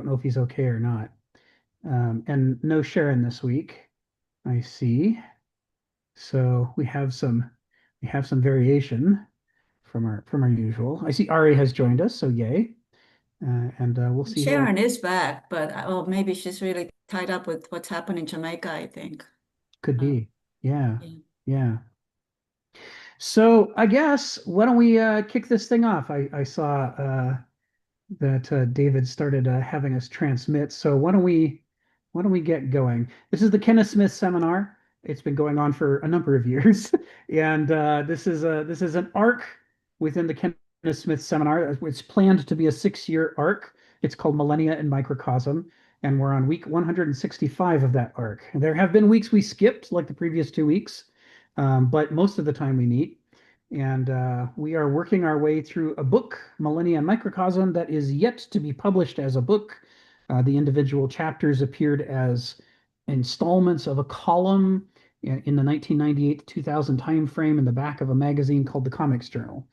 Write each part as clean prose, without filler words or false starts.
don't know if he's okay or not. And no Sharon this week, I see. So we have some variation from our usual. I see Ari has joined us, so yay. And we'll see who else Sharon is back, but oh, maybe she's really tied up with what's happened in Jamaica, I think. could Uh, be. Yeah, yeah. yeah. So I guess why don't we kick this thing off? I saw that David started having us transmit. So why don't we get going? This is the Kenneth Smith seminar. It's been going on for a number of years, and this is an arc within the Kenneth Smith seminar. It's planned to be a 6-year arc. It's called Millennia and Microcosm, and we're on week 165 of that arc. There have been weeks we skipped, like the previous 2 weeks, but most of the time we meet. And we are working our way through a book, Millennia and Microcosm, that is yet to be published as a book. The individual chapters appeared as installments of a column in the 1998 to 2000 time frame in the back of a magazine called the Comics Journal.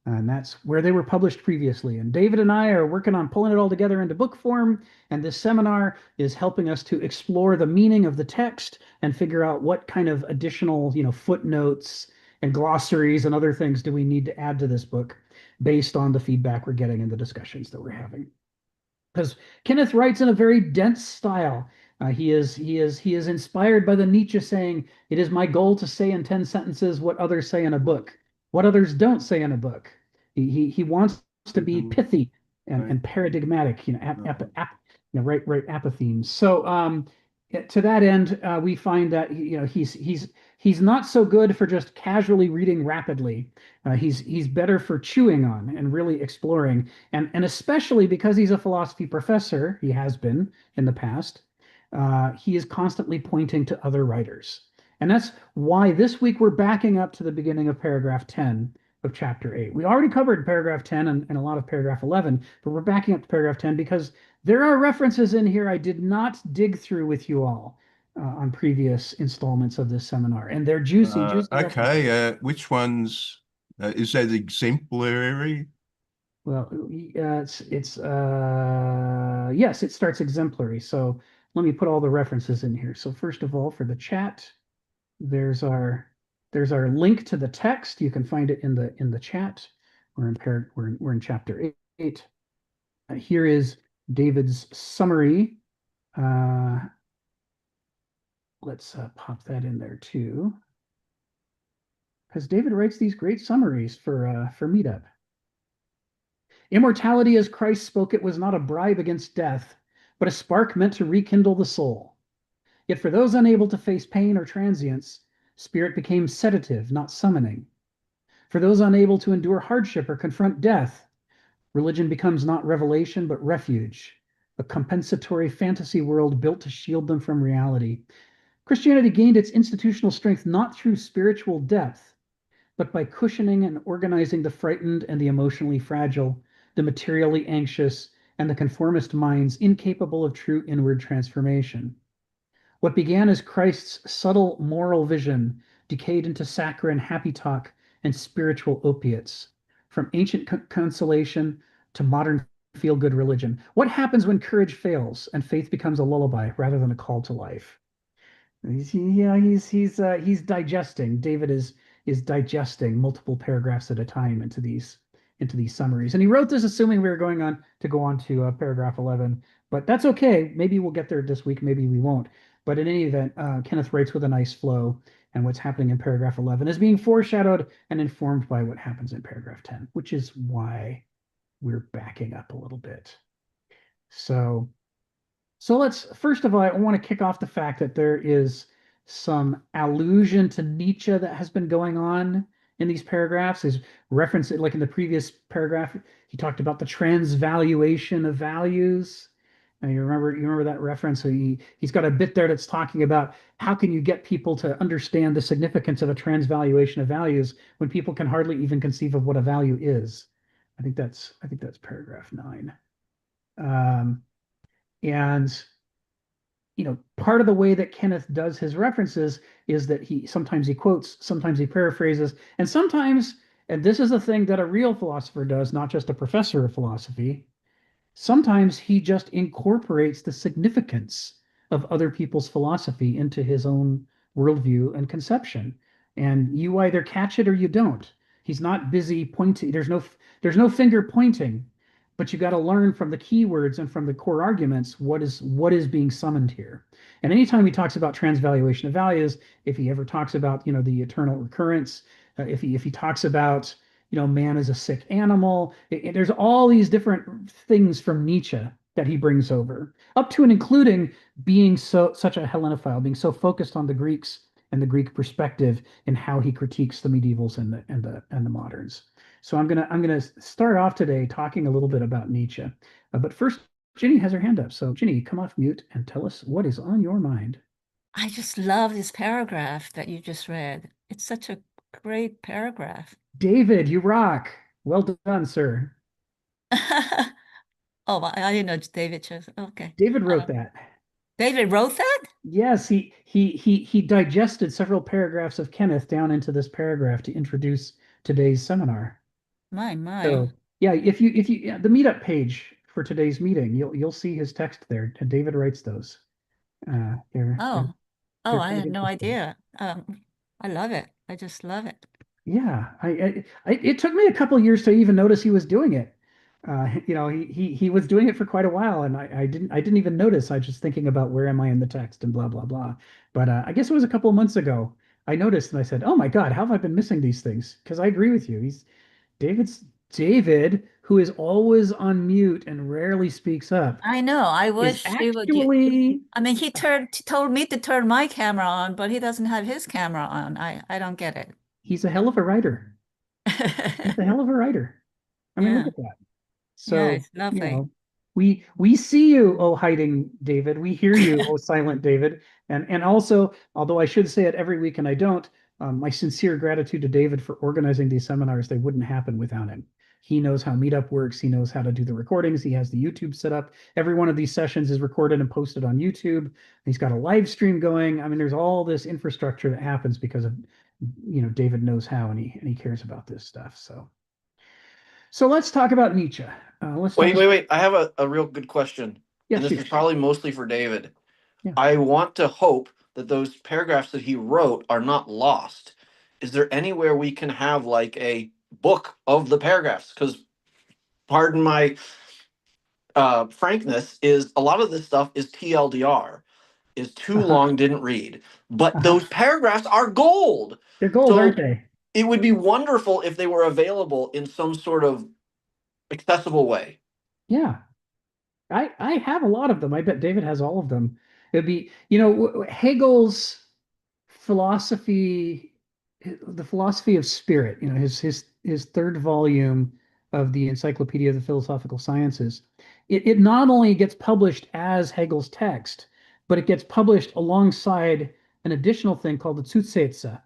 And that's where they were published previously. And David and I are working on pulling it all together into book form. And this seminar is helping us to explore the meaning of the text and figure out what kind of additional, footnotes and glossaries and other things do we need to add to this book based on the feedback we're getting and the discussions that we're having. Because Kenneth writes in a very dense style. He is inspired by the Nietzsche saying, "It is my goal to say in 10 sentences what others say in a book, what others don't say in a book." He wants to be Mhm. pithy and, Right. and paradigmatic, No. right apothemes. So to that end, we find that he's not so good for just casually reading rapidly. He's better for chewing on and really exploring, and especially because he's a philosophy professor, he has been in the past. He is constantly pointing to other writers, and that's why this week we're backing up to the beginning of paragraph 10 of chapter 8. We already covered paragraph 10 and a lot of paragraph 11, but we're backing up to paragraph 10 because there are references in here I did not dig through with you all on previous installments of this seminar, and they're juicy, juicy references. Okay. Which ones is that exemplary? Well, yes, it starts exemplary. So let me put all the references in here. So first of all, for the chat, there's our there's our link to the text. You can find it in the chat. We're in chapter 8. Here is David's summary. Uh, let's pop that in there too, because David writes these great summaries for Meetup. Immortality, as Christ spoke it, was not a bribe against death, but a spark meant to rekindle the soul. Yet for those unable to face pain or transience, spirit became sedative, not summoning. For those unable to endure hardship or confront death, religion becomes not revelation, but refuge, a compensatory fantasy world built to shield them from reality. Christianity gained its institutional strength not through spiritual depth, but by cushioning and organizing the frightened and the emotionally fragile, the materially anxious, and the conformist minds incapable of true inward transformation. What began as Christ's subtle moral vision decayed into saccharine happy talk and spiritual opiates, from ancient consolation to modern feel good religion. What happens when courage fails and faith becomes a lullaby rather than a call to life? He's digesting. David is digesting multiple paragraphs at a time into these summaries. And he wrote this assuming we were going on to go on to paragraph 11, but that's okay. Maybe we'll get there this week. Maybe we won't. But in any event, Kenneth writes with a nice flow, and what's happening in paragraph 11 is being foreshadowed and informed by what happens in paragraph 10, which is why we're backing up a little bit. So let's first of all, I want to kick off the fact that there is some allusion to Nietzsche that has been going on in these paragraphs. Is reference like in the previous paragraph, he talked about the transvaluation of values. And you remember that reference? So he's got a bit there that's talking about how can you get people to understand the significance of a transvaluation of values when people can hardly even conceive of what a value is. I think that's paragraph 9. Um, and part of the way that Kenneth does his references is that he quotes, sometimes he paraphrases, and sometimes, and this is a thing that a real philosopher does, not just a professor of philosophy, Sometimes he just incorporates the significance of other people's philosophy into his own worldview and conception. And you either catch it or you don't. He's not busy pointing. There's no finger pointing, but you got to learn from the keywords and from the core arguments what is being summoned here. And anytime he talks about transvaluation of values, if he ever talks about the eternal recurrence, if he talks about man is a sick animal. There's all these different things from Nietzsche that he brings over, up to and including being such a Hellenophile, being so focused on the Greeks and the Greek perspective and how he critiques the medievals and the moderns. So I'm gonna start off today talking a little bit about Nietzsche. But first, Ginny has her hand up. So Ginny, come off mute and tell us what is on your mind. I just love this paragraph that you just read. It's such a great paragraph. David, you rock. Well done, sir. Oh, I didn't know David chose. Okay. David wrote Um, that. David wrote that? Yes, he digested several paragraphs of Kenneth down into this paragraph to introduce today's seminar. My. So yeah, if you yeah, the meetup page for today's meeting, you'll see his text there. And David writes those. They're Oh, oh, they're I quite had no interesting. idea. I love it. I just love it. Yeah, it took me a couple years to even notice he was doing it. He was doing it for quite a while, and I didn't even notice. I was just thinking about where am I in the text and blah blah blah. But I guess it was a couple of months ago I noticed and I said, "Oh my God, how have I been missing these things?" Because I agree with you. David, who is always on mute and rarely speaks up, I know. I is wish he would. actually I mean, he told me to turn my camera on, but he doesn't have his camera on. I don't get it. he's a hell of a writer. He's a hell of a writer. I mean, look Yeah. at that. Yeah, So, it's lovely. we see you, oh hiding David. We hear you, oh silent David. And also, although I should say it every week and I don't, my sincere gratitude to David for organizing these seminars. They wouldn't happen without him. He knows how Meetup works. He knows how to do the recordings. He has the YouTube set up. Every one of these sessions is recorded and posted on YouTube. He's got a live stream going. I mean, there's all this infrastructure that happens because of, David knows how and he cares about this stuff. So let's talk about Nietzsche. Let's talk. Wait. I have a real good question. Yeah, And this shoot. is probably mostly for David. Yeah. I want to hope that those paragraphs that he wrote are not lost. Is there anywhere we can have like a book of the paragraphs? Because pardon my frankness, is a lot of this stuff is TLDR, is too Uh-huh. long, didn't read. But Uh-huh. those paragraphs are gold. They're gold, aren't So they? it would be wonderful if they were available in some sort of accessible way. Yeah. I have a lot of them. I bet David has all of them. It'd be, Hegel's philosophy, the philosophy of spirit, his third volume of the Encyclopedia of the Philosophical Sciences. It not only gets published as Hegel's text, but it gets published alongside an additional thing called the Zusätze.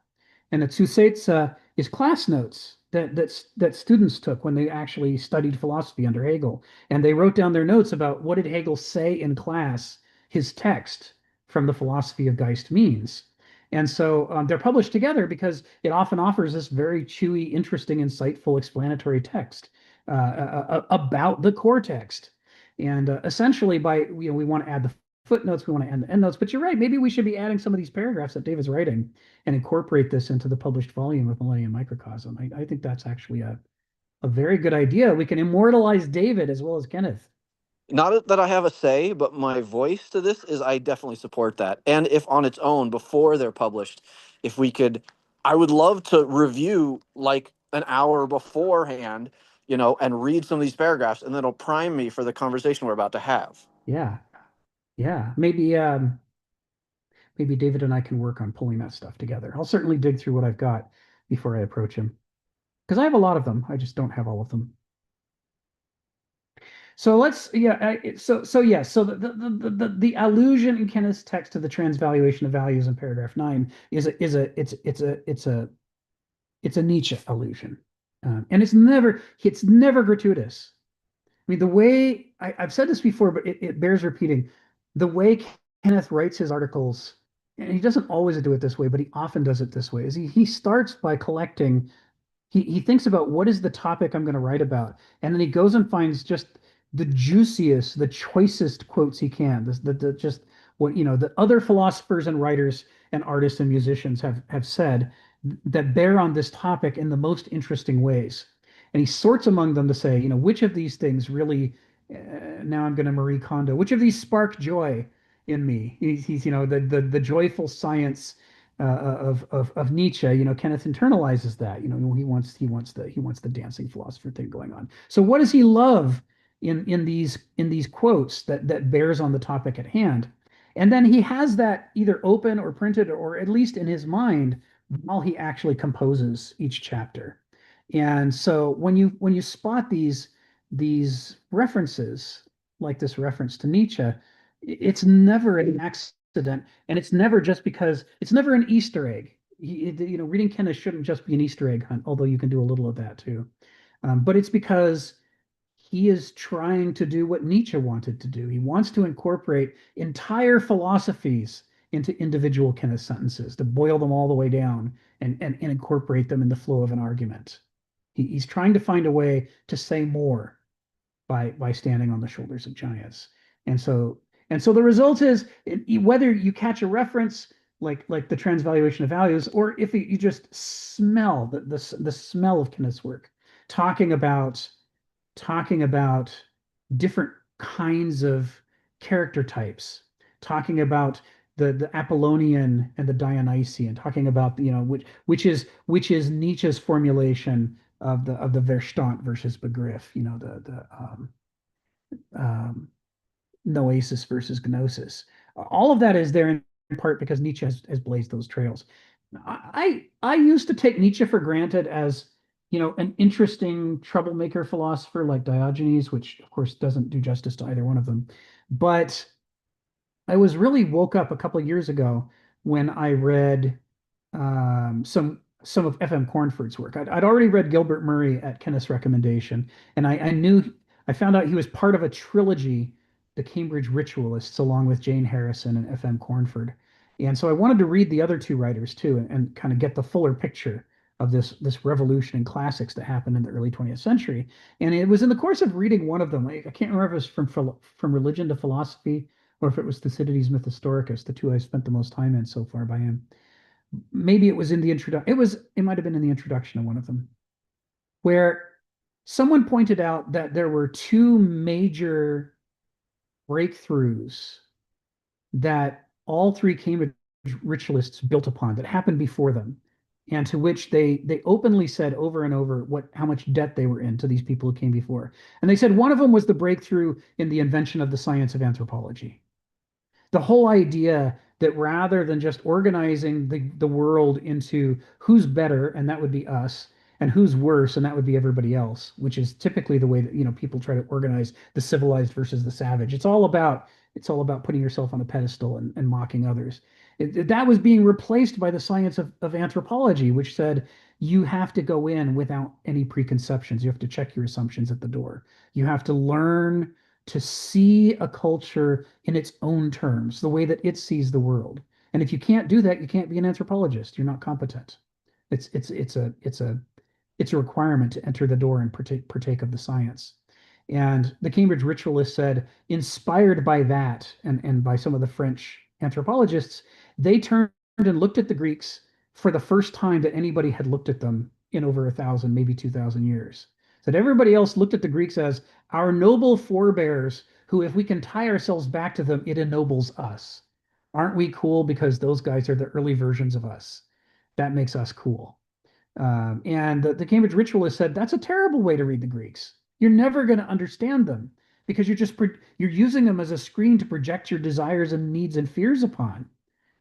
And the Zusätze is class notes that students took when they actually studied philosophy under Hegel. And they wrote down their notes about what did Hegel say in class, his text from the philosophy of Geist means. And so they're published together because it often offers this very chewy, interesting, insightful, explanatory text about the core text. And essentially, we want to add the footnotes, we want to add the endnotes. But you're right, maybe we should be adding some of these paragraphs that David's writing and incorporate this into the published volume of Millennia Microcosm. I think that's actually a very good idea. We can immortalize David as well as Kenneth. Not that I have a say, but my voice to this is I definitely support that. And if on its own, before they're published, if we could, I would love to review like an hour beforehand, and read some of these paragraphs, and then it'll prime me for the conversation we're about to have. Yeah, yeah. Maybe David and I can work on pulling that stuff together. I'll certainly dig through what I've got before I approach him because I have a lot of them. I just don't have all of them. So let's yeah. So yeah. So the allusion in Kenneth's text to the transvaluation of values in paragraph 9 it's a Nietzsche allusion, and it's never gratuitous. I mean, the way I've said this before, but it bears repeating. The way Kenneth writes his articles, and he doesn't always do it this way, but he often does it this way, is he starts by collecting. He thinks about what is the topic I'm going to write about, and then he goes and finds just the juiciest, the choicest quotes he can. The just what the other philosophers and writers and artists and musicians have said that bear on this topic in the most interesting ways. And he sorts among them to say, which of these things really, now I'm going to Marie Kondo, which of these spark joy in me? He's the joyful science of Nietzsche. Kenneth internalizes that. He wants the dancing philosopher thing going on. So what does he love in these quotes that bears on the topic at hand? And then he has that either open or printed or at least in his mind while he actually composes each chapter. And so when you spot these references, like this reference to Nietzsche, it's never an accident, and it's never just because it's never an Easter egg. Reading Kenneth shouldn't just be an Easter egg hunt, although you can do a little of that too. But it's because he is trying to do what Nietzsche wanted to do. He wants to incorporate entire philosophies into individual Kenneth sentences, to boil them all the way down and incorporate them in the flow of an argument. He's trying to find a way to say more by standing on the shoulders of giants. And so the result is whether you catch a reference like the transvaluation of values, or if you just smell the smell of Kenneth's work, talking about talking about different kinds of character types, talking about the Apollonian and the Dionysian, talking about which is Nietzsche's formulation of the Verstand versus Begriff, the noesis versus gnosis. All of that is there in part because Nietzsche has blazed those trails. I used to take Nietzsche for granted as an interesting troublemaker philosopher like Diogenes, which of course doesn't do justice to either one of them. But I was really woke up a couple of years ago when I read some of F.M. Cornford's work. I'd already read Gilbert Murray at Kenneth's recommendation, and I found out he was part of a trilogy, the Cambridge Ritualists, along with Jane Harrison and F.M. Cornford. And so I wanted to read the other two writers too, and kind of get the fuller picture of this revolution in classics that happened in the early 20th century. And it was in the course of reading one of them, I can't remember if it was from Religion to Philosophy or if it was Thucydides Myth Historicus, the two I spent the most time in so far by him. Maybe it was in the introduction. It might have been in the introduction of one of them, where someone pointed out that there were two major breakthroughs that all three Cambridge ritualists built upon that happened before them, and to which they openly said over and over how much debt they were in to these people who came before. And they said one of them was the breakthrough in the invention of the science of anthropology. The whole idea that rather than just organizing the world into who's better, and that would be us, and who's worse, and that would be everybody else, which is typically the way that people try to organize the civilized versus the savage. It's all about putting yourself on a pedestal and mocking others. That was being replaced by the science of anthropology, which said you have to go in without any preconceptions. You have to check your assumptions at the door. You have to learn to see a culture in its own terms, the way that it sees the world. And if you can't do that, you can't be an anthropologist. You're not competent. It's a requirement to enter the door and partake of the science. And the Cambridge Ritualists said, inspired by that and by some of the French anthropologists, they turned and looked at the Greeks for the first time that anybody had looked at them in over 1,000, maybe 2,000 years. That everybody else looked at the Greeks as our noble forebears who, if we can tie ourselves back to them, it ennobles us. Aren't we cool because those guys are the early versions of us? That makes us cool. And the Cambridge Ritualists said that's a terrible way to read the Greeks. You're never going to understand them because you're using them as a screen to project your desires and needs and fears upon,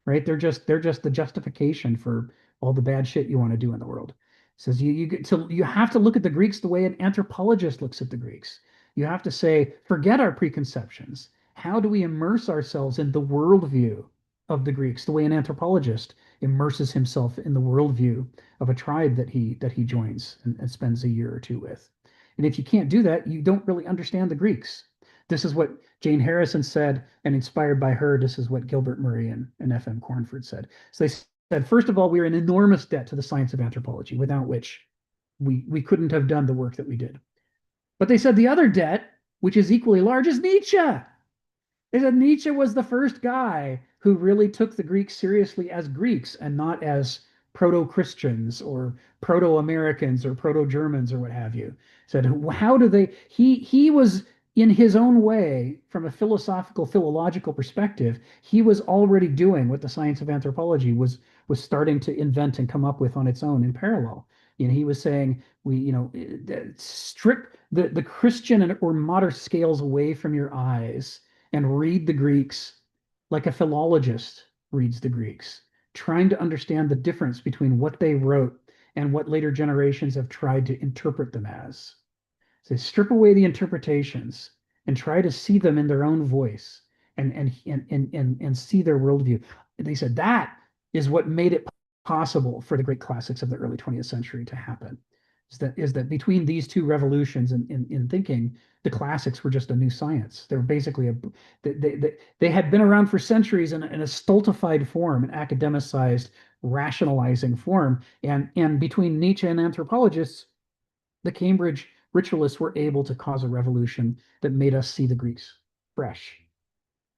right? They're just the justification for all the bad shit you want to do in the world. It says you have to look at the Greeks the way an anthropologist looks at the Greeks. You have to say, forget our preconceptions. How do we immerse ourselves in the worldview of the Greeks, the way an anthropologist immerses himself in the worldview of a tribe that he joins and spends a year or two with? And if you can't do that, you don't really understand the Greeks. This is what Jane Harrison said, and inspired by her, this is what Gilbert Murray and F.M. Cornford said. So they said, first of all, we are in enormous debt to the science of anthropology, without which we couldn't have done the work that we did. But they said the other debt which is equally large, is Nietzsche. They said Nietzsche was the first guy who really took the Greeks seriously as Greeks and not as proto-Christians or proto-Americans or proto-Germans or what have you. Said, how do they? He was in his own way, from a philosophical, philological perspective, he was already doing what the science of anthropology was starting to invent and come up with on its own in parallel. He was saying strip the Christian or modern scales away from your eyes and read the Greeks like a philologist reads the Greeks, trying to understand the difference between what they wrote and what later generations have tried to interpret them as. So strip away the interpretations and try to see them in their own voice and see their worldview. And they said that is what made it possible for the great classics of the early 20th century to happen. Is that between these two revolutions in thinking, the classics were just a new science. They were basically they had been around for centuries in a stultified form, an academicized, rationalizing form. And between Nietzsche and anthropologists, the Cambridge ritualists were able to cause a revolution that made us see the Greeks fresh.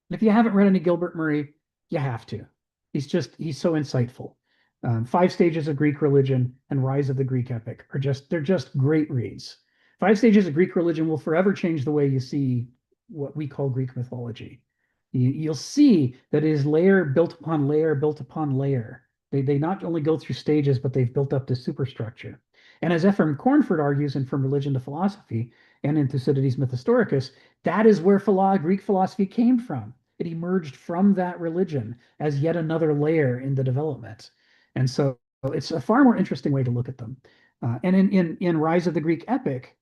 And if you haven't read any Gilbert Murray, you have to. He's so insightful. Five Stages of Greek Religion and Rise of the Greek Epic they're just great reads. Five Stages of Greek Religion will forever change the way you see what we call Greek mythology. You'll see that it is layer built upon layer built upon layer. They not only go through stages, but they've built up this superstructure. And as Ephraim Cornford argues in From Religion to Philosophy and in Thucydides Mythistoricus, that is where Greek philosophy came from. It emerged from that religion as yet another layer in the development. And so it's a far more interesting way to look at them. And in Rise of the Greek Epic,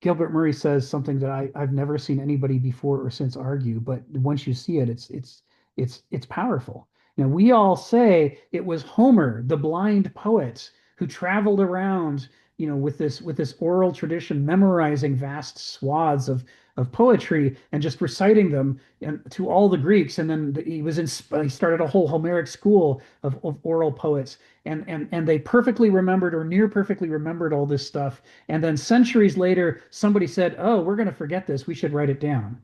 Gilbert Murray says something that I've never seen anybody before or since argue, but once you see it, it's powerful. Now we all say it was Homer, the blind poet, who traveled around, with this oral tradition, memorizing vast swaths of poetry and just reciting them to all the Greeks. And then he started a whole Homeric school of oral poets, and they perfectly remembered or near perfectly remembered all this stuff. And then centuries later, somebody said, "Oh, we're going to forget this. We should write it down."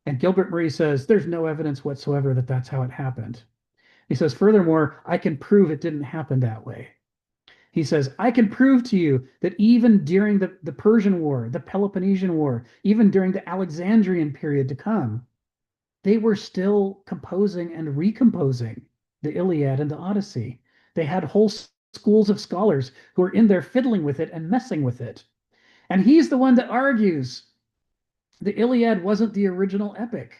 And Gilbert Murray says there's no evidence whatsoever that that's how it happened. He says, furthermore, I can prove it didn't happen that way. He says, I can prove to you that even during the Persian War, the Peloponnesian War, even during the Alexandrian period to come, they were still composing and recomposing the Iliad and the Odyssey. They had whole schools of scholars who were in there fiddling with it and messing with it. And he's the one that argues the Iliad wasn't the original epic,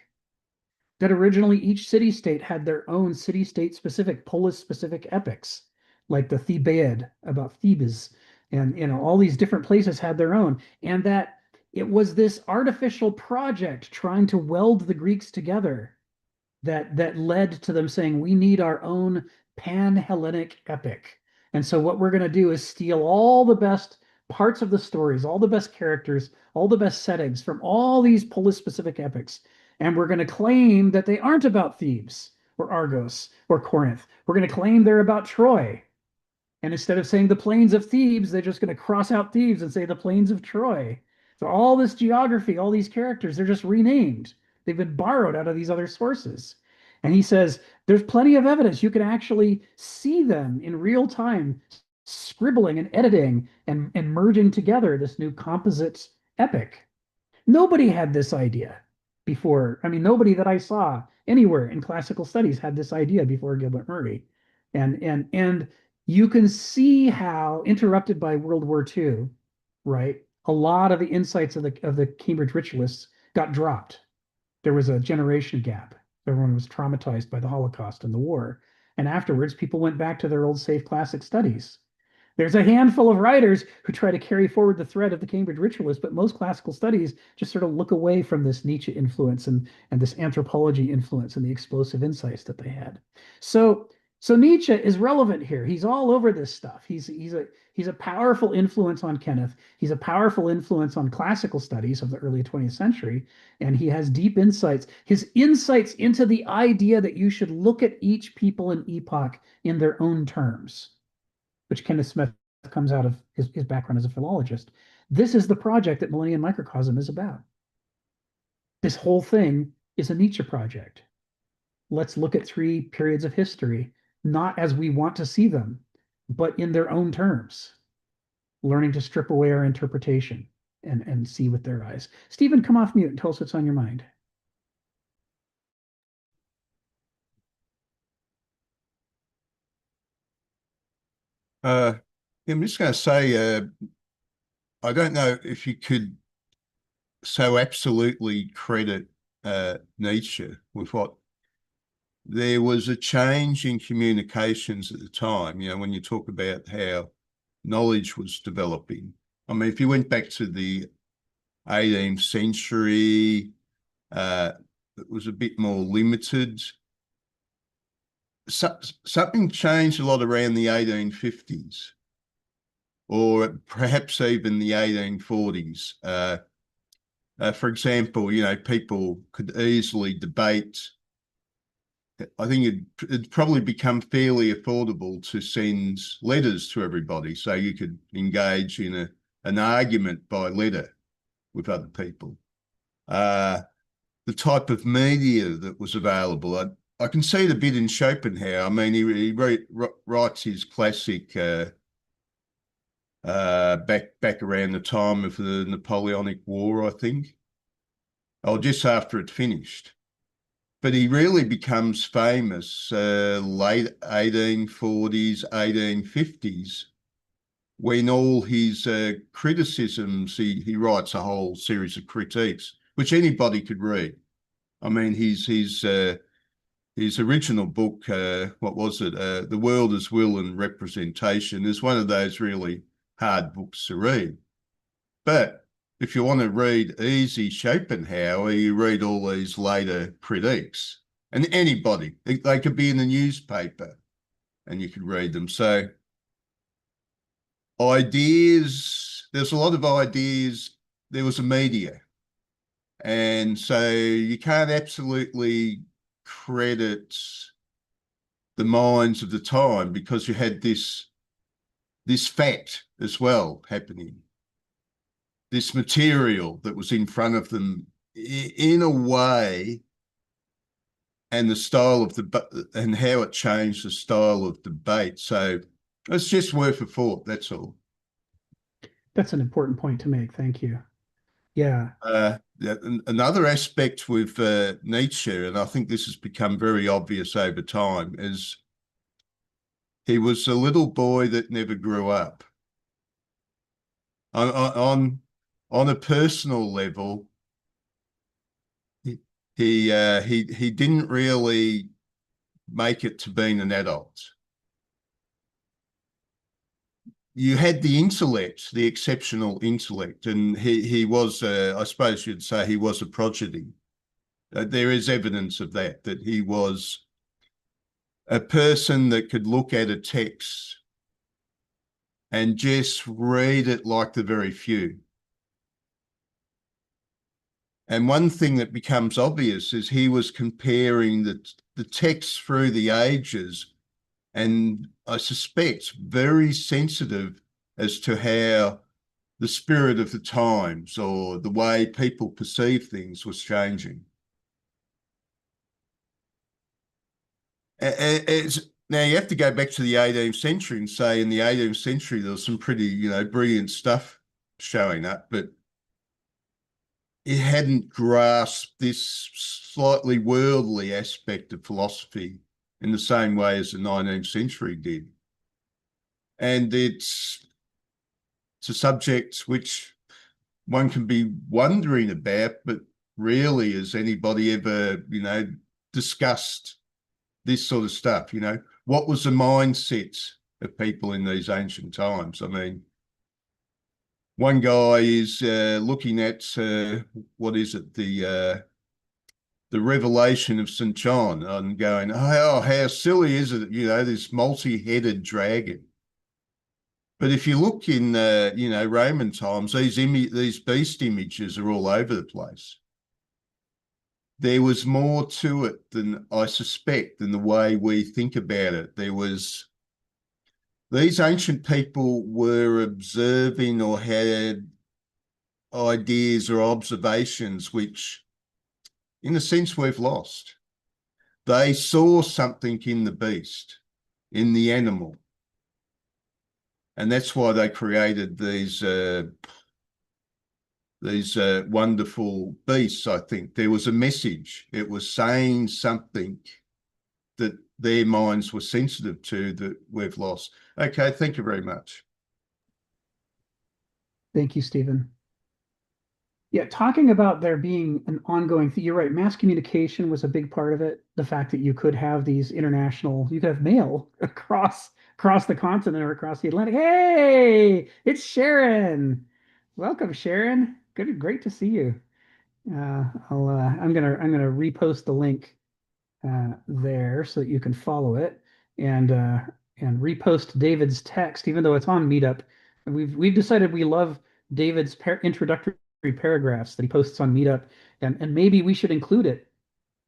that originally each city-state had their own city-state specific, polis specific epics, like the Thebaid about Thebes, and all these different places had their own, and that it was this artificial project trying to weld the Greeks together that led to them saying we need our own pan-Hellenic epic. And so what we're going to do is steal all the best parts of the stories, all the best characters, all the best settings from all these polis specific epics, and we're going to claim that they aren't about Thebes or Argos or Corinth. We're going to claim they're about Troy. And instead of saying the plains of Thebes, they're just going to cross out Thebes and say the plains of Troy. So all this geography, all these characters, they're just renamed. They've been borrowed out of these other sources. And he says there's plenty of evidence. You can actually see them in real time, scribbling and editing and merging together this new composite epic. Nobody had this idea before. I mean, nobody that I saw anywhere in classical studies had this idea before Gilbert Murray. And you can see how, interrupted by World War II, right? A lot of the insights of the Cambridge ritualists got dropped. There was a generation gap. Everyone was traumatized by the Holocaust and the war. And afterwards, people went back to their old safe classic studies. There's a handful of writers who try to carry forward the thread of the Cambridge ritualists, but most classical studies just sort of look away from this Nietzsche influence and this anthropology influence and the explosive insights that they had. So Nietzsche is relevant here. He's all over this stuff. He's a powerful influence on Kenneth. He's a powerful influence on classical studies of the early 20th century, and he has deep insights. His insights into the idea that you should look at each people and epoch in their own terms, which Kenneth Smith comes out of his background as a philologist. This is the project that Millennia and Microcosm is about. This whole thing is a Nietzsche project. Let's look at three periods of history, not as we want to see them, but in their own terms, learning to strip away our interpretation and see with their eyes. Stephen, come off mute and tell us what's on your mind. I'm just going to say, I don't know if you could so absolutely credit Nietzsche with what there was a change in communications at the time. You know, when you talk about how knowledge was developing. I mean, if you went back to the 18th century, it was a bit more limited. Something changed a lot around the 1850s, or perhaps even the 1840s. For example, you know, people could easily debate. I think it'd probably become fairly affordable to send letters to everybody, so you could engage in an argument by letter with other people. The type of media that was available, I can see it a bit in Schopenhauer. I mean, he writes his classic back around the time of the Napoleonic War, I think, or just after it finished. But he really becomes famous late 1840s, 1850s, when all his criticisms, he writes a whole series of critiques, which anybody could read. I mean, his original book, what was it? The World as Will and Representation, is one of those really hard books to read. But if you want to read easy Schopenhauer, you read all these later critiques. And anybody, they could be in the newspaper and you could read them. So ideas, there's a lot of ideas. There was a media. And so you can't absolutely credit the minds of the time, because you had this fact as well happening, this material that was in front of them in a way, and the style of and how it changed the style of debate. So it's just worth a thought, that's all. That's an important point to make. Thank you. Yeah. Another aspect with Nietzsche, and I think this has become very obvious over time, is he was a little boy that never grew up. On a personal level, he didn't really make it to being an adult. You had the intellect, the exceptional intellect, and he was, I suppose you'd say, he was a prodigy. There is evidence of that he was a person that could look at a text and just read it like the very few. And one thing that becomes obvious is he was comparing the text through the ages, and I suspect very sensitive as to how the spirit of the times or the way people perceive things was changing. Now you have to go back to the 18th century and say in the 18th century there was some pretty, you know, brilliant stuff showing up, but it hadn't grasped this slightly worldly aspect of philosophy in the same way as the 19th century did. And it's a subject which one can be wondering about, but rarely has anybody ever, you know, discussed this sort of stuff. You know, what was the mindset of people in these ancient times? I mean, one guy is looking at what is it, the revelation of St. John, and going, oh, how silly is it, you know, this multi-headed dragon. But if you look in, you know, Roman times, these beast images are all over the place. There was more to it than, I suspect, than the way we think about it. These ancient people were observing or had ideas or observations which in a sense, we've lost. They saw something in the beast, in the animal. And that's why they created these wonderful beasts, I think. There was a message. It was saying something that their minds were sensitive to that we've lost. Okay, thank you very much. Thank you, Stephen. Yeah, talking about there being an ongoing thing, you're right. Mass communication was a big part of it. The fact that you could have these international, you could have mail across the continent or across the Atlantic. Hey, it's Sharon. Welcome, Sharon. Good, great to see you. I'm gonna repost the link there so that you can follow it and repost David's text, even though it's on Meetup. And we've decided we love David's introductory paragraphs that he posts on Meetup, and maybe we should include it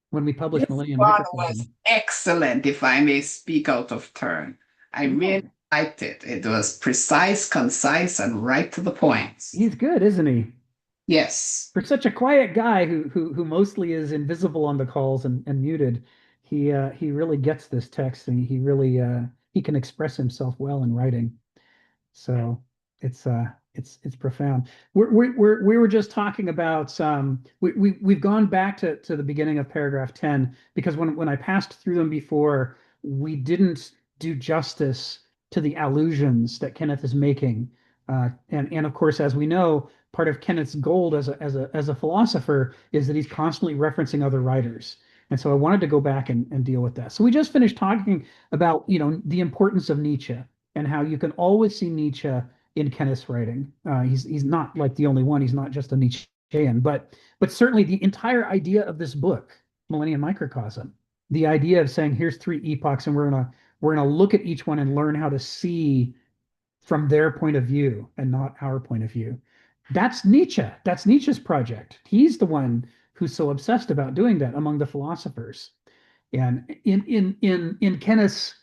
when we publish This Millennium one was Microcosm. excellent, if I may speak out of turn. I really liked it. It was precise, concise, and right to the point. He's good, isn't he? Yes. For such a quiet guy who mostly is invisible on the calls and muted, he really gets this text and he really he can express himself well in writing. So it's profound. We were just talking about we've gone back to the beginning of paragraph 10 because when I passed through them before, we didn't do justice to the allusions that Kenneth is making. And of course, as we know, part of Kenneth's gold as a philosopher is that he's constantly referencing other writers. And so I wanted to go back and deal with that. So we just finished talking about, the importance of Nietzsche and how you can always see Nietzsche in Kenneth's writing. He's not like the only one. He's not just a Nietzschean, but certainly the entire idea of this book, Millennium Microcosm, the idea of saying here's three epochs and we're gonna look at each one and learn how to see from their point of view and not our point of view. That's Nietzsche. That's Nietzsche's project. He's the one who's so obsessed about doing that among the philosophers. And in Kenneth's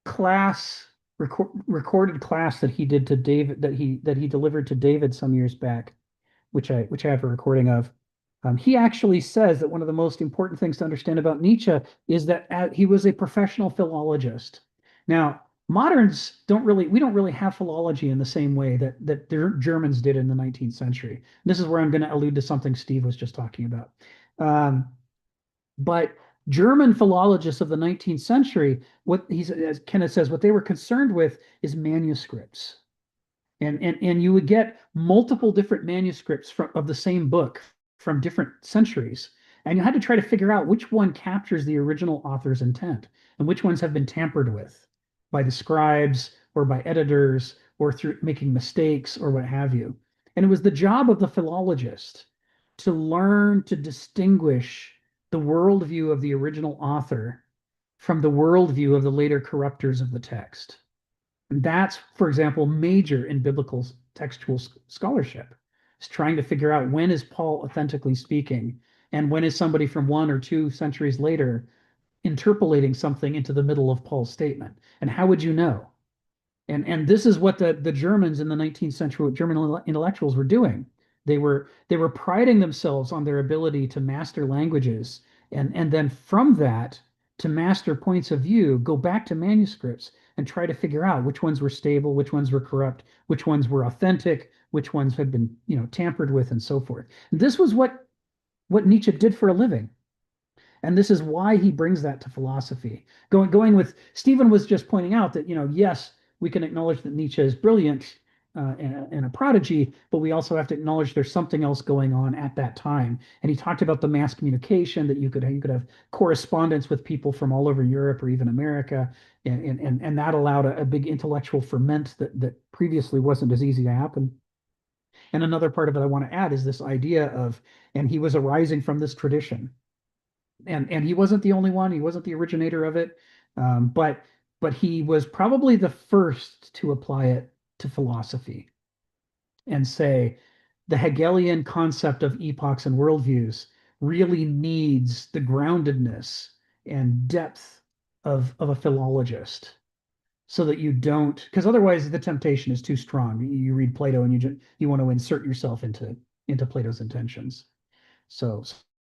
class recorded class that he did to David that he delivered to David some years back, which I have a recording of. He actually says that one of the most important things to understand about Nietzsche is that he was a professional philologist. Now, moderns we don't really have philology in the same way that the Germans did in the 19th century. This is where I'm going to allude to something Steve was just talking about. But German philologists of the 19th century, as Kenneth says, what they were concerned with is manuscripts. And you would get multiple different manuscripts of the same book from different centuries. And you had to try to figure out which one captures the original author's intent and which ones have been tampered with by the scribes or by editors or through making mistakes or what have you. And it was the job of the philologist to learn to distinguish the worldview of the original author from the worldview of the later corruptors of the text. And that's, for example, major in biblical textual scholarship. It's trying to figure out when is Paul authentically speaking and when is somebody from 1 or 2 centuries later interpolating something into the middle of Paul's statement. And how would you know? And this is what the Germans in the 19th century, German intellectuals were doing. They were priding themselves on their ability to master languages and then from that to master points of view, go back to manuscripts and try to figure out which ones were stable, which ones were corrupt, which ones were authentic, which ones had been, tampered with and so forth. And this was what Nietzsche did for a living. And this is why he brings that to philosophy. Going with Stephen was just pointing out that, yes, we can acknowledge that Nietzsche is brilliant and a prodigy, but we also have to acknowledge there's something else going on at that time. And he talked about the mass communication that you could have correspondence with people from all over Europe or even America, and that allowed a big intellectual ferment that previously wasn't as easy to happen. And another part of it I want to add is this idea of, and he was arising from this tradition and he wasn't the only one. He wasn't the originator of it, but he was probably the first to apply it to philosophy and say the Hegelian concept of epochs and worldviews really needs the groundedness and depth of a philologist, so that you don't, because otherwise the temptation is too strong. You read Plato and you want to insert yourself into Plato's intentions. So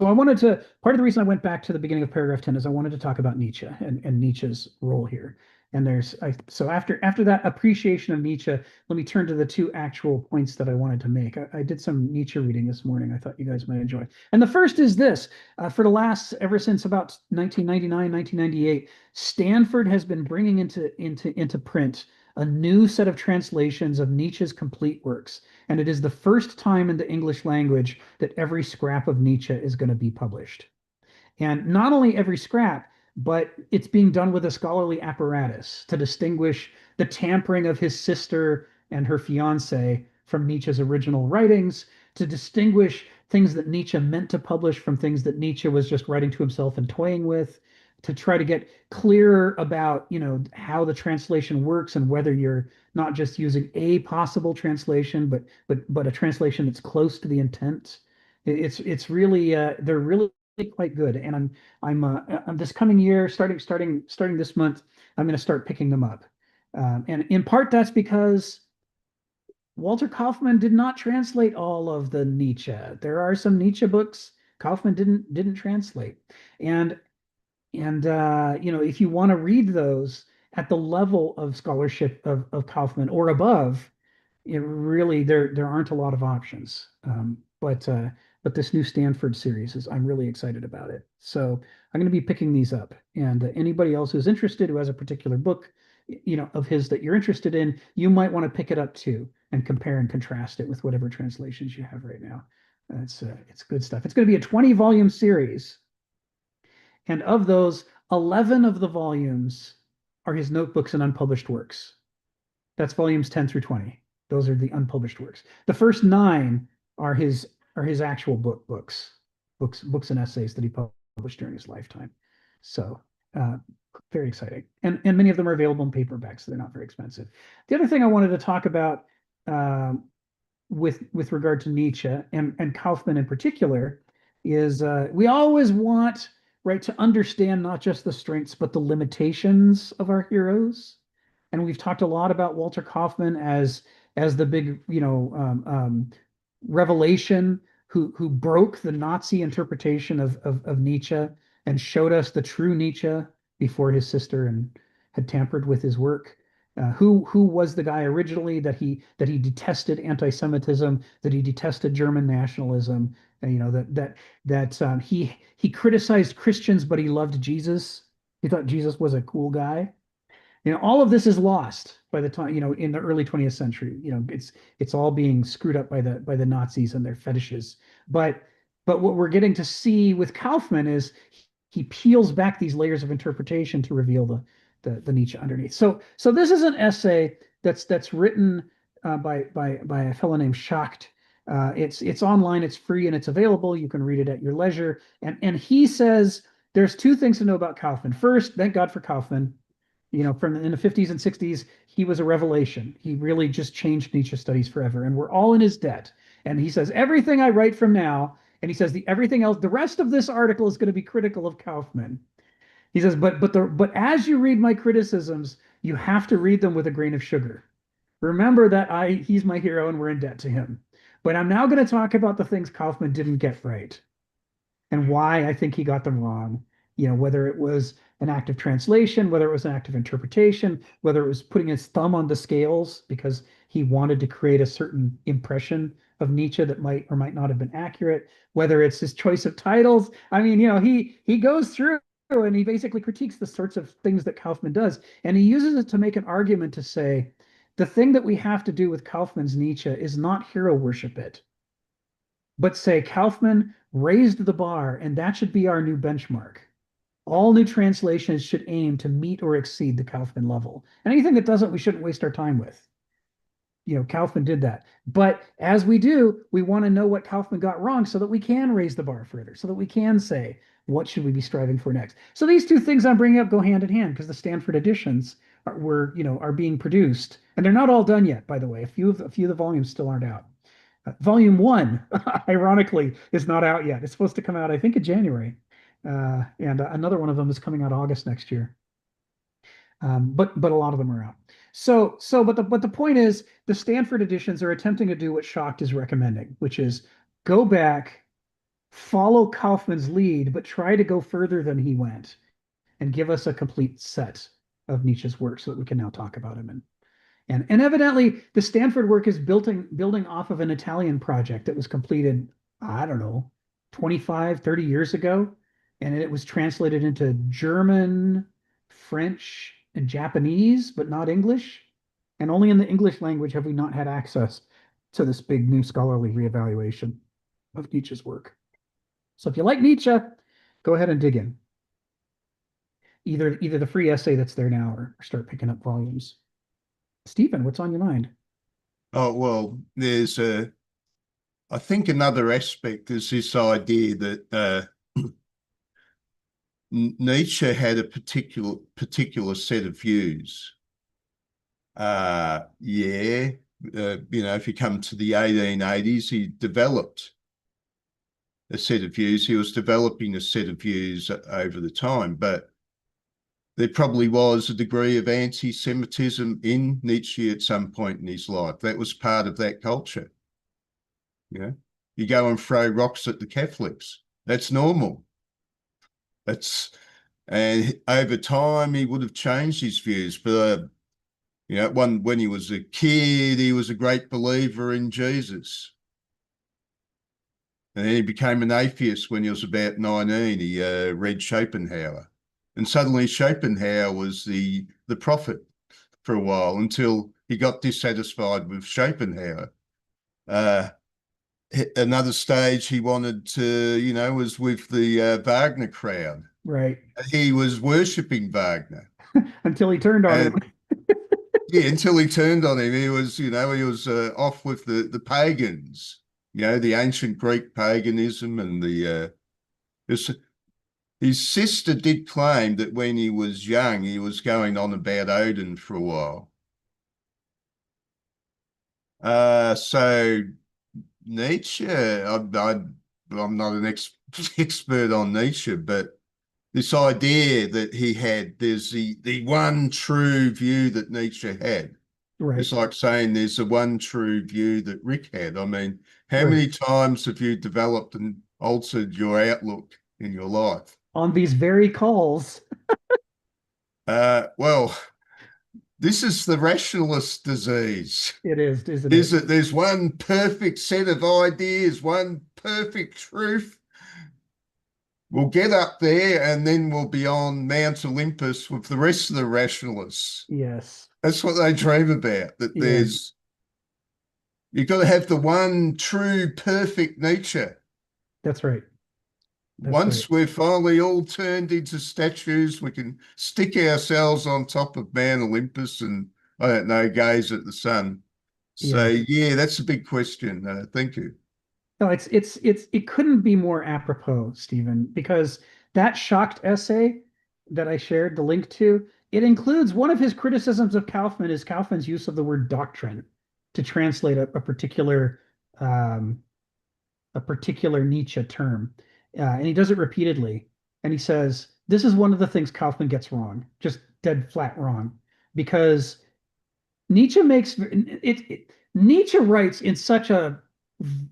I wanted to, part of the reason I went back to the beginning of paragraph 10 is I wanted to talk about Nietzsche and Nietzsche's role here. And so after that appreciation of Nietzsche, let me turn to the two actual points that I wanted to make. I did some Nietzsche reading this morning. I thought you guys might enjoy. And the first is this, for the last, ever since about 1999, 1998, Stanford has been bringing into print a new set of translations of Nietzsche's complete works. And it is the first time in the English language that every scrap of Nietzsche is going to be published. And not only every scrap, but it's being done with a scholarly apparatus to distinguish the tampering of his sister and her fiance from Nietzsche's original writings, to distinguish things that Nietzsche meant to publish from things that Nietzsche was just writing to himself and toying with, to try to get clear about, how the translation works and whether you're not just using a possible translation, but a translation that's close to the intent. It's really they're really quite good, and I'm this coming year, starting this month, I'm going to start picking them up, and in part that's because Walter Kaufmann did not translate all of the Nietzsche. There are some Nietzsche books Kaufmann didn't translate, and if you want to read those at the level of scholarship of Kaufman or above, it really there aren't a lot of options. But this new Stanford series is I'm really excited about it. So I'm going to be picking these up. And anybody else who's interested, who has a particular book, of his that you're interested in, you might want to pick it up too and compare and contrast it with whatever translations you have right now. It's good stuff. It's going to be a 20-volume series. And of those, 11 of the volumes are his notebooks and unpublished works. That's volumes 10 through 20. Those are the unpublished works. The first 9 are his actual books and essays that he published during his lifetime. So very exciting. And many of them are available in paperback, so they're not very expensive. The other thing I wanted to talk about with regard to Nietzsche and Kaufman in particular is we always want, right, to understand not just the strengths but the limitations of our heroes. And we've talked a lot about Walter Kaufman as the big, revelation who broke the Nazi interpretation of Nietzsche and showed us the true Nietzsche before his sister had tampered with his work. Who was the guy originally that he detested anti-Semitism, that he detested German nationalism, and he criticized Christians, but he loved Jesus. He thought Jesus was a cool guy. All of this is lost by the time, in the early 20th century. It's all being screwed up by the Nazis and their fetishes. But what we're getting to see with Kaufman is he peels back these layers of interpretation to reveal the Nietzsche underneath. So this is an essay that's written by a fellow named Schacht. It's online, it's free, and it's available. You can read it at your leisure. And he says there's 2 things to know about Kaufman. First, thank God for Kaufman. From in the 50s and 60s, he was a revelation. He really just changed Nietzsche studies forever, and we're all in his debt. And he says everything I write from now, and he says everything else, the rest of this article is going to be critical of Kaufman. He says, but as you read my criticisms, you have to read them with a grain of sugar. Remember that he's my hero, and we're in debt to him. But I'm now going to talk about the things Kaufman didn't get right and why I think he got them wrong. Whether it was an act of translation, whether it was an act of interpretation, whether it was putting his thumb on the scales because he wanted to create a certain impression of Nietzsche that might or might not have been accurate, whether it's his choice of titles. I mean, he goes through and he basically critiques the sorts of things that Kaufman does. And he uses it to make an argument to say, the thing that we have to do with Kaufman's Nietzsche is not hero worship it, but say Kaufman raised the bar, and that should be our new benchmark. All new translations should aim to meet or exceed the Kaufman level. And anything that doesn't, we shouldn't waste our time with. Kaufman did that. But as we do, we want to know what Kaufman got wrong so that we can raise the bar further, so that we can say, what should we be striving for next? So these 2 things I'm bringing up go hand in hand because the Stanford editions are being produced, and they're not all done yet, by the way. A few of the volumes still aren't out. Volume 1, ironically, is not out yet. It's supposed to come out, I think, in January. And another one of them is coming out August next year. But a lot of them are out. But the point is, the Stanford editions are attempting to do what Schacht is recommending, which is go back follow Kaufman's lead, but try to go further than he went and give us a complete set of Nietzsche's work so that we can now talk about him. And evidently, the Stanford work is building off of an Italian project that was completed, I don't know, 25, 30 years ago. And it was translated into German, French, and Japanese, but not English. And only in the English language have we not had access to this big new scholarly reevaluation of Nietzsche's work. So if you like Nietzsche, go ahead and dig in. Either the free essay that's there now or start picking up volumes. Stephen, what's on your mind? Oh, well, there's I think another aspect is this idea that Nietzsche had a particular set of views. If you come to the 1880s, he developed a set of views. He was developing a set of views over the time, but there probably was a degree of anti-Semitism in Nietzsche at some point in his life. That was part of that culture. You go and throw rocks at the Catholics. That's normal. And over time he would have changed his views. But when he was a kid, he was a great believer in Jesus. And then he became an atheist when he was about 19. He read Schopenhauer. And suddenly Schopenhauer was the prophet for a while until he got dissatisfied with Schopenhauer. Another stage he wanted to, was with the Wagner crowd. Right. He was worshipping Wagner. Until he turned on him. Yeah, until he turned on him. He was off with the pagans, the ancient Greek paganism and his sister did claim that when he was young, he was going on about Odin for a while. So Nietzsche, I'm not an expert on Nietzsche, but this idea that there's the one true view that Nietzsche had. Right. It's like saying there's the one true view that Rick had. I mean, how many times have you developed and altered your outlook in your life? On these very calls. Well, this is the rationalist disease. It is, isn't it? There's one perfect set of ideas, one perfect truth. We'll get up there and then we'll be on Mount Olympus with the rest of the rationalists. Yes. That's what they dream about, that you've got to have the one true perfect nature. That's right. Once we're finally all turned into statues, we can stick ourselves on top of Mount Olympus and, I don't know, gaze at the sun. So, yeah, that's a big question. Thank you. No, it couldn't be more apropos, Stephen, because that shocked essay that I shared the link to, it includes one of his criticisms of Kaufman is Kaufman's use of the word doctrine to translate a particular Nietzsche term. And he does it repeatedly. And he says, this is one of the things Kaufman gets wrong, just dead flat wrong, because Nietzsche makes Nietzsche writes in such a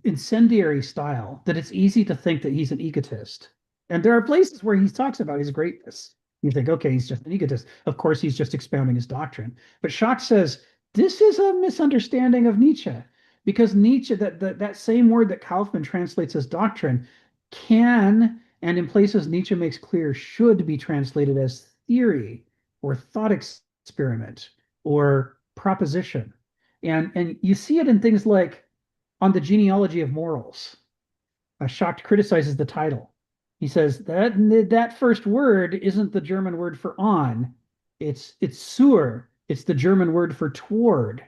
incendiary style that it's easy to think that he's an egotist. And there are places where he talks about his greatness. You think, okay, he's just an egotist. Of course, he's just expounding his doctrine. But Schacht says this is a misunderstanding of Nietzsche, because Nietzsche, that same word that Kaufman translates as doctrine, can, and in places Nietzsche makes clear, should be translated as theory or thought experiment or proposition. And you see it in things like on the genealogy of morals. Schacht criticizes the title. He says that first word isn't the German word for on. It's zur. It's the German word for toward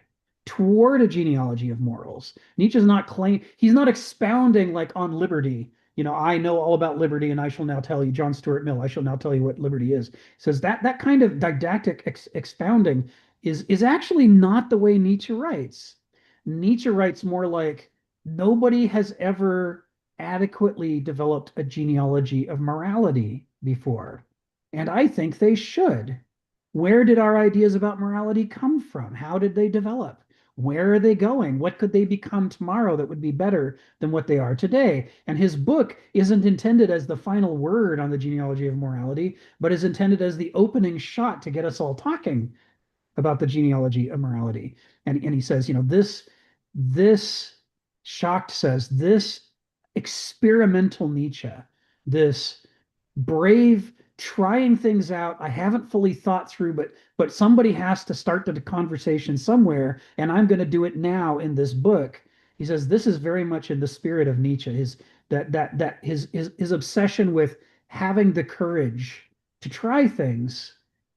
a genealogy of morals. Nietzsche's he's not expounding like on liberty. I know all about liberty and I shall now tell you, John Stuart Mill, I shall now tell you what liberty is. He says that kind of didactic expounding is actually not the way Nietzsche writes. Nietzsche writes more like nobody has ever adequately developed a genealogy of morality before. And I think they should. Where did our ideas about morality come from? How did they develop? Where are they going? What could they become tomorrow that would be better than what they are today? And his book isn't intended as the final word on the genealogy of morality, but is intended as the opening shot to get us all talking about the genealogy of morality. And he says, this Schacht says, this experimental Nietzsche, this brave trying things out I haven't fully thought through, but somebody has to start the conversation somewhere, and I'm going to do it now in this book. He says this is very much in the spirit of Nietzsche, his obsession with having the courage to try things.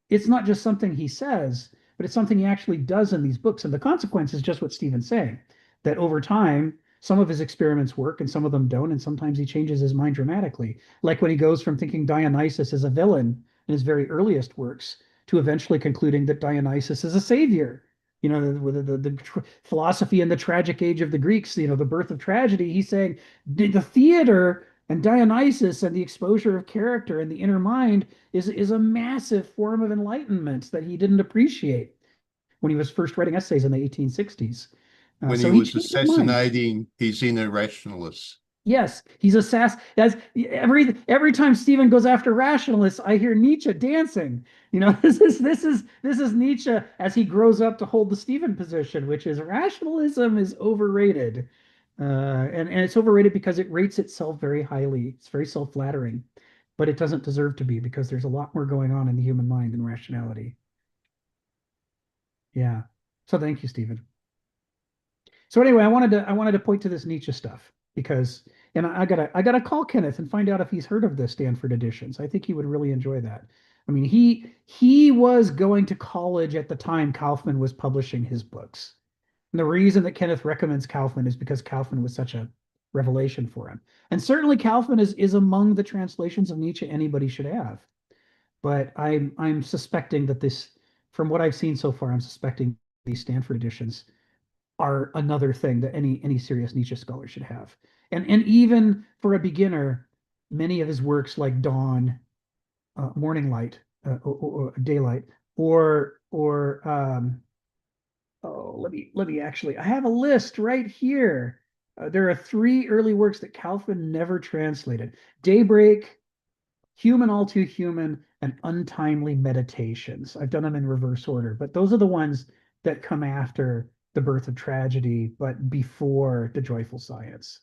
It's not just something he says, but it's something he actually does in these books. And the consequence is just what Stephen's saying, that over time, some of his experiments work and some of them don't. And sometimes he changes his mind dramatically. Like when he goes from thinking Dionysus is a villain in his very earliest works to eventually concluding that Dionysus is a savior. The philosophy and the tragic age of the Greeks, the birth of tragedy. He's saying the theater and Dionysus and the exposure of character and the inner mind is a massive form of enlightenment that he didn't appreciate when he was first writing essays in the 1860s. When So he he was changed his mind. assassinating his inner rationalists. Yes, he's assass. As every time Stephen goes after rationalists, I hear Nietzsche dancing. This is Nietzsche as he grows up to hold the Stephen position, which is rationalism is overrated, and it's overrated because it rates itself very highly. It's very self-flattering, but it doesn't deserve to be because there's a lot more going on in the human mind than rationality. Yeah. So thank you, Stephen. So anyway, I wanted to point to this Nietzsche stuff because, and I gotta call Kenneth and find out if he's heard of the Stanford editions. I think he would really enjoy that. I mean, he was going to college at the time Kaufman was publishing his books. And the reason that Kenneth recommends Kaufman is because Kaufman was such a revelation for him. And certainly Kaufman is among the translations of Nietzsche anybody should have. But I'm suspecting that this, from what I've seen so far, I'm suspecting these Stanford editions are another thing that any serious Nietzsche scholar should have. And even for a beginner, many of his works like Dawn, Morning Light, or Daylight, or oh, let me actually, I have a list right here. There are three early works that Kaufman never translated: Daybreak, Human All Too Human, and Untimely Meditations. I've done them in reverse order, but those are the ones that come after The Birth of Tragedy, but before The Joyful Science.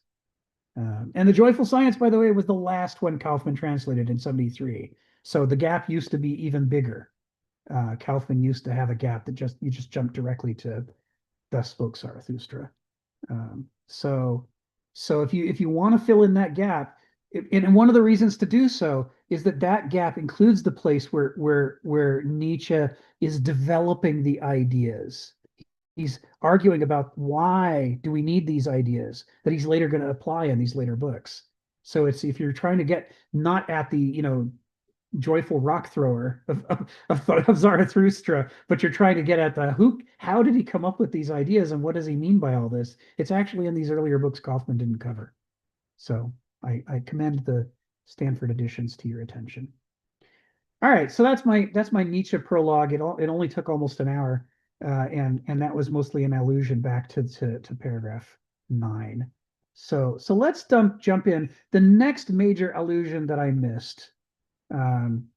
And The Joyful Science, by the way, was the last one Kaufman translated in 73. So the gap used to be even bigger. Kaufman used to have a gap that you just jumped directly to Thus Spoke Zarathustra. So if you want to fill in that gap, and one of the reasons to do so is that gap includes the place where Nietzsche is developing the ideas. He's arguing about why do we need these ideas that he's later going to apply in these later books. So it's if you're trying to get not at the joyful rock thrower of Zarathustra, but you're trying to get at how did he come up with these ideas and what does he mean by all this? It's actually in these earlier books Kaufman didn't cover. So I commend the Stanford editions to your attention. All right, so that's my Nietzsche prologue. It only took almost an hour, and that was mostly an allusion back to paragraph 9. So let's jump in. The next major allusion that I missed, and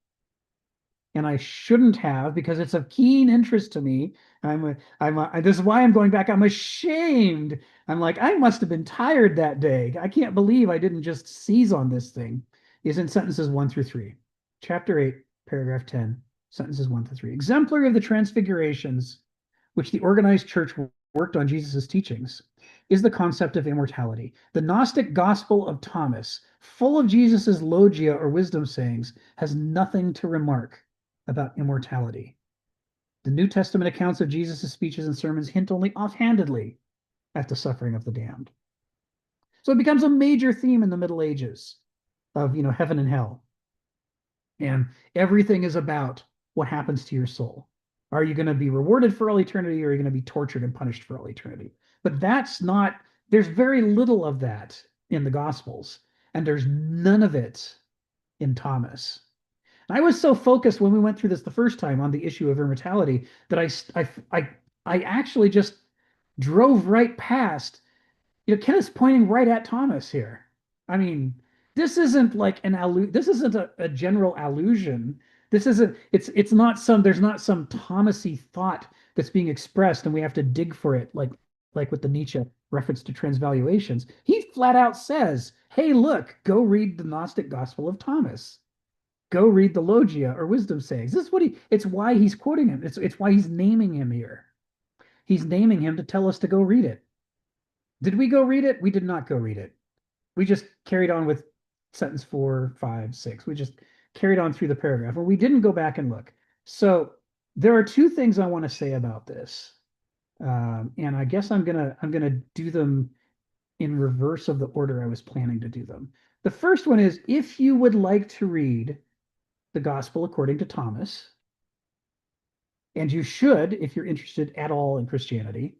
I shouldn't have because it's of keen interest to me. This is why I'm going back. I'm ashamed. I'm like, I must have been tired that day. I can't believe I didn't just seize on this thing. Is in sentences 1 through 3. Chapter 8, paragraph 10, sentences 1 through 3. Exemplary of the transfigurations which the organized church worked on Jesus' teachings is the concept of immortality. The Gnostic Gospel of Thomas, full of Jesus' logia or wisdom sayings, has nothing to remark about immortality. The New Testament accounts of Jesus' speeches and sermons hint only offhandedly at the suffering of the damned. So it becomes a major theme in the Middle Ages of heaven and hell. And everything is about what happens to your soul. Are you going to be rewarded for all eternity, or are you going to be tortured and punished for all eternity? But there's very little of that in the Gospels, and there's none of it in Thomas. I was so focused when we went through this the first time on the issue of immortality that I actually just drove right past. Kenneth's pointing right at Thomas here. I mean, this isn't like this isn't a general allusion. This isn't, it's not some, there's not some Thomasy thought that's being expressed and we have to dig for it, like with the Nietzsche reference to transvaluations. He flat out says, hey, look, go read the Gnostic Gospel of Thomas. Go read the Logia or Wisdom Sayings. This is what it's why he's quoting him. It's why he's naming him here. He's naming him to tell us to go read it. Did we go read it? We did not go read it. We just carried on with sentence 4, 5, 6. We just carried on through the paragraph, and we didn't go back and look. So there are two things I want to say about this, and I guess I'm gonna do them in reverse of the order I was planning to do them. The first one is if you would like to read the Gospel according to Thomas, and you should if you're interested at all in Christianity,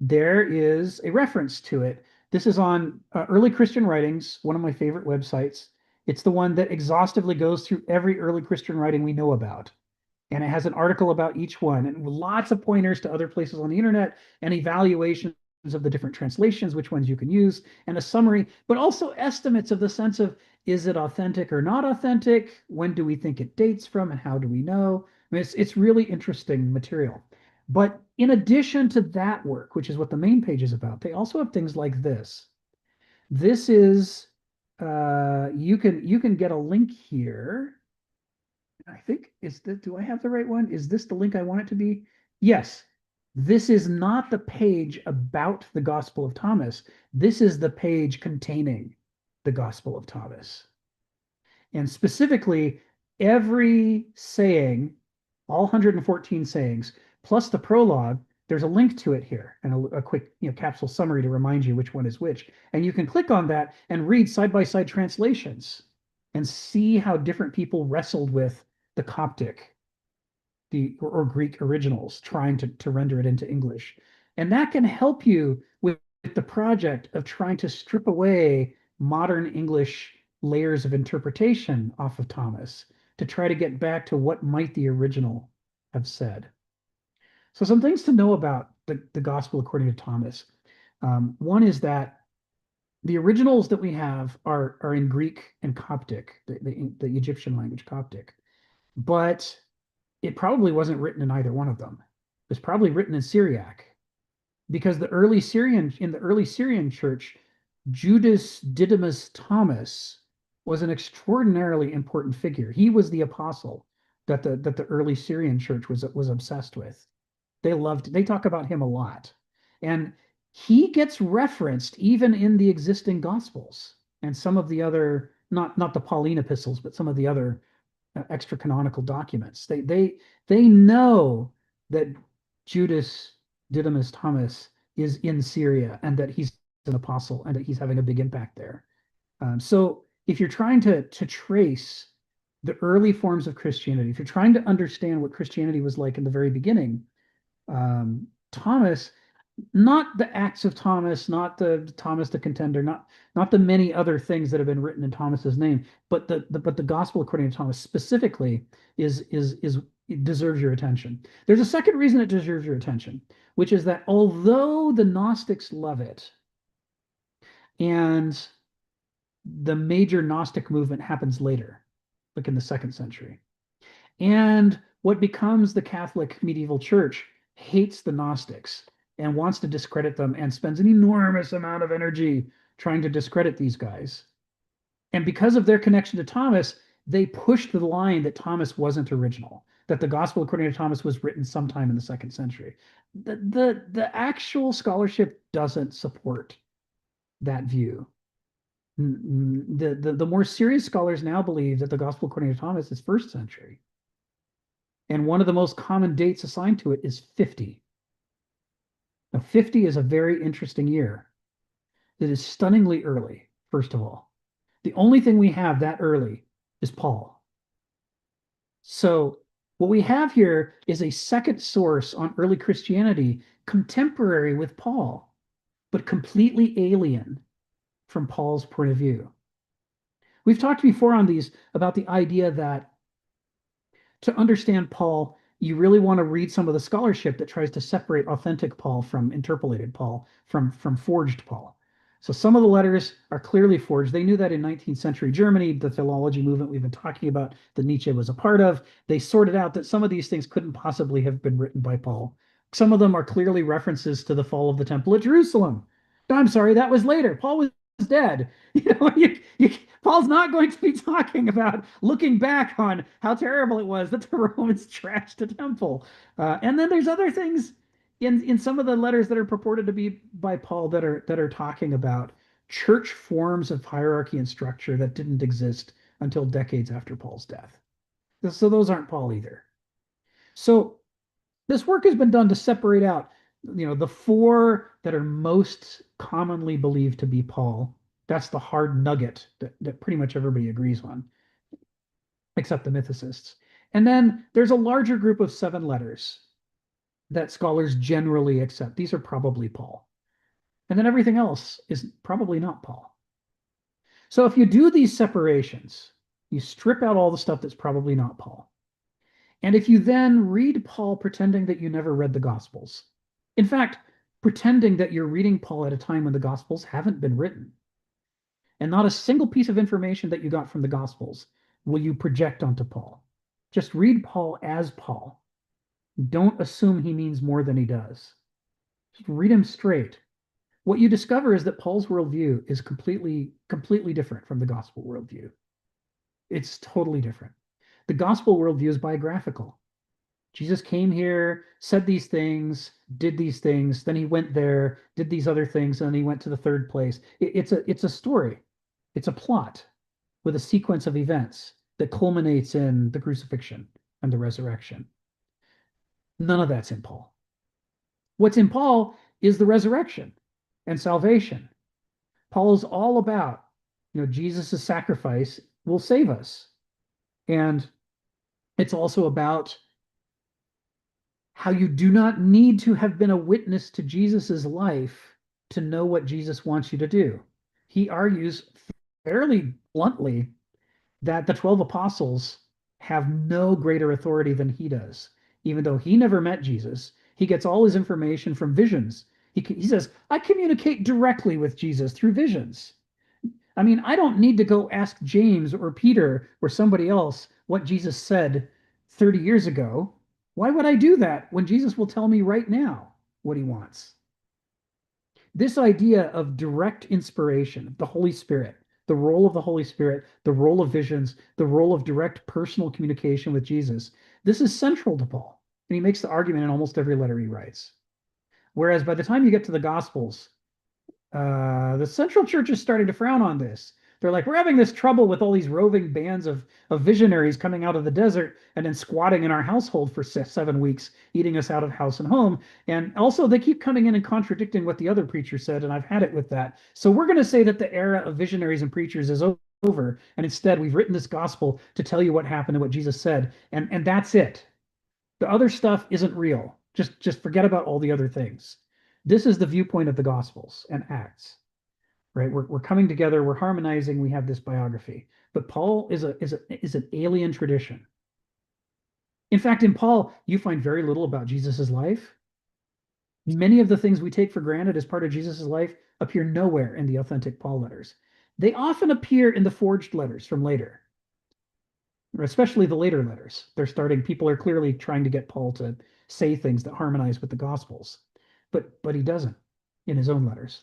there is a reference to it. This is on Early Christian Writings, one of my favorite websites. It's the one that exhaustively goes through every early Christian writing we know about. And it has an article about each one and lots of pointers to other places on the internet and evaluations of the different translations, which ones you can use, and a summary, but also estimates of the sense of is it authentic or not authentic? When do we think it dates from and how do we know? I mean, it's really interesting material. But in addition to that work, which is what the main page is about, they also have things like this. This is you can get a link here. I think do I have the right one? Is this the link I want it to be? Yes. This is not the page about the Gospel of Thomas. This is the page containing the Gospel of Thomas. And specifically, every saying, all 114 sayings, plus the prologue, there's a link to it here and a quick capsule summary to remind you which one is which. And you can click on that and read side-by-side translations and see how different people wrestled with the Coptic or Greek originals trying to render it into English. And that can help you with the project of trying to strip away modern English layers of interpretation off of Thomas to try to get back to what might the original have said. So some things to know about the Gospel according to Thomas. One is that the originals that we have are in Greek and Coptic, the Egyptian language Coptic, but it probably wasn't written in either one of them. It was probably written in Syriac because in the early Syrian church, Judas Didymus Thomas was an extraordinarily important figure. He was the apostle that the early Syrian church was obsessed with. They talk about him a lot. And he gets referenced even in the existing gospels and some of the other, not the Pauline epistles, but some of the other extra canonical documents. They know that Judas Didymus Thomas is in Syria and that he's an apostle and that he's having a big impact there. So if you're trying to trace the early forms of Christianity, if you're trying to understand what Christianity was like in the very beginning, Thomas, not the Acts of Thomas, not the Thomas the Contender, not the many other things that have been written in Thomas's name, but the Gospel according to Thomas specifically is it deserves your attention. There's a second reason it deserves your attention, which is that although the Gnostics love it, and the major Gnostic movement happens later, like in the 2nd century, and what becomes the Catholic medieval church hates the Gnostics and wants to discredit them and spends an enormous amount of energy trying to discredit these guys. And because of their connection to Thomas, they pushed the line that Thomas wasn't original, that the Gospel according to Thomas was written sometime in the 2nd century. The actual scholarship doesn't support that view. The more serious scholars now believe that the Gospel according to Thomas is 1st century. And one of the most common dates assigned to it is 50. Now, 50 is a very interesting year. It is stunningly early, first of all. The only thing we have that early is Paul. So what we have here is a second source on early Christianity, contemporary with Paul, but completely alien from Paul's point of view. We've talked before on these about the idea that to understand Paul, you really want to read some of the scholarship that tries to separate authentic Paul from interpolated Paul, from forged Paul. So some of the letters are clearly forged. They knew that in 19th century Germany, the philology movement we've been talking about, that Nietzsche was a part of, they sorted out that some of these things couldn't possibly have been written by Paul. Some of them are clearly references to the fall of the Temple at Jerusalem. I'm sorry, that was later. Paul was dead. Paul's not going to be talking about looking back on how terrible it was that the Romans trashed the temple. And then there's other things in some of the letters that are purported to be by Paul that are talking about church forms of hierarchy and structure that didn't exist until decades after Paul's death. So those aren't Paul either. So this work has been done to separate out, the four that are most commonly believed to be Paul. That's the hard nugget that pretty much everybody agrees on, except the mythicists. And then there's a larger group of 7 letters that scholars generally accept. These are probably Paul. And then everything else is probably not Paul. So if you do these separations, you strip out all the stuff that's probably not Paul. And if you then read Paul pretending that you never read the Gospels, in fact, pretending that you're reading Paul at a time when the Gospels haven't been written, and not a single piece of information that you got from the Gospels will you project onto Paul. Just read Paul as Paul. Don't assume he means more than he does. Just read him straight. What you discover is that Paul's worldview is completely different from the Gospel worldview. It's totally different. The Gospel worldview is biographical. Jesus came here, said these things, did these things, then he went there, did these other things, and then he went to the third place. It's a story. It's a plot with a sequence of events that culminates in the crucifixion and the resurrection. None of that's in Paul. What's in Paul is the resurrection and salvation. Paul is all about, Jesus' sacrifice will save us. And it's also about how you do not need to have been a witness to Jesus's life to know what Jesus wants you to do. He argues fairly bluntly that the 12 apostles have no greater authority than he does. Even though he never met Jesus, he gets all his information from visions. He says, I communicate directly with Jesus through visions. I mean, I don't need to go ask James or Peter or somebody else what Jesus said 30 years ago. Why would I do that when Jesus will tell me right now what he wants? This idea of direct inspiration, the Holy Spirit, the role of the Holy Spirit, the role of visions, the role of direct personal communication with Jesus, this is central to Paul. And he makes the argument in almost every letter he writes. Whereas by the time you get to the Gospels, the Central Church is starting to frown on this. They're like, we're having this trouble with all these roving bands of visionaries coming out of the desert and then squatting in our household for 7 weeks, eating us out of house and home. And also, they keep coming in and contradicting what the other preacher said, and I've had it with that. So we're going to say that the era of visionaries and preachers is over, and instead we've written this gospel to tell you what happened and what Jesus said, and that's it. The other stuff isn't real. Just forget about all the other things. This is the viewpoint of the Gospels and Acts. Right? We're coming together, we're harmonizing, we have this biography. But Paul is an alien tradition. In fact, in Paul, you find very little about Jesus's life. Many of the things we take for granted as part of Jesus's life appear nowhere in the authentic Paul letters. They often appear in the forged letters from later, especially the later letters. People are clearly trying to get Paul to say things that harmonize with the Gospels, but he doesn't in his own letters.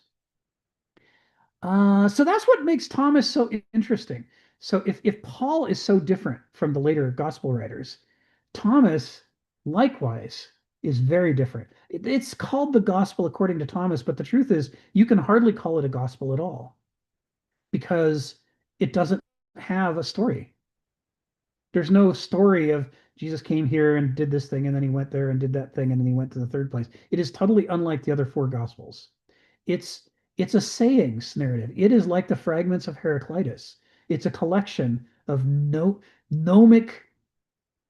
So that's what makes Thomas so interesting. So if Paul is so different from the later gospel writers, Thomas likewise is very different. It's called the gospel according to Thomas, but the truth is you can hardly call it a gospel at all because it doesn't have a story. There's no story of Jesus came here and did this thing and then he went there and did that thing and then he went to the third place. It is totally unlike the other 4 gospels. It's a sayings narrative. It is like the fragments of Heraclitus. It's a collection of gnomic,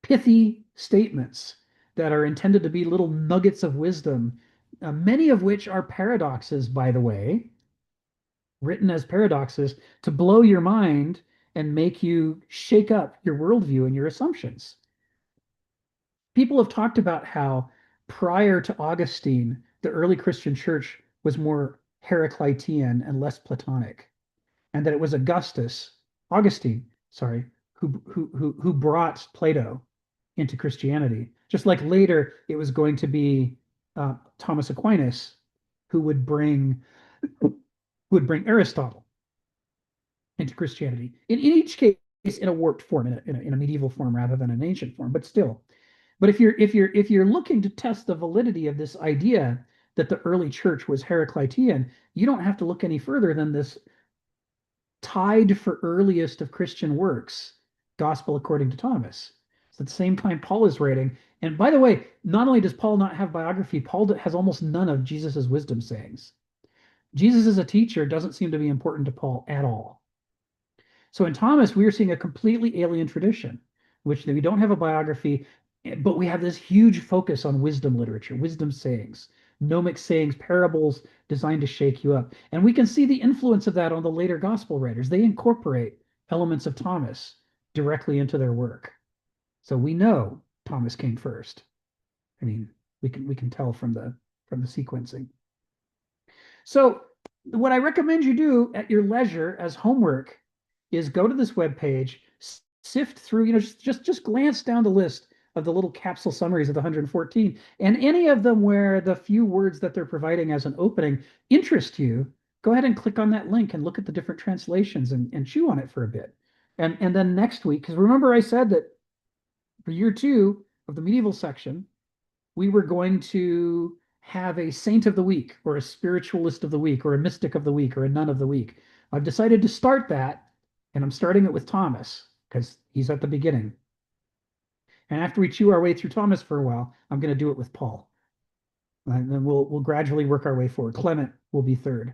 pithy statements that are intended to be little nuggets of wisdom, many of which are paradoxes, by the way, written as paradoxes to blow your mind and make you shake up your worldview and your assumptions. people have talked about how prior to Augustine, the early Christian church was more Heraclitean and less Platonic, and that it was Augustine, sorry, who brought Plato into Christianity. Just like later, it was going to be Thomas Aquinas who would bring Aristotle into Christianity. In each case, in a warped form, in a medieval form rather than an ancient form, but still. But if you're looking to test the validity of this idea that the early church was Heraclitean, you don't have to look any further than this tied for earliest of Christian works, Gospel according to Thomas. It's at the same time Paul is writing. And by the way, not only does Paul not have biography, Paul has almost none of Jesus's wisdom sayings. Jesus as a teacher doesn't seem to be important to Paul at all. So in Thomas, we are seeing a completely alien tradition, which we don't have a biography, but we have this huge focus on wisdom literature, wisdom sayings, gnomic sayings, parables designed to shake you up. And we can see the influence of that on the later gospel writers. They incorporate elements of Thomas directly into their work. So we know Thomas came first. I mean, we can tell from the sequencing. So what I recommend you do at your leisure as homework is go to this web page, sift through, just glance down the list of the little capsule summaries of the 114, and any of them where the few words that they're providing as an opening interest you, go ahead and click on that link and look at the different translations and chew on it for a bit. And then next week, because remember I said that for year 2 of the medieval section, we were going to have a saint of the week or a spiritualist of the week or a mystic of the week or a nun of the week. I've decided to start that, and I'm starting it with Thomas because he's at the beginning. And after we chew our way through Thomas for a while, I'm going to do it with Paul. And then we'll gradually work our way forward. Clement will be third.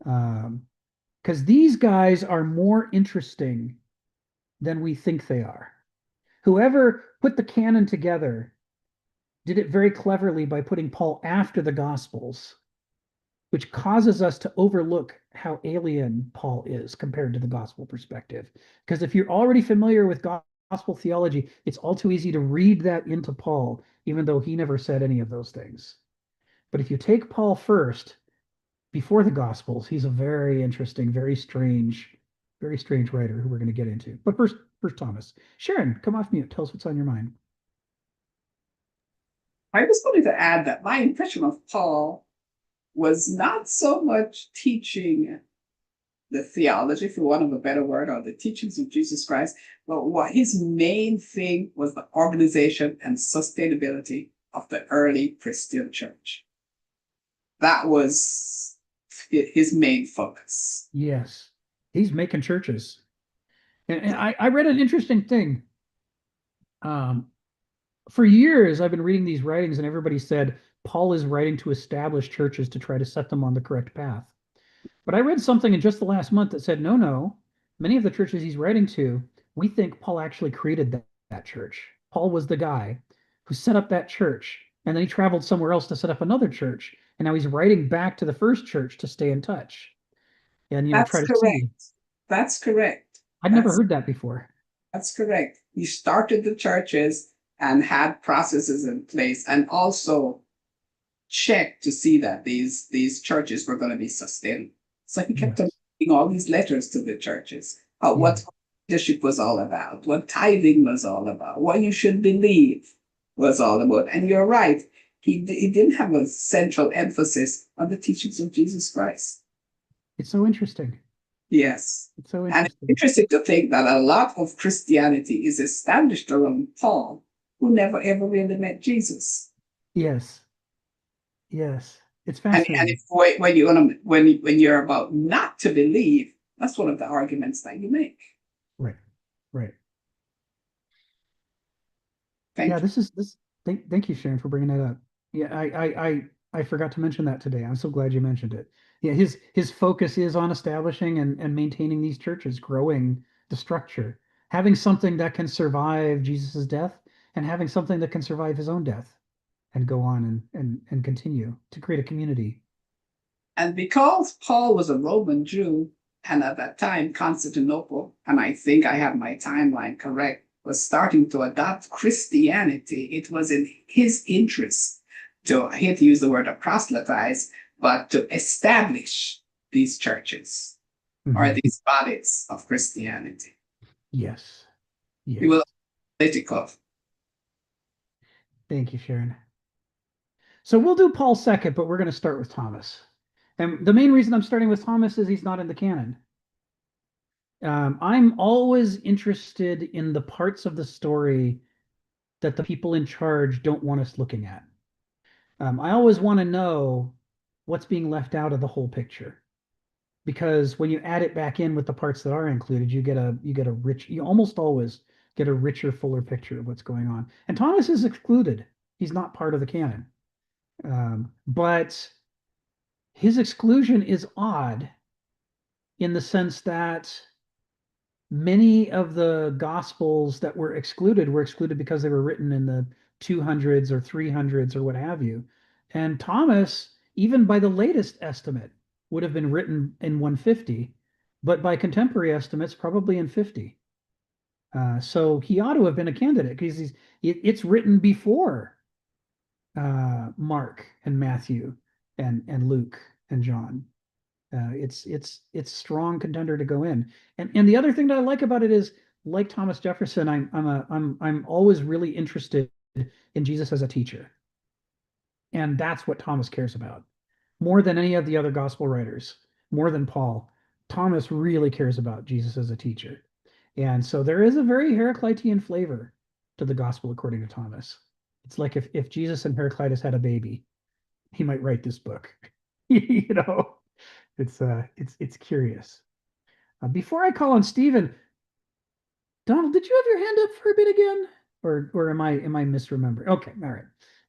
Because these guys are more interesting than we think they are. Whoever put the canon together did it very cleverly by putting Paul after the Gospels, which causes us to overlook how alien Paul is compared to the Gospel perspective. Because if you're already familiar with Gospel theology, it's all too easy to read that into Paul, even though he never said any of those things. But if you take Paul first, before the Gospels, he's a very interesting, very strange writer who we're going to get into. But first Thomas. Sharon, come off mute. Tell us what's on your mind. I was going to add that my impression of Paul was not so much teaching the theology, for want of a better word, or the teachings of Jesus Christ, but what his main thing was the organization and sustainability of the early Christian church. That was his main focus. Yes, he's making churches. And I read an interesting thing. For years, I've been reading these writings, and everybody said Paul is writing to establish churches to try to set them on the correct path. But I read something in just the last month that said, no, many of the churches he's writing to, we think Paul actually created that church. Paul was the guy who set up that church, and then he traveled somewhere else to set up another church, and now he's writing back to the first church to stay in touch and That's try to correct. see. That's correct. I'd never heard that before. That's correct. He started the churches and had processes in place, and also checked to see that these churches were going to be sustained. So he kept on writing all these letters to the churches, what leadership was all about, what tithing was all about, what you should believe was all about. And you're right, he didn't have a central emphasis on the teachings of Jesus Christ. It's so interesting. Yes. It's so And interesting. it's interesting to think that a lot of Christianity is established around Paul, who never ever really met Jesus. Yes. Yes. It's And fascinating. if when you're about not to believe, that's one of the arguments that you make. Right. Right. Thank you. This is this. Thank you, Sharon, for bringing that up. Yeah, I forgot to mention that today. I'm so glad you mentioned it. Yeah, his focus is on establishing and maintaining these churches, growing the structure, having something that can survive Jesus's death, and having something that can survive his own death, and go on and continue to create a community. And because Paul was a Roman Jew, and at that time Constantinople, and I think I have my timeline correct, was starting to adopt Christianity, it was in his interest to, I hate to use the word proselytize, but to establish these churches or Mhm. these bodies of Christianity. Yes. He was Yes. political. Thank you, Sharon. So we'll do Paul second, but we're going to start with Thomas. And the main reason I'm starting with Thomas is he's not in the canon. I'm always interested in the parts of the story that the people in charge don't want us looking at. I always want to know what's being left out of the whole picture, because when you add it back in with the parts that are included, you almost always get a richer, fuller picture of what's going on. And Thomas is excluded; he's not part of the canon. But his exclusion is odd in the sense that many of the gospels that were excluded because they were written in the 200s or 300s or what have you. And Thomas, even by the latest estimate, would have been written in 150, but by contemporary estimates, probably in 50. So he ought to have been a candidate because it's written before Mark and Matthew and Luke and John. It's strong contender to go in. And the other thing that I like about it is, like Thomas Jefferson, I'm always really interested in Jesus as a teacher, and that's what Thomas cares about more than any of the other gospel writers, more than Paul. Thomas really cares about Jesus as a teacher, and so there is a very Heraclitean flavor to the gospel according to Thomas. It's like if Jesus and Heraclitus had a baby, he might write this book. You know, it's curious. Before I call on Stephen, Donald, did you have your hand up for a bit again, or am I misremembering? Okay, all right,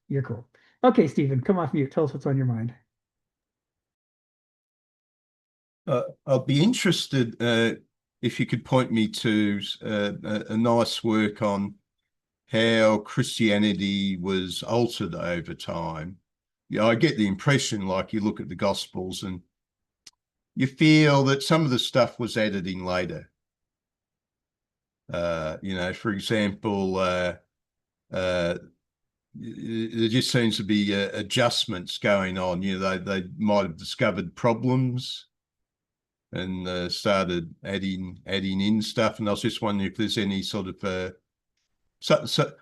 you're cool. Okay, Stephen, come off mute. Tell us what's on your mind. I'd be interested if you could point me to a nice work on how Christianity was altered over time. Yeah, I get the impression, like you look at the Gospels and you feel that some of the stuff was added in later. For example, there just seems to be adjustments going on. They might have discovered problems and started adding in stuff. And I was just wondering if there's any sort of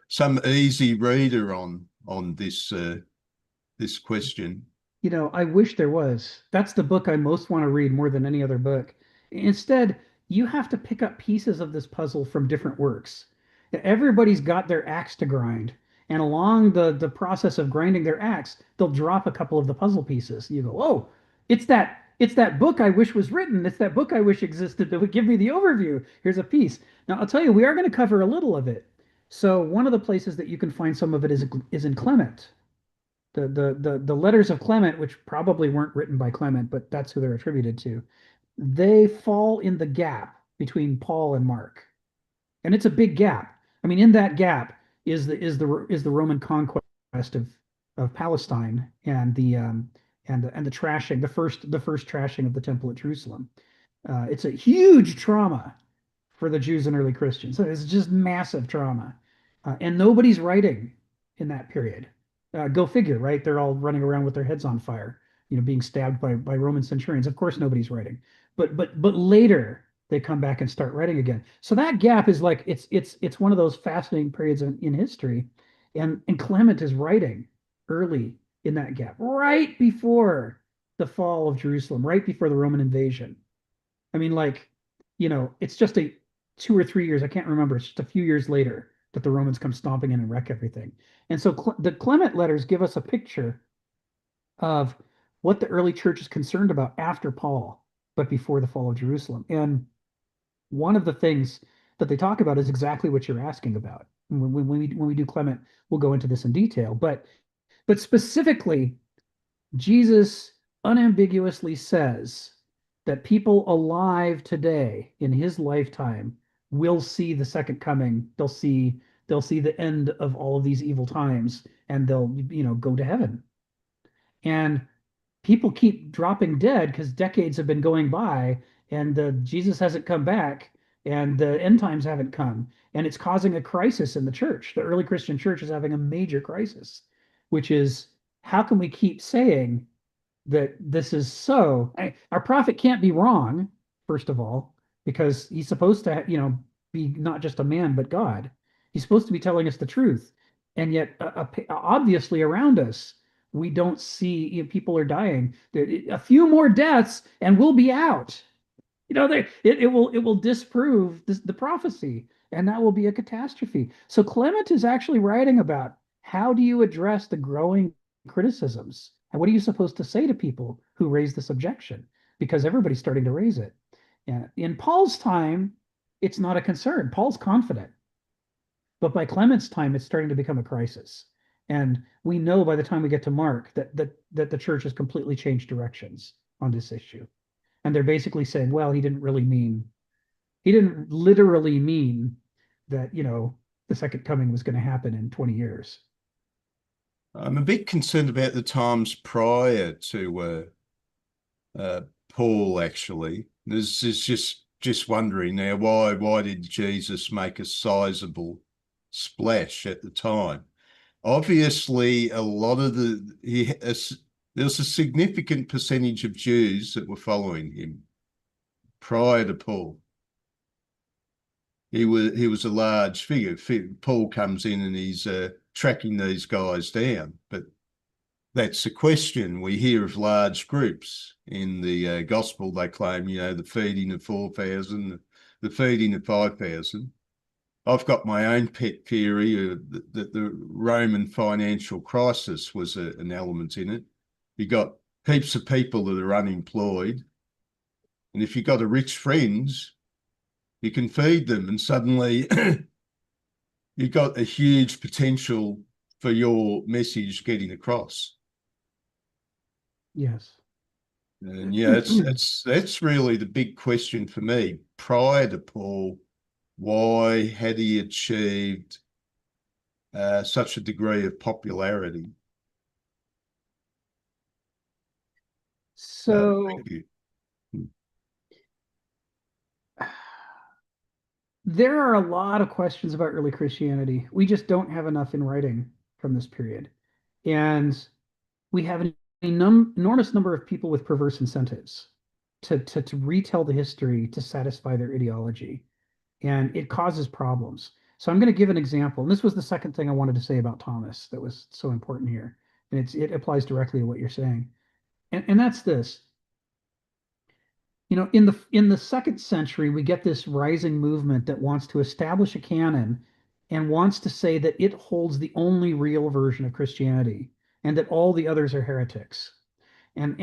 some easy reader on this question. I wish there was. That's the book I most want to read more than any other book. Instead, you have to pick up pieces of this puzzle from different works. Everybody's got their axe to grind, and along the process of grinding their axe, they'll drop a couple of the puzzle pieces. You go, oh, it's that book I wish was written. It's that book I wish existed that would give me the overview. Here's a piece. Now, I'll tell you, we are going to cover a little of it. So one of the places that you can find some of it is in Clement. The letters of Clement, which probably weren't written by Clement, but that's who they're attributed to, they fall in the gap between Paul and Mark, and it's a big gap. I mean, in that gap is the Roman conquest of Palestine and the trashing, the first trashing of the temple at Jerusalem. It's a huge trauma for the Jews and early Christians. So it's just massive trauma. And nobody's writing in that period. Go figure, right? They're all running around with their heads on fire, being stabbed by Roman centurions. Of course, nobody's writing. But later they come back and start writing again. So that gap is like it's one of those fascinating periods in history. And Clement is writing early in that gap, right before the fall of Jerusalem, right before the Roman invasion. I mean, like, it's just a 2 or 3 years, I can't remember. It's just a few years later that the Romans come stomping in and wreck everything. And so the Clement letters give us a picture of what the early church is concerned about after Paul, but before the fall of Jerusalem. And one of the things that they talk about is exactly what you're asking about. When we do Clement, we'll go into this in detail. But specifically, Jesus unambiguously says that people alive today in his lifetime will see the second coming. They'll see the end of all of these evil times, and they'll go to heaven. And people keep dropping dead because decades have been going by, and Jesus hasn't come back. and the end times haven't come, and it's causing a crisis in the church. The early Christian church is having a major crisis, which is how can we keep saying that this is so? Our prophet can't be wrong, first of all, because he's supposed to, be not just a man, but God. He's supposed to be telling us the truth. And yet, obviously, around us, we don't see, people are dying. A few more deaths, and we'll be out. It will disprove the prophecy, and that will be a catastrophe. So Clement is actually writing about how do you address the growing criticisms, and what are you supposed to say to people who raise this objection? Because everybody's starting to raise it. And in Paul's time, it's not a concern. Paul's confident, but by Clement's time, it's starting to become a crisis. And we know by the time we get to Mark that the church has completely changed directions on this issue. And they're basically saying, well, he didn't literally mean that, the second coming was going to happen in 20 years. I'm a bit concerned about the times prior to Paul, actually. This is just wondering now, why did Jesus make a sizable splash at the time? Obviously, a lot of there's a significant percentage of Jews that were following him prior to Paul. He was a large figure. Paul comes in and he's tracking these guys down, but that's the question. We hear of large groups in the gospel. They claim, the feeding of 4,000, the feeding of 5,000. I've got my own pet theory that the Roman financial crisis was an element in it. You got heaps of people that are unemployed, and if you got a rich friend, you can feed them, and suddenly you've got a huge potential for your message getting across. Yes. And that's really the big question for me. Prior to Paul, why had he achieved such a degree of popularity? So Thank you. there are a lot of questions about early Christianity. We just don't have enough in writing from this period. And we have an enormous number of people with perverse incentives to retell the history to satisfy their ideology. And it causes problems. So I'm going to give an example. And this was the second thing I wanted to say about Thomas that was so important here. And it applies directly to what you're saying. And that's this. In the second century, we get this rising movement that wants to establish a canon and wants to say that it holds the only real version of Christianity and that all the others are heretics. And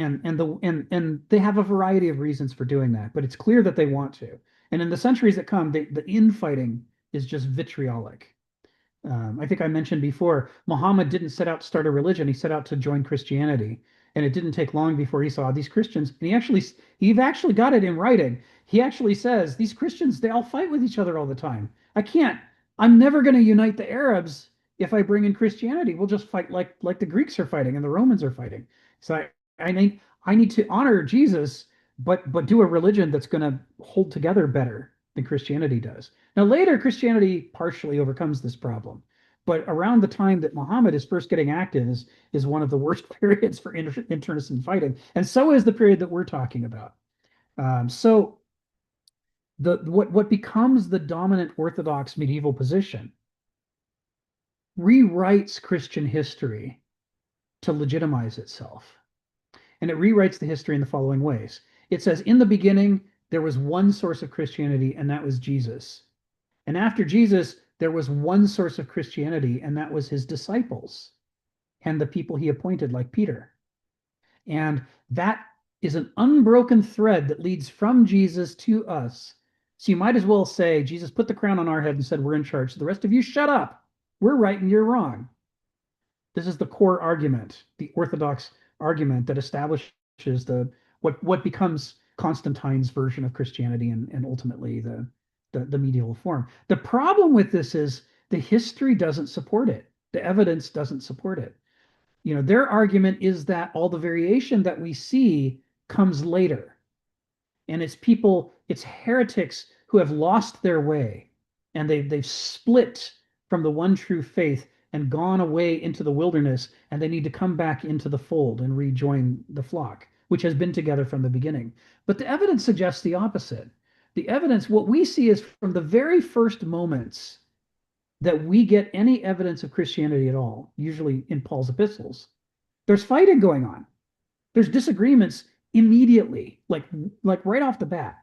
they have a variety of reasons for doing that, but it's clear that they want to. And in the centuries that come, the infighting is just vitriolic. I think I mentioned before, Muhammad didn't set out to start a religion; he set out to join Christianity. And it didn't take long before he saw these Christians, and he've actually got it in writing. He actually says these Christians, they all fight with each other all the time. I'm never going to unite the Arabs if I bring in Christianity. We'll just fight like the Greeks are fighting and the Romans are fighting. So I need to honor Jesus, but do a religion that's going to hold together better than Christianity does. Now later, Christianity partially overcomes this problem, but around the time that Muhammad is first getting active is one of the worst periods for internecine fighting, and so is the period that we're talking about. So what becomes the dominant Orthodox medieval position rewrites Christian history to legitimize itself. And it rewrites the history in the following ways. It says, in the beginning, there was one source of Christianity, and that was Jesus. And after Jesus, there was one source of Christianity, and that was his disciples and the people he appointed, like Peter. And that is an unbroken thread that leads from Jesus to us. So you might as well say, Jesus put the crown on our head and said, we're in charge. So the rest of you, shut up. We're right and you're wrong. This is the core argument, the Orthodox argument that establishes what becomes Constantine's version of Christianity and ultimately the medieval form. The problem with this is the history doesn't support it. The evidence doesn't support it. Their argument is that all the variation that we see comes later. And it's heretics who have lost their way and they've split from the one true faith and gone away into the wilderness, and they need to come back into the fold and rejoin the flock, which has been together from the beginning. But the evidence suggests the opposite. The evidence, what we see is from the very first moments that we get any evidence of Christianity at all, usually in Paul's epistles, there's fighting going on. There's disagreements immediately, like right off the bat.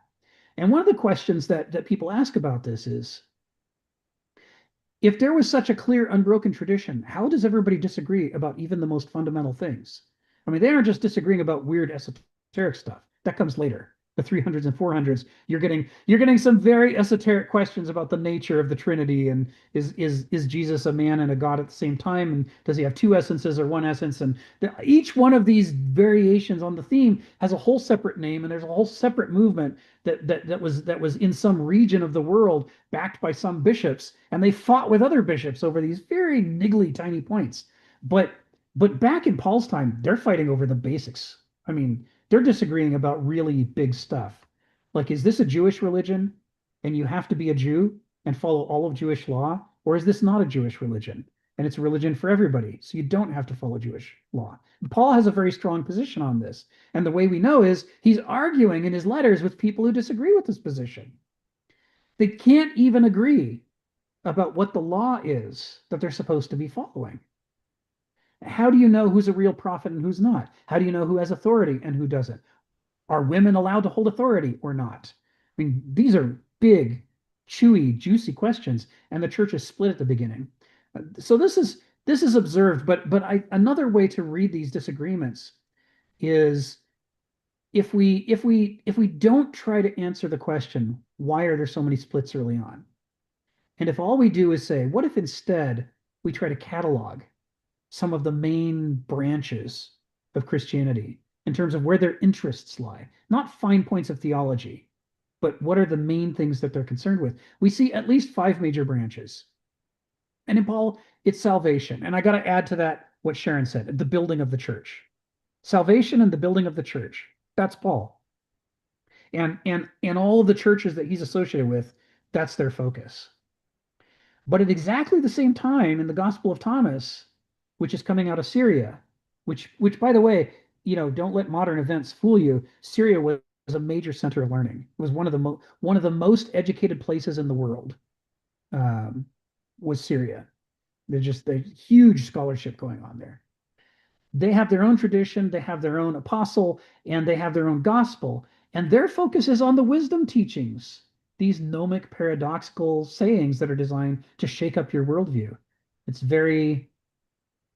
And one of the questions that people ask about this is, if there was such a clear, unbroken tradition, how does everybody disagree about even the most fundamental things? I mean, they aren't just disagreeing about weird esoteric stuff. That comes later. The 300s and 400s, you're getting some very esoteric questions about the nature of the Trinity, and is Jesus a man and a God at the same time, and does he have two essences or one essence? And each one of these variations on the theme has a whole separate name, and there's a whole separate movement that was in some region of the world backed by some bishops, and they fought with other bishops over these very niggly tiny points. But back in Paul's time, they're fighting over the basics. I mean, they're disagreeing about really big stuff. Like, is this a Jewish religion and you have to be a Jew and follow all of Jewish law? Or is this not a Jewish religion and it's a religion for everybody? So you don't have to follow Jewish law. Paul has a very strong position on this. And the way we know is he's arguing in his letters with people who disagree with his position. They can't even agree about what the law is that they're supposed to be following. How do you know who's a real prophet and who's not? How do you know who has authority and who doesn't? Are women allowed to hold authority or not? I mean, these are big, chewy, juicy questions, and the church is split at the beginning. So this is observed, but another way to read these disagreements is if we don't try to answer the question, why are there so many splits early on? And if all we do is say, what if instead we try to catalog some of the main branches of Christianity in terms of where their interests lie, not fine points of theology, but what are the main things that they're concerned with? We see at least 5 major branches. And in Paul, it's salvation. And I got to add to that what Sharon said, the building of the church. Salvation and the building of the church. That's Paul. And all of the churches that he's associated with, that's their focus. But at exactly the same time in the Gospel of Thomas, which is coming out of Syria, which by the way, don't let modern events fool you. Syria was a major center of learning. It was one of the most educated places in the world. Was Syria. There's huge scholarship going on there. They have their own tradition, they have their own apostle, and they have their own gospel, and their focus is on the wisdom teachings, these gnomic paradoxical sayings that are designed to shake up your worldview. It's very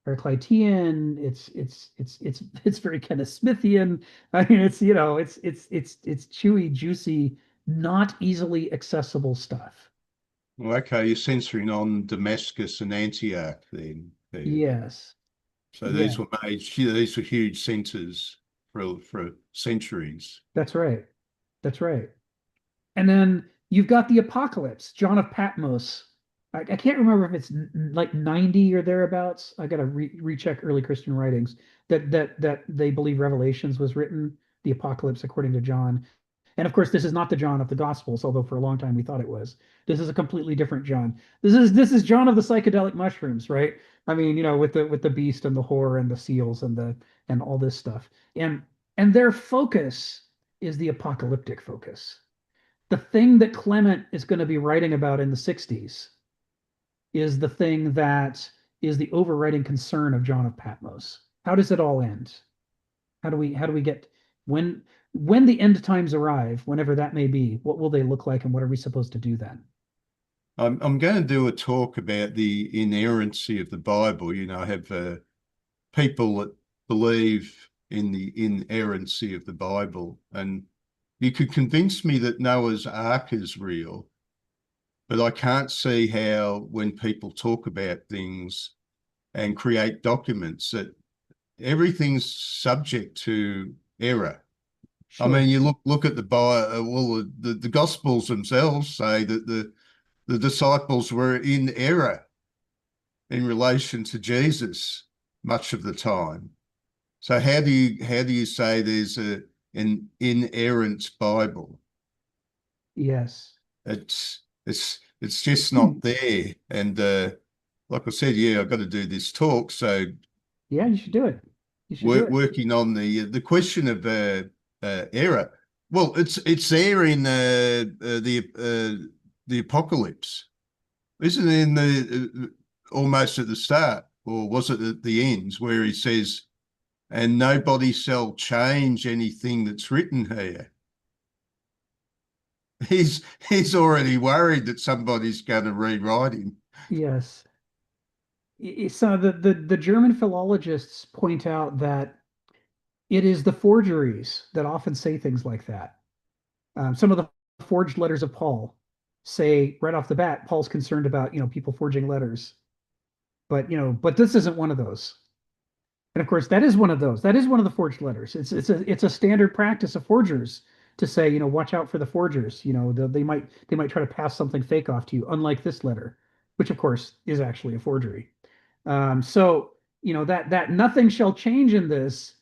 Heraclitean. It's very kind of Smithian. I mean, it's chewy, juicy, not easily accessible stuff. Well, okay, you're censoring on Damascus and Antioch then. Yes. So these were huge centers for centuries. That's right. That's right. And then you've got the Apocalypse, John of Patmos. I can't remember if it's like 90 or thereabouts. I got to recheck early Christian writings that they believe Revelations was written, the Apocalypse according to John. And of course, this is not the John of the Gospels, although for a long time we thought it was. This is a completely different John. This is John of the psychedelic mushrooms, right? I mean, with the beast and the whore and the seals and all this stuff. And their focus is the apocalyptic focus. The thing that Clement is going to be writing about in the 60s is the thing that is the overriding concern of John of Patmos. How does it all end? How do we get when the end times arrive, whenever that may be, what will they look like and what are we supposed to do then? I'm going to do a talk about the inerrancy of the Bible. I have people that believe in the inerrancy of the Bible, and you could convince me that Noah's Ark is real, but I can't see how, when people talk about things and create documents, that everything's subject to error. Sure. I mean, you look at the the Gospels themselves say that the disciples were in error in relation to Jesus much of the time. So how do you say there's an inerrant Bible? Yes. It's just not there. And like I said, yeah, I've got to do this talk. So Yeah, you should do it. You should do it. working on the question of error. Well, it's there in the apocalypse, isn't it? In the almost at the start, or was it at the end, where he says, "And nobody shall change anything that's written here." He's already worried that somebody's going to rewrite him. Yes. So the German philologists point out that it is the forgeries that often say things like that. Some of the forged letters of Paul say right off the bat, Paul's concerned about, people forging letters. But this isn't one of those. And of course, that is one of those. That is one of the forged letters. It's a standard practice of forgers to say, watch out for the forgers. They might try to pass something fake off to you, unlike this letter, which of course is actually a forgery. So that nothing shall change in this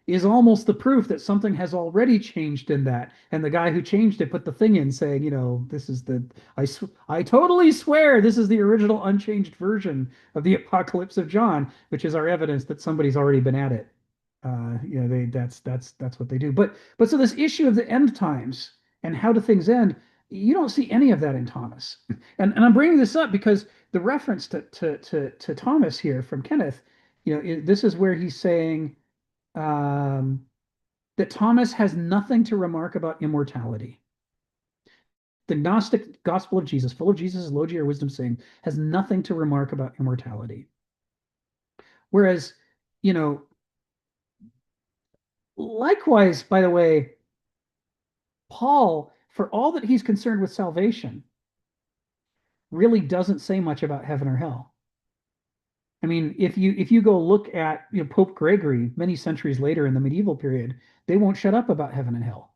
is almost the proof that something has already changed in that. And the guy who changed it put the thing in saying, this is I totally swear this is the original unchanged version of the Apocalypse of John, which is our evidence that somebody's already been at it. That's what they do. But so this issue of the end times and how do things end, you don't see any of that in Thomas. And I'm bringing this up because the reference to Thomas here from Kenneth, this is where he's saying that Thomas has nothing to remark about immortality. The Gnostic Gospel of Jesus, full of Jesus' logia or wisdom saying, has nothing to remark about immortality. Whereas, likewise, by the way, Paul, for all that he's concerned with salvation, really doesn't say much about heaven or hell. I mean, if you go look at Pope Gregory many centuries later in the medieval period, they won't shut up about heaven and hell.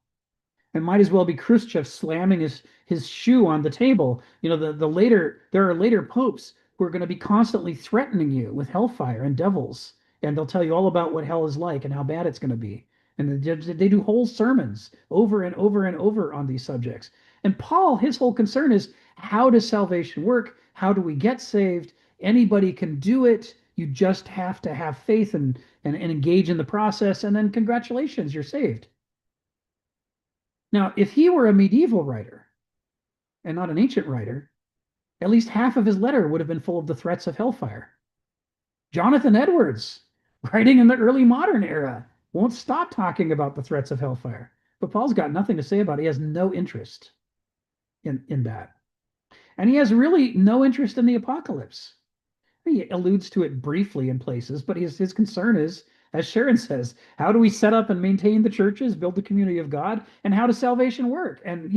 It might as well be Khrushchev slamming his shoe on the table. There are later popes who are going to be constantly threatening you with hellfire and devils, and they'll tell you all about what hell is like and how bad it's going to be. And they do whole sermons over and over and over on these subjects. And Paul, his whole concern is, how does salvation work? How do we get saved? Anybody can do it. You just have to have faith and engage in the process, and then congratulations, you're saved. Now, if he were a medieval writer and not an ancient writer, at least half of his letter would have been full of the threats of hellfire. Jonathan Edwards, writing in the early modern era, won't stop talking about the threats of hellfire. But Paul's got nothing to say about it. He has no interest in that. And he has really no interest in the apocalypse. He alludes to it briefly in places, but his concern is, as Sharon says, how do we set up and maintain the churches, build the community of God, and how does salvation work? And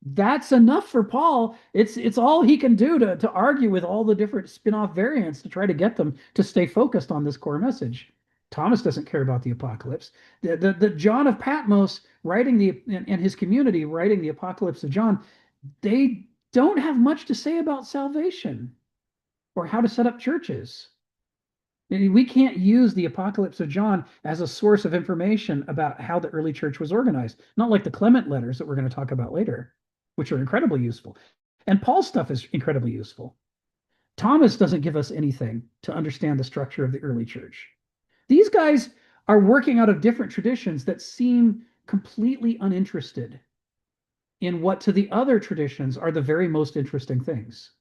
that's enough for Paul. It's all he can do to argue with all the different spin-off variants to try to get them to stay focused on this core message. Thomas doesn't care about the apocalypse. The John of Patmos writing and his community writing the Apocalypse of John, they don't have much to say about salvation or how to set up churches. We can't use the Apocalypse of John as a source of information about how the early church was organized, not like the Clement letters that we're going to talk about later, which are incredibly useful. And Paul's stuff is incredibly useful. Thomas doesn't give us anything to understand the structure of the early church. These guys are working out of different traditions that seem completely uninterested in what to the other traditions are the very most interesting things.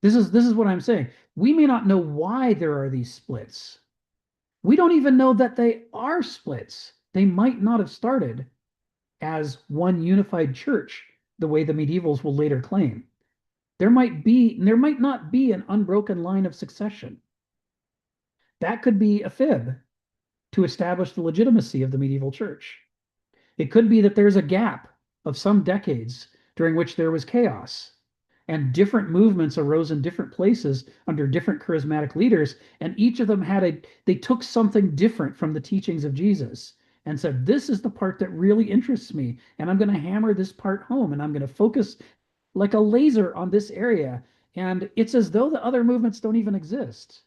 This is what I'm saying. We may not know why there are these splits. We don't even know that they are splits. They might not have started as one unified church, the way the medievals will later claim. There might not be an unbroken line of succession. That could be a fib to establish the legitimacy of the medieval church. It could be that there's a gap of some decades during which there was chaos and different movements arose in different places under different charismatic leaders, and each of them they took something different from the teachings of Jesus and said, this is the part that really interests me, and I'm going to hammer this part home, and I'm going to focus like a laser on this area. And it's as though the other movements don't even exist.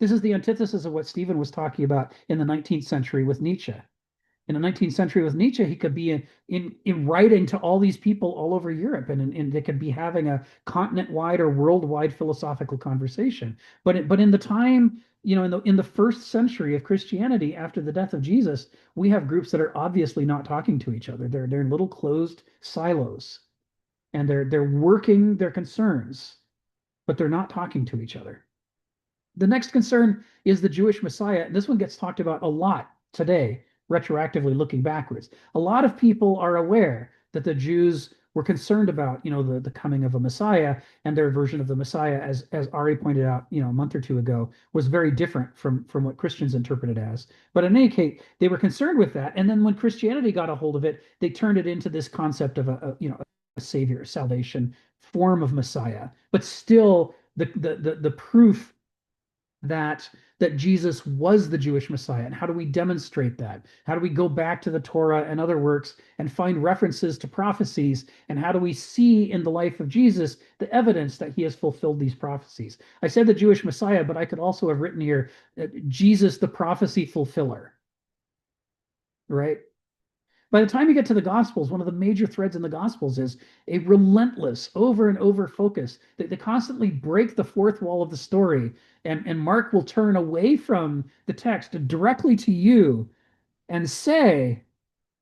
This is the antithesis of what Stephen was talking about in the 19th century with Nietzsche. in the 19th century with Nietzsche, he could be in writing to all these people all over Europe, and they could be having a continent-wide or worldwide philosophical conversation. But in the time, in the first century of Christianity, after the death of Jesus, we have groups that are obviously not talking to each other. They're in little closed silos, and they're working their concerns, but they're not talking to each other. The next concern is the Jewish Messiah. And this one gets talked about a lot today, retroactively looking backwards. A lot of people are aware that the Jews were concerned about, the coming of a Messiah, and their version of the Messiah, as Ari pointed out, a month or two ago, was very different from what Christians interpreted as. But in any case, they were concerned with that. And then when Christianity got a hold of it, they turned it into this concept of a savior, a salvation form of Messiah. But still, the proof that Jesus was the Jewish Messiah. And how do we demonstrate that? How do we go back to the Torah and other works and find references to prophecies? And how do we see in the life of Jesus the evidence that he has fulfilled these prophecies? I said the Jewish Messiah, but I could also have written here Jesus, the prophecy fulfiller. Right? By the time you get to the Gospels, one of the major threads in the Gospels is a relentless, over and over focus. They constantly break the fourth wall of the story, and Mark will turn away from the text directly to you and say,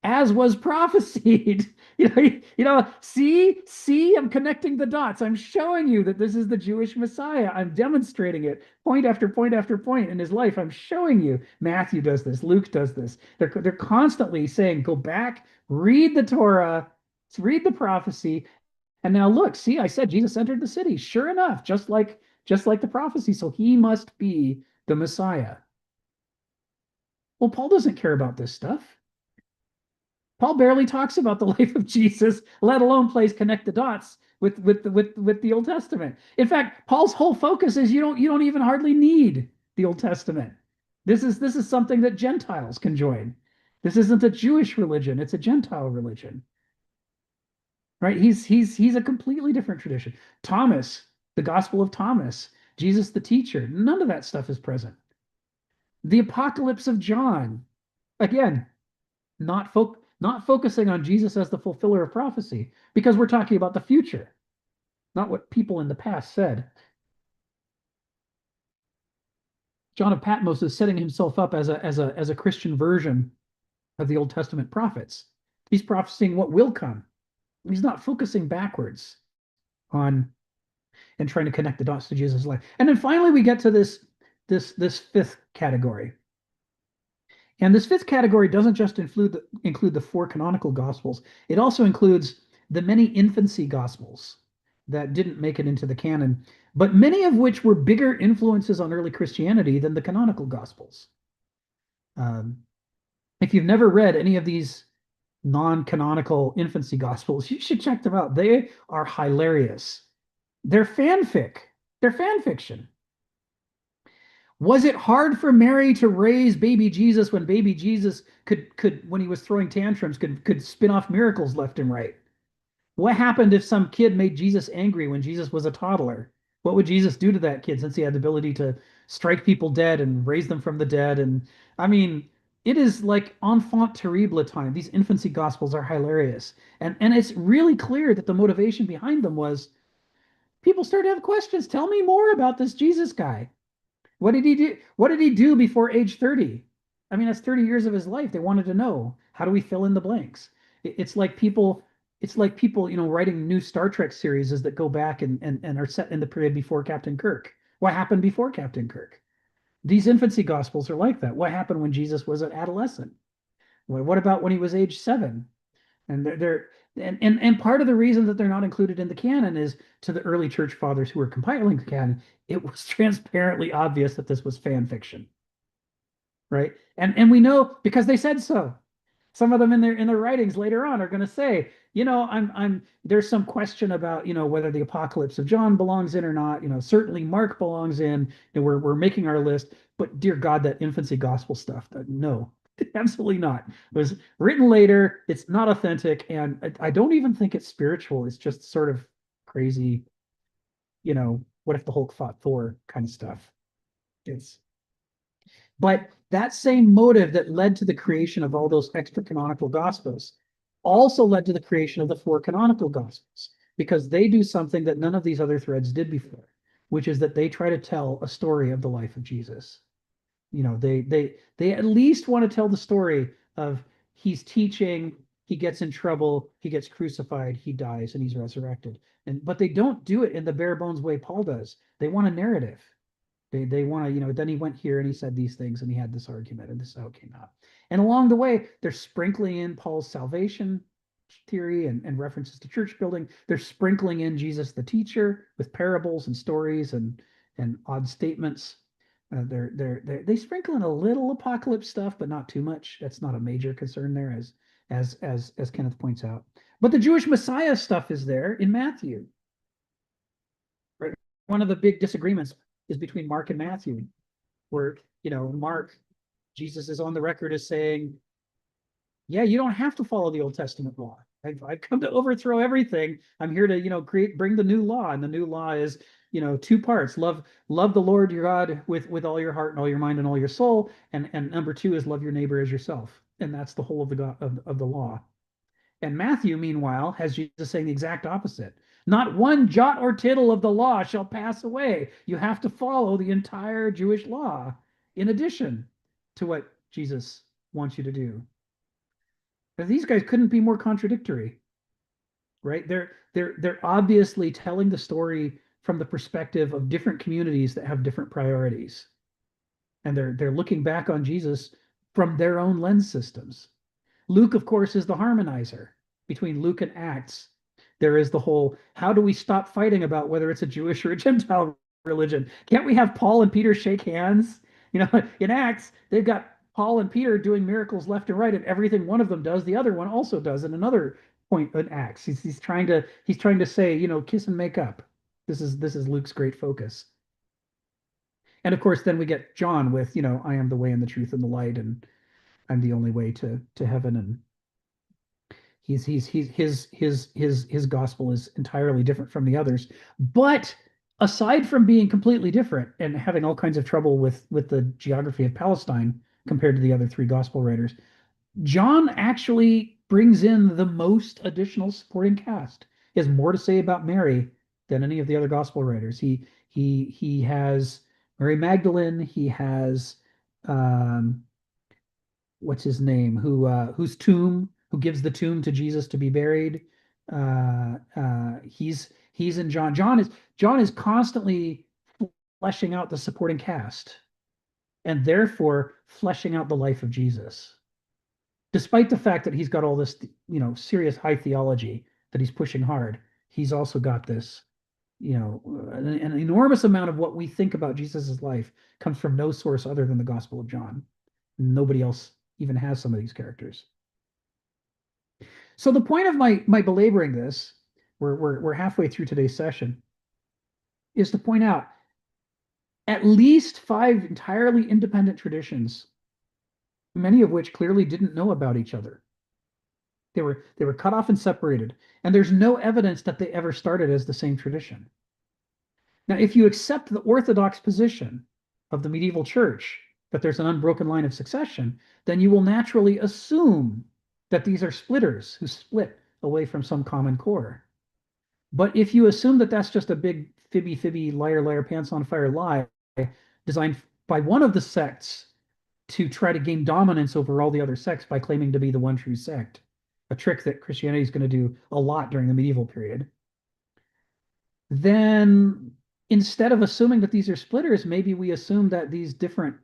as was prophesied. See, I'm connecting the dots. I'm showing you that this is the Jewish Messiah. I'm demonstrating it point after point after point in his life. I'm showing you. Matthew does this. Luke does this. They're constantly saying, go back, read the Torah, read the prophecy, and now look. See, I said Jesus entered the city. Sure enough, just like the prophecy. So he must be the Messiah. Well, Paul doesn't care about this stuff. Paul barely talks about the life of Jesus, let alone connect the dots with the Old Testament. In fact, Paul's whole focus is you don't even hardly need the Old Testament. This is something that Gentiles can join. This isn't a Jewish religion, it's a Gentile religion. Right? He's a completely different tradition. Thomas, the Gospel of Thomas, Jesus the teacher, none of that stuff is present. The Apocalypse of John, again, not focusing on Jesus as the fulfiller of prophecy, because we're talking about the future, not what people in the past said. John of Patmos is setting himself up as a Christian version of the Old Testament prophets. He's prophesying what will come. He's not focusing backwards on and trying to connect the dots to Jesus' life. And then finally we get to this fifth category. And this fifth category doesn't just include the four canonical gospels. It also includes the many infancy gospels that didn't make it into the canon, but many of which were bigger influences on early Christianity than the canonical gospels. If you've never read any of these non-canonical infancy gospels, you should check them out. They are hilarious. They're fanfic. They're fan fiction. Was it hard for Mary to raise baby Jesus when baby Jesus could when he was throwing tantrums could spin off miracles left and right? What happened if some kid made Jesus angry when Jesus was a toddler? What would Jesus do to that kid since he had the ability to strike people dead and raise them from the dead? And I mean, it is like enfant terrible time. These infancy gospels are hilarious. And it's really clear that the motivation behind them was people started to have questions. Tell me more about this Jesus guy. What did he do? What did he do before age 30? I mean, that's 30 years of his life. They wanted to know, how do we fill in the blanks? It's like people, writing new Star Trek series that go back and are set in the period before Captain Kirk. What happened before Captain Kirk? These infancy gospels are like that. What happened when Jesus was an adolescent? What about when he was age 7? And and part of the reason that they're not included in the canon is, to the early church fathers who were compiling the canon, it was transparently obvious that this was fan fiction, right? And we know because they said so. Some of them in their writings later on are going to say, I'm there's some question about whether the Apocalypse of John belongs in or not. Certainly Mark belongs in, and we're making our list. But dear God, that infancy gospel stuff, no, absolutely not. It was written later. It's not authentic, and I don't even think it's spiritual. It's just sort of crazy. What if the Hulk fought Thor kind of stuff. It's But that same motive that led to the creation of all those extra canonical gospels also led to the creation of the four canonical gospels, because they do something that none of these other threads did before, which is that they try to tell a story of the life of Jesus. You know, they at least want to tell the story of he's teaching, he gets in trouble, he gets crucified, he dies, and he's resurrected. But they don't do it in the bare bones way Paul does. They want a narrative. They want to, then he went here and he said these things and he had this argument and this is how it came out. And along the way, they're sprinkling in Paul's salvation theory and references to church building. They're sprinkling in Jesus the teacher with parables and stories and odd statements. They sprinkle in a little apocalypse stuff, but not too much. That's not a major concern there, as Kenneth points out. But the Jewish Messiah stuff is there in Matthew. Right? One of the big disagreements is between Mark and Matthew, where Mark, Jesus is on the record as saying, yeah, you don't have to follow the Old Testament law. I've come to overthrow everything. I'm here to, bring the new law. And the new law is, two parts. Love the Lord your God with all your heart and all your mind and all your soul. And number two is love your neighbor as yourself. And that's the whole of the law. And Matthew, meanwhile, has Jesus saying the exact opposite. Not one jot or tittle of the law shall pass away. You have to follow the entire Jewish law in addition to what Jesus wants you to do. Now, these guys couldn't be more contradictory, right? They're obviously telling the story from the perspective of different communities that have different priorities. And they're looking back on Jesus from their own lens systems. Luke, of course, is the harmonizer between Luke and Acts. There is the whole, how do we stop fighting about whether it's a Jewish or a Gentile religion? Can't we have Paul and Peter shake hands? In Acts, they've got Paul and Peter doing miracles left and right, and everything one of them does, the other one also does. In another point in Acts, he's trying to say, kiss and make up. This is Luke's great focus. And of course, then we get John with, I am the way and the truth and the light, and I'm the only way to heaven. And his gospel is entirely different from the others. But aside from being completely different and having all kinds of trouble with the geography of Palestine compared to the other three gospel writers, John actually brings in the most additional supporting cast. He has more to say about Mary than any of the other gospel writers. He has Mary Magdalene. He has what's his name? Whose tomb? Who gives the tomb to Jesus to be buried? He's in John. John is constantly fleshing out the supporting cast, and therefore fleshing out the life of Jesus. Despite the fact that he's got all this, serious high theology that he's pushing hard, he's also got this, an enormous amount of what we think about Jesus's life comes from no source other than the Gospel of John. Nobody else even has some of these characters. So the point of my belaboring this, we're halfway through today's session, is to point out at least 5 entirely independent traditions, many of which clearly didn't know about each other. They were cut off and separated, and there's no evidence that they ever started as the same tradition. Now, if you accept the orthodox position of the medieval church that there's an unbroken line of succession, then you will naturally assume that these are splitters who split away from some common core. But if you assume that that's just a big fibby, liar, pants on fire lie designed by one of the sects to try to gain dominance over all the other sects by claiming to be the one true sect, a trick that Christianity is going to do a lot during the medieval period, then instead of assuming that these are splitters, maybe we assume that these different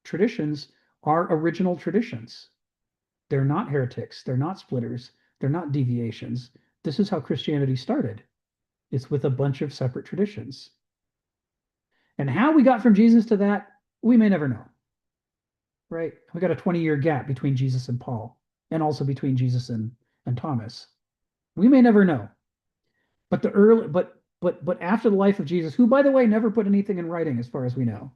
traditions are original traditions. They're not heretics. They're not splitters. They're not deviations. This is how Christianity started. It's with a bunch of separate traditions. And how we got from Jesus to that, we may never know. Right? We got a 20-year gap between Jesus and Paul, and also between Jesus and Thomas. We may never know. But but after the life of Jesus, who, by the way, never put anything in writing as far as we know,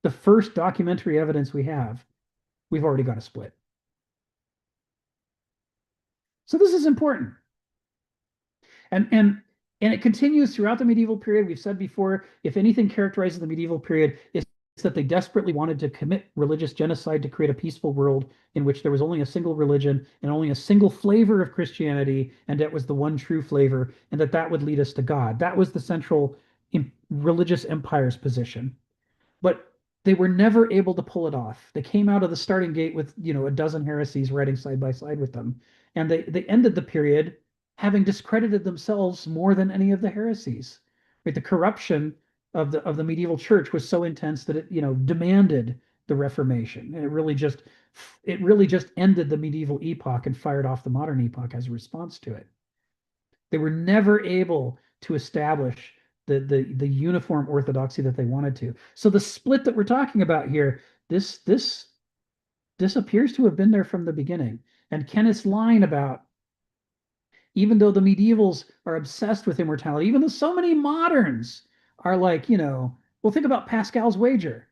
the first documentary evidence we have, we've already got a split. So this is important. And it continues throughout the medieval period. We've said before, if anything characterizes the medieval period, it's that they desperately wanted to commit religious genocide to create a peaceful world in which there was only a single religion and only a single flavor of Christianity, and that was the one true flavor, and that would lead us to God. That was the central religious empire's position. But they were never able to pull it off. They came out of the starting gate with, a dozen heresies riding side by side with them. And they ended the period having discredited themselves more than any of the heresies. Right? The corruption of the medieval church was so intense that it, demanded the Reformation. And it really just ended the medieval epoch and fired off the modern epoch as a response to it. They were never able to establish the uniform orthodoxy that they wanted to. So the split that we're talking about here, this appears to have been there from the beginning. And Kenneth's line about even though the medievals are obsessed with immortality, even though so many moderns are like, well, think about Pascal's wager.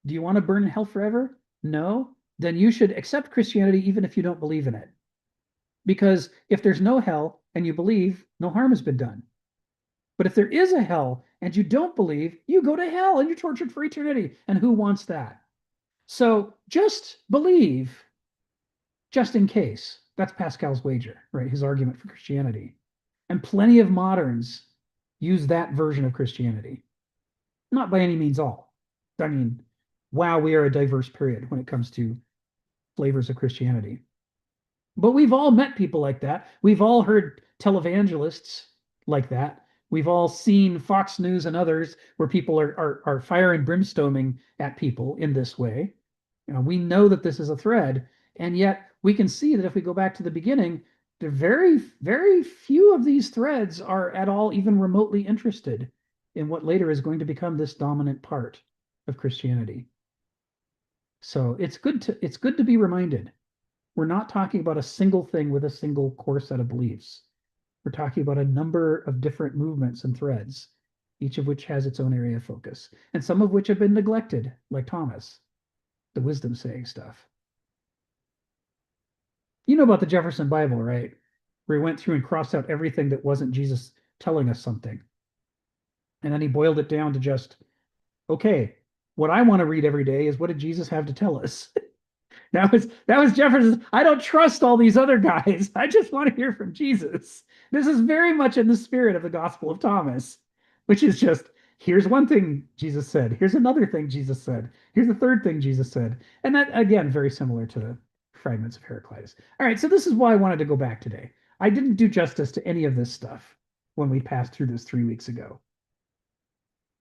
Do you want to burn in hell forever? No. Then you should accept Christianity even if you don't believe in it. Because if there's no hell and you believe, no harm has been done. But if there is a hell and you don't believe, you go to hell and you're tortured for eternity. And who wants that? So just believe, just in case. That's Pascal's wager, right? His argument for Christianity. And plenty of moderns use that version of Christianity. Not by any means all. I mean, wow, we are a diverse period when it comes to flavors of Christianity. But we've all met people like that. We've all heard televangelists like that. We've all seen Fox News and others where people are fire and brimstoning at people in this way. We know that this is a thread, and yet we can see that if we go back to the beginning, the very, very few of these threads are at all even remotely interested in what later is going to become this dominant part of Christianity. So it's good to be reminded. We're not talking about a single thing with a single core set of beliefs. We're talking about a number of different movements and threads, each of which has its own area of focus, and some of which have been neglected, like Thomas, the wisdom saying stuff. You know about the Jefferson Bible, right? Where he went through and crossed out everything that wasn't Jesus telling us something. And then he boiled it down to just, okay, what I want to read every day is what did Jesus have to tell us? That was Jefferson's. I don't trust all these other guys. I just want to hear from Jesus. This is very much in the spirit of the Gospel of Thomas, which is just here's one thing Jesus said, here's another thing Jesus said, here's the third thing Jesus said, and that again very similar to the fragments of Heraclitus. All right, so this is why I wanted to go back today. I didn't do justice to any of this stuff when we passed through this 3 weeks ago.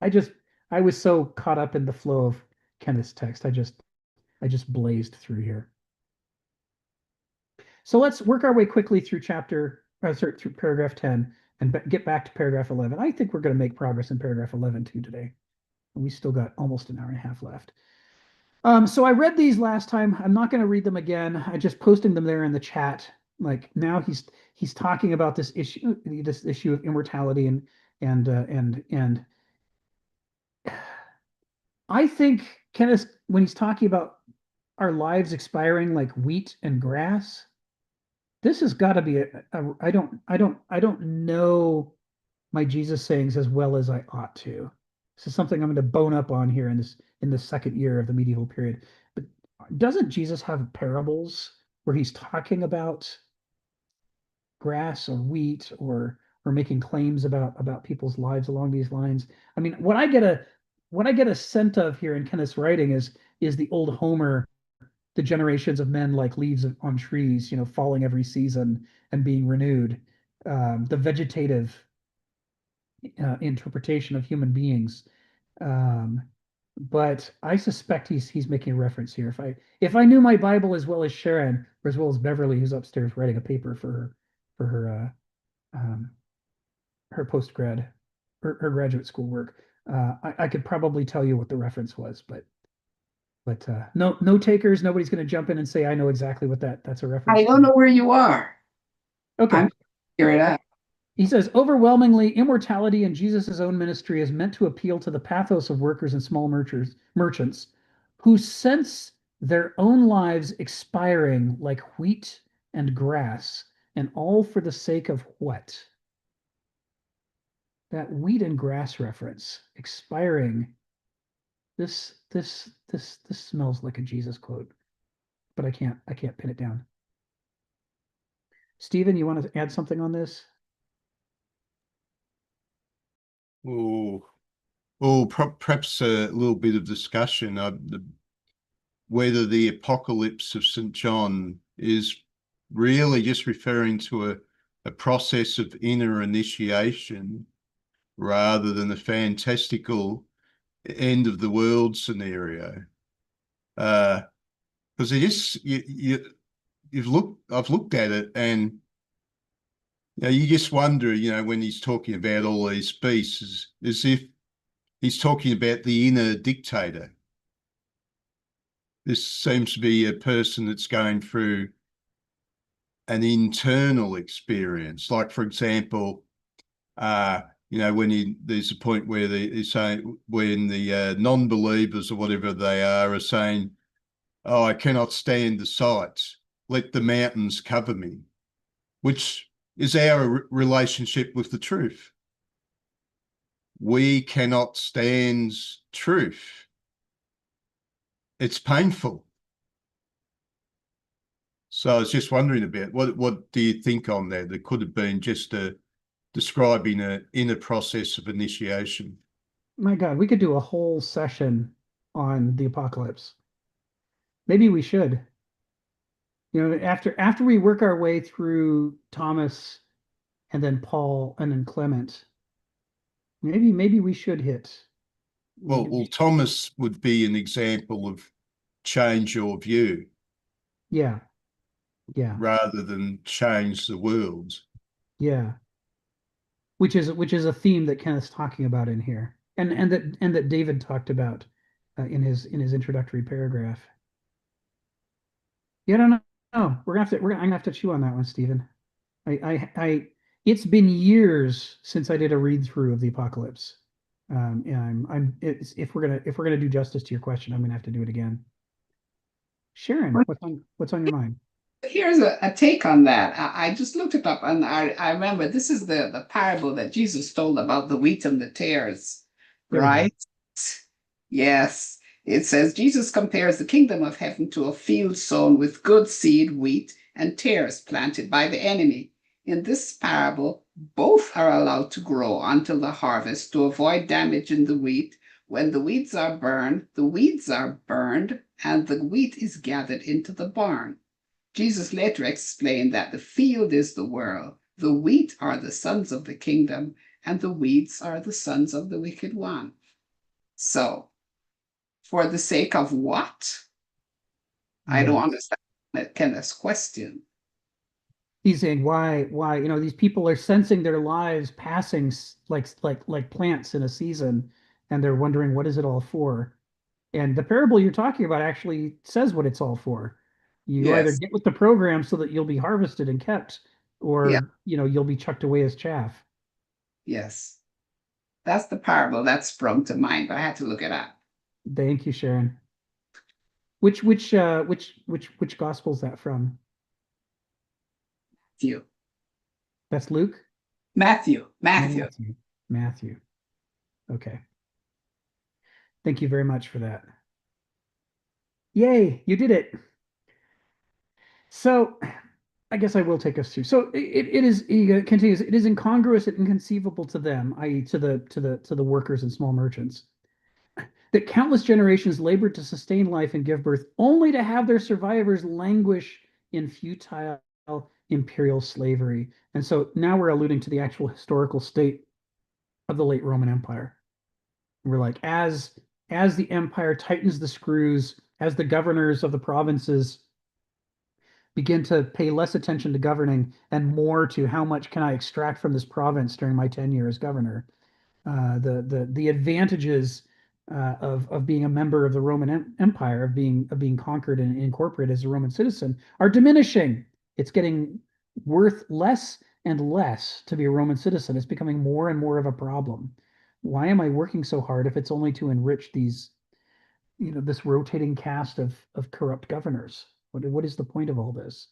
I was so caught up in the flow of Kenneth's text. I just blazed through here. So let's work our way quickly through through paragraph 10 and get back to paragraph 11. I think we're going to make progress in paragraph 11 too today. We still got almost an hour and a half left. So I read these last time. I'm not going to read them again. I just posted them there in the chat. Like now he's talking about this issue of immortality and I think Kenneth, when he's talking about our lives expiring like wheat and grass, this has got to be I don't know my Jesus sayings as well as I ought to. This is something I'm going to bone up on here in this second year of the medieval period. But doesn't Jesus have parables where he's talking about grass or wheat or making claims about people's lives along these lines? I mean, what I get a scent of here in Kenneth's writing is the old Homer, the generations of men like leaves on trees, falling every season and being renewed. The vegetative interpretation of human beings. Um, but I suspect he's making a reference here. If I knew my Bible as well as Sharon, or as well as Beverly, who's upstairs writing a paper for her post grad, her graduate school work, I could probably tell you what the reference was, but no takers. Nobody's going to jump in and say I know exactly what that's a reference I don't know where you are. Okay. I'm figure it out. He says, overwhelmingly, immortality in Jesus' own ministry is meant to appeal to the pathos of workers and small merchants who sense their own lives expiring like wheat and grass, and all for the sake of what? That wheat and grass reference, expiring This smells like a Jesus quote, but I can't pin it down. Stephen, you want to add something on this? Perhaps a little bit of discussion whether the apocalypse of St. John is really just referring to a process of inner initiation rather than a fantastical end of the world scenario. Because I've looked at it, and you just wonder, when he's talking about all these beasts, as if he's talking about the inner dictator. This seems to be a person that's going through an internal experience. Like, for example, when there's a point where he's saying, when the non-believers or whatever they are saying, "Oh, I cannot stand the sights. Let the mountains cover me," which is our relationship with the truth. We cannot stand truth. It's painful. So I was just wondering about what do you think on that? It could have been just describing an inner process of initiation. My God, we could do a whole session on the apocalypse. Maybe we should. After we work our way through Thomas and then Paul and then Clement, maybe we should hit. Well, Thomas would be an example of change your view. Yeah. Rather than change the world. Yeah. Which is a theme that Kenneth's talking about in here, and that David talked about in his introductory paragraph. Yeah, I don't know. I'm gonna have to chew on that one, Stephen. It's been years since I did a read through of the Apocalypse. And if we're gonna do justice to your question, I'm gonna have to do it again. Sharon, what's on your mind? Here's a take on that. I just looked it up, and I remember this is the parable that Jesus told about the wheat and the tares, right? Yes. It says Jesus compares the kingdom of heaven to a field sown with good seed, wheat, and tares planted by the enemy. In this parable, both are allowed to grow until the harvest to avoid damage in the wheat. When the weeds are burned, the weeds are burned, and the wheat is gathered into the barn. Jesus later explained that the field is the world, the wheat are the sons of the kingdom, and the weeds are the sons of the wicked one. So, for the sake of what? I don't understand Kenneth's question. He's saying why these people are sensing their lives passing like plants in a season, and they're wondering what is it all for. And the parable you're talking about actually says what it's all for. You either Yes. get with the program so that you'll be harvested and kept, Yeah. or you'll be chucked away as chaff. Yes. That's the parable that sprung to mind, but I had to look it up. Thank you, Sharon. Which gospel's that from? Matthew. That's Luke? Matthew. Matthew. Okay. Thank you very much for that. Yay, you did it. So I guess I will take us through. So it is, he continues, it is incongruous and inconceivable to them, i.e. to the workers and small merchants, that countless generations labored to sustain life and give birth only to have their survivors languish in futile imperial slavery. And so now we're alluding to the actual historical state of the late Roman Empire. We're like, as the empire tightens the screws, as the governors of the provinces begin to pay less attention to governing and more to how much can I extract from this province during my tenure as governor, the advantages of being a member of the Roman Empire, of being conquered and incorporated as a Roman citizen, are diminishing. It's getting worth less and less to be a Roman citizen. It's becoming more and more of a problem. Why am I working so hard if it's only to enrich this rotating cast of corrupt governors? What is the point of all this?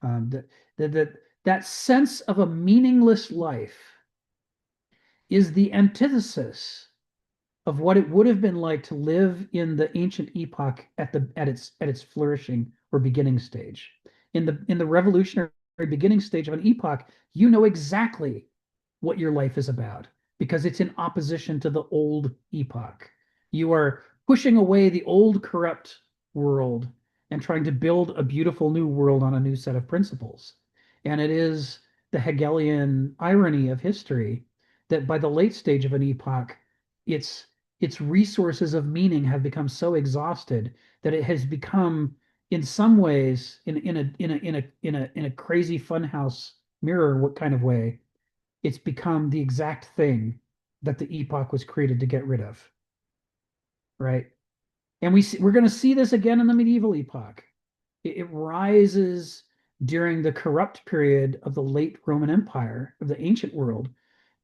That sense of a meaningless life is the antithesis of what it would have been like to live in the ancient epoch at its flourishing or beginning stage. In the revolutionary beginning stage of an epoch, you know exactly what your life is about because it's in opposition to the old epoch. You are pushing away the old corrupt world and trying to build a beautiful new world on a new set of principles. And it is the Hegelian irony of history that by the late stage of an epoch, its its resources of meaning have become so exhausted that it has become, in some ways, in a crazy funhouse mirror, what kind of way, it's become the exact thing that the epoch was created to get rid of, right? And we're going to see this again in the medieval epoch. It rises during the corrupt period of the late Roman Empire, of the ancient world,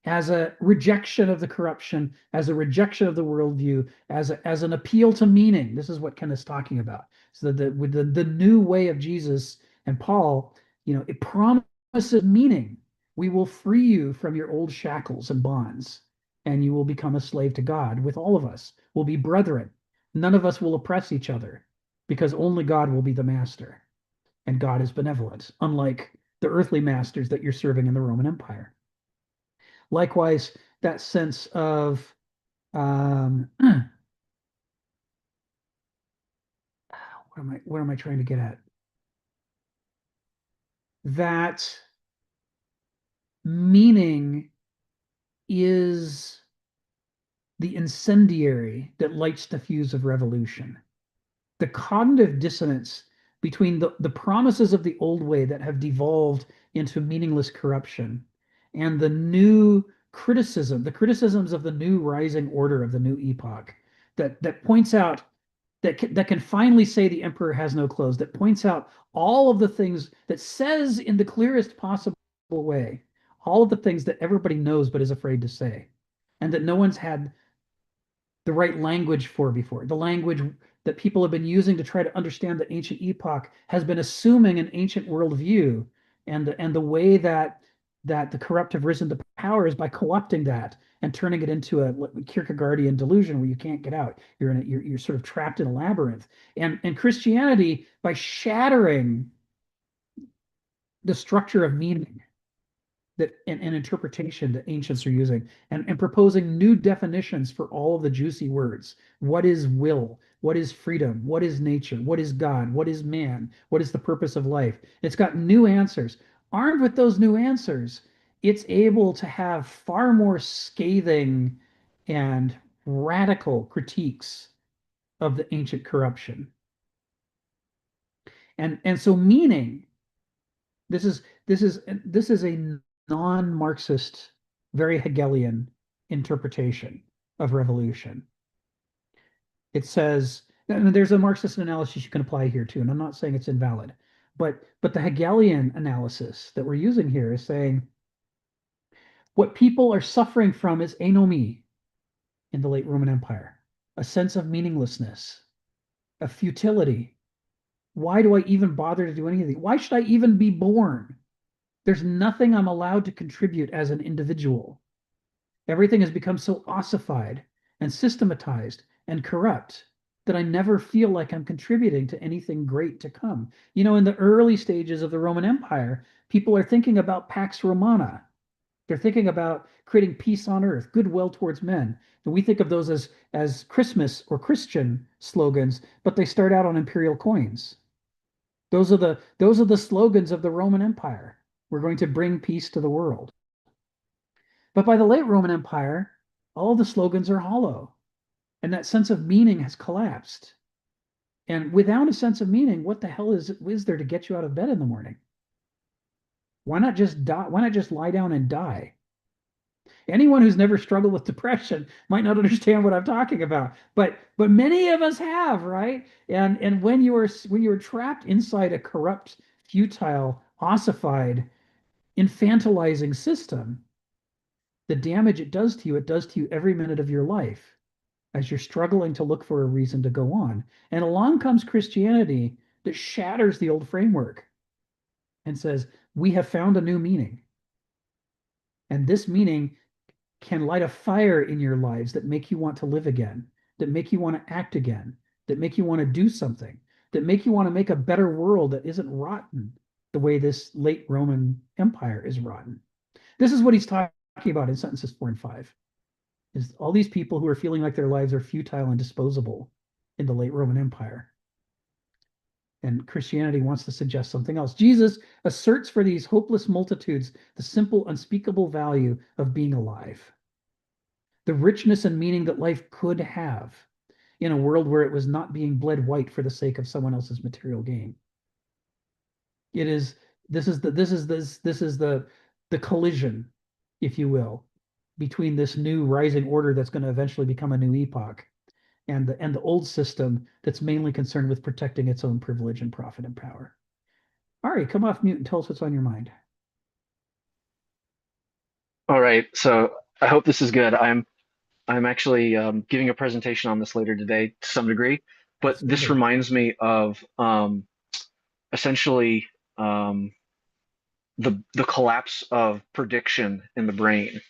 as a rejection of the corruption, as a rejection of the worldview, as an appeal to meaning. This is what Ken is talking about. So with the new way of Jesus and Paul, it promises meaning. We will free you from your old shackles and bonds, and you will become a slave to God. With all of us, we'll be brethren. None of us will oppress each other because only God will be the master, and God is benevolent, unlike the earthly masters that you're serving in the Roman Empire. Likewise, that sense of what am I trying to get at? That meaning is the incendiary that lights the fuse of revolution. The cognitive dissonance between the promises of the old way that have devolved into meaningless corruption and the criticisms of the new rising order of the new epoch that points out that can finally say the emperor has no clothes, that points out all of the things, that says in the clearest possible way all of the things that everybody knows but is afraid to say, and that no one's had the right language for before. The language that people have been using to try to understand the ancient epoch has been assuming an ancient worldview, and the way that the corrupt have risen to power is by co-opting that and turning it into a Kierkegaardian delusion where you can't get out. You're sort of trapped in a labyrinth. And Christianity, by shattering the structure of meaning that and interpretation that ancients are using, and proposing new definitions for all of the juicy words. What is will? What is freedom? What is nature? What is God? What is man? What is the purpose of life? It's got new answers. Armed with those new answers, it's able to have far more scathing and radical critiques of the ancient corruption. And so meaning, this is this is a non-Marxist, very Hegelian interpretation of revolution. It says, and there's a Marxist analysis you can apply here too, and I'm not saying it's invalid, but the Hegelian analysis that we're using here is saying what people are suffering from is anomie in the late Roman Empire, a sense of meaninglessness, of futility. Why do I even bother to do anything? Why should I even be born? There's nothing I'm allowed to contribute as an individual. Everything has become so ossified and systematized and corrupt that I never feel like I'm contributing to anything great to come. In the early stages of the Roman Empire, people are thinking about Pax Romana. They're thinking about creating peace on earth, goodwill towards men. And we think of those as Christmas or Christian slogans, but they start out on imperial coins. Those are the slogans of the Roman Empire. We're going to bring peace to the world. But by the late Roman Empire, all the slogans are hollow, and that sense of meaning has collapsed. And without a sense of meaning, what the hell is there to get you out of bed in the morning? Why not just die? Why not just lie down and die? Anyone who's never struggled with depression might not understand what I'm talking about, but many of us have, right? And when you are trapped inside a corrupt, futile, ossified, infantilizing system, the damage it does to you every minute of your life as you're struggling to look for a reason to go on. And along comes Christianity that shatters the old framework and says, we have found a new meaning. And this meaning can light a fire in your lives that make you want to live again, that make you want to act again, that make you want to do something, that make you want to make a better world that isn't rotten the way this late Roman Empire is rotten. This is what he's talking about in sentences 4 and 5, is all these people who are feeling like their lives are futile and disposable in the late Roman Empire. And Christianity wants to suggest something else. Jesus asserts for these hopeless multitudes the simple, unspeakable value of being alive, the richness and meaning that life could have in a world where it was not being bled white for the sake of someone else's material gain. It is this is the collision, if you will, between this new rising order that's going to eventually become a new epoch and the old system that's mainly concerned with protecting its own privilege and profit and power. Ari, come off mute and tell us what's on your mind. All right, so I hope this is good. I'm actually giving a presentation on this later today to some degree, but this Outstanding. reminds me of essentially um, the collapse of prediction in the brain.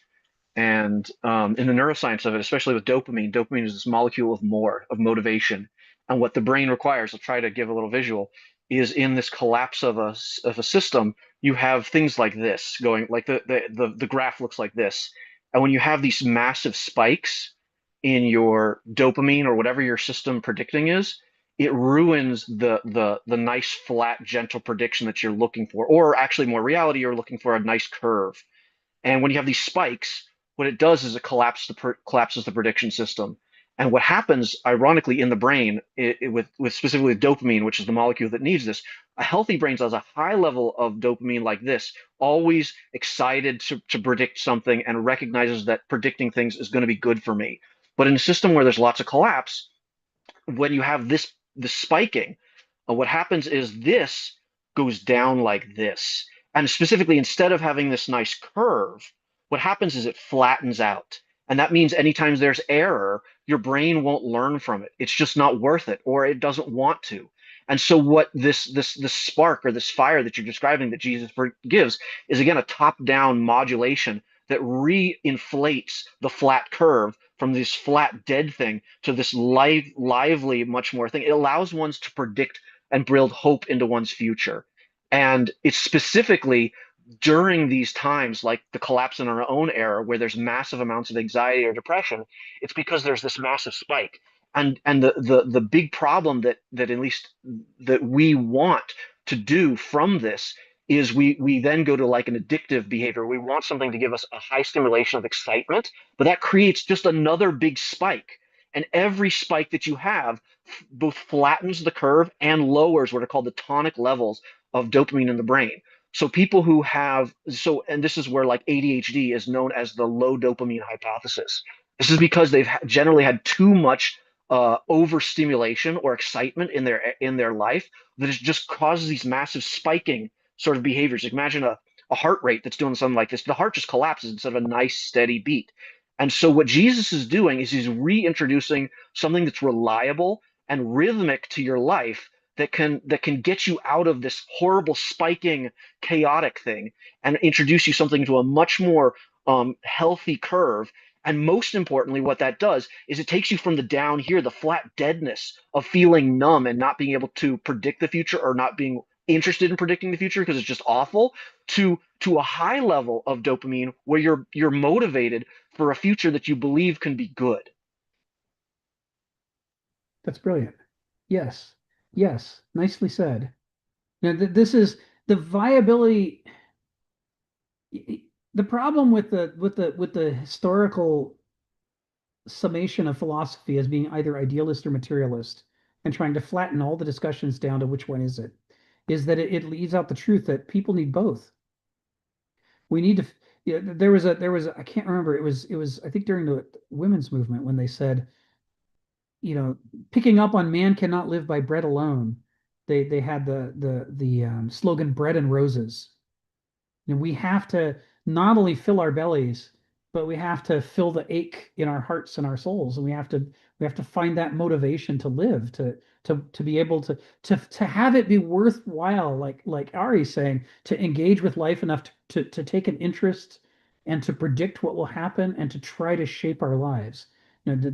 And in the neuroscience of it, especially with dopamine, dopamine is this molecule of more, of motivation. And what the brain requires, I'll try to give a little visual, is in this collapse of a system, you have things like this going, like the graph looks like this. And when you have these massive spikes in your dopamine or whatever your system predicting is, it ruins the nice, flat, gentle prediction that you're looking for, or actually more reality, you're looking for a nice curve. And when you have these spikes, what it does is it collapses the prediction system. And what happens, ironically, in the brain, with specifically dopamine, which is the molecule that needs this, a healthy brain has a high level of dopamine like this, always excited to predict something and recognizes that predicting things is going to be good for me. But in a system where there's lots of collapse, when you have this spiking, what happens is this goes down like this. And specifically, instead of having this nice curve, what happens is it flattens out. And that means anytime there's error, your brain won't learn from it. It's just not worth it, or it doesn't want to. And so what this spark or this fire that you're describing that Jesus gives is again a top-down modulation that reinflates the flat curve from this flat dead thing to this lively, much more thing. It allows ones to predict and build hope into one's future. And it's specifically during these times, like the collapse in our own era, where there's massive amounts of anxiety or depression, it's because there's this massive spike. And the big problem that at least that we want to do from this is we then go to like an addictive behavior. We want something to give us a high stimulation of excitement, but that creates just another big spike. And every spike that you have both flattens the curve and lowers what are called the tonic levels of dopamine in the brain. So people who have and this is where like ADHD is known as the low dopamine hypothesis. This is because they've generally had too much overstimulation or excitement in their life that it just causes these massive spiking sort of behaviors. Imagine a heart rate that's doing something like this. The heart just collapses instead of a nice steady beat. And so what Jesus is doing is he's reintroducing something that's reliable and rhythmic to your life that can get you out of this horrible spiking chaotic thing and introduce you something to a much more healthy curve. And most importantly, what that does is it takes you from the down here, the flat deadness of feeling numb and not being able to predict the future or not being interested in predicting the future because it's just awful, to a high level of dopamine where you're motivated for a future that you believe can be good. That's brilliant. Yes. Yes. Nicely said. Now, this is the viability. The problem with the historical summation of philosophy as being either idealist or materialist and trying to flatten all the discussions down to which one is it, is that it leaves out the truth that people need both. We need to, yeah, I can't remember, it was, I think during the women's movement when they said, picking up on man cannot live by bread alone. They had the slogan bread and roses. And we have to not only fill our bellies, but we have to fill the ache in our hearts and our souls. And we have to find that motivation to live, to be able to have it be worthwhile, like Ari's saying, to engage with life enough to take an interest and to predict what will happen and to try to shape our lives. You know,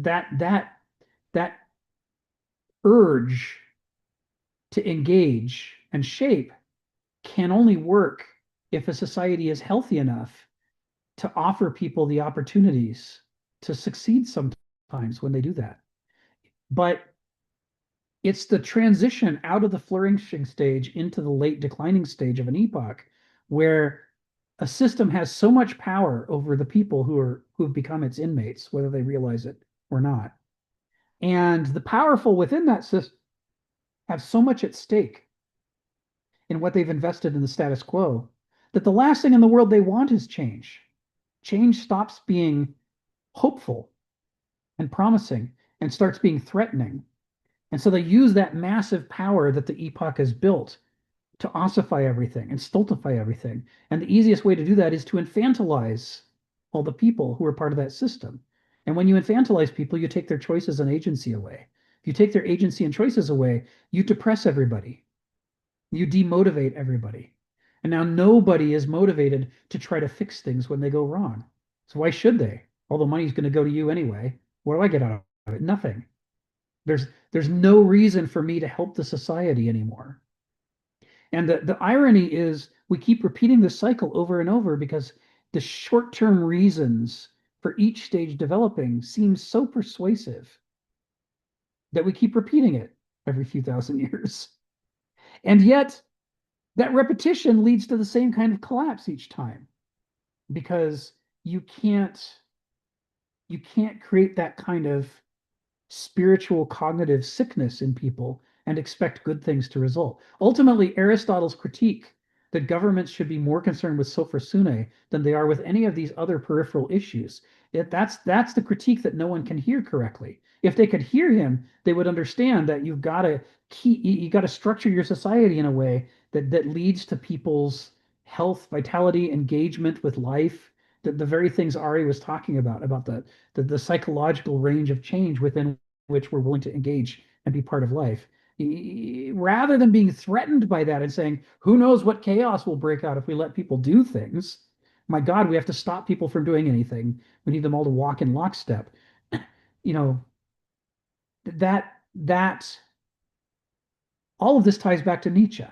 that urge to engage and shape can only work if a society is healthy enough to offer people the opportunities to succeed sometimes when they do that. But it's the transition out of the flourishing stage into the late declining stage of an epoch where a system has so much power over the people who've become its inmates, whether they realize it or not. And the powerful within that system have so much at stake in what they've invested in the status quo that the last thing in the world they want is change. Change stops being hopeful and promising and starts being threatening. And so they use that massive power that the epoch has built to ossify everything and stultify everything. And the easiest way to do that is to infantilize all the people who are part of that system. And when you infantilize people, you take their choices and agency away. If you take their agency and choices away, you depress everybody. You demotivate everybody. And now nobody is motivated to try to fix things when they go wrong. So why should they? All the money's going to go to you anyway. What do I get out of it? Nothing. There's no reason for me to help the society anymore. And the irony is we keep repeating this cycle over and over because the short-term reasons for each stage developing seem so persuasive that we keep repeating it every few thousand years. And yet that repetition leads to the same kind of collapse each time because you can't create that kind of spiritual cognitive sickness in people and expect good things to result. Ultimately, Aristotle's critique that governments should be more concerned with sophrosune than they are with any of these other peripheral issues. That's the critique that no one can hear correctly. If they could hear him, they would understand that you got to structure your society in a way that leads to people's health, vitality, engagement with life, the very things Ari was talking about the psychological range of change within which we're willing to engage and be part of life. Rather than being threatened by that and saying, who knows what chaos will break out if we let people do things? My God, we have to stop people from doing anything. We need them all to walk in lockstep. You know, that all of this ties back to Nietzsche.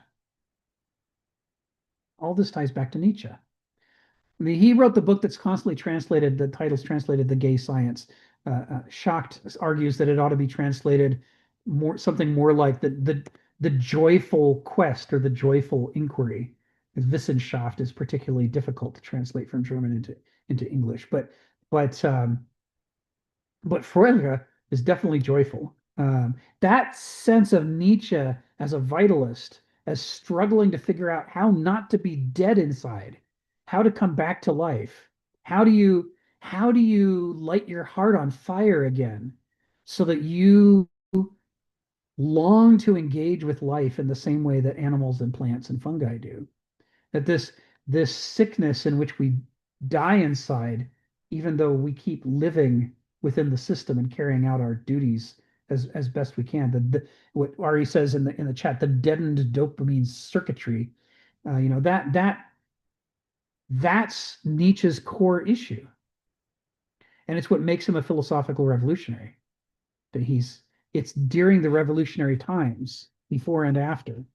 All this ties back to Nietzsche. I mean, he wrote the book that's constantly translated, the title's translated The Gay Science. Schacht argues that it ought to be translated something more like the joyful quest or the joyful inquiry. Because Wissenschaft is particularly difficult to translate from German into English. But Frege is definitely joyful. That sense of Nietzsche as a vitalist, as struggling to figure out how not to be dead inside, how to come back to life. How do you light your heart on fire again so that you long to engage with life in the same way that animals and plants and fungi do? That this sickness in which we die inside, even though we keep living within the system and carrying out our duties as best we can. What Ari says in the chat, the deadened dopamine circuitry, that's Nietzsche's core issue. And it's what makes him a philosophical revolutionary. That it's during the revolutionary times, before and after,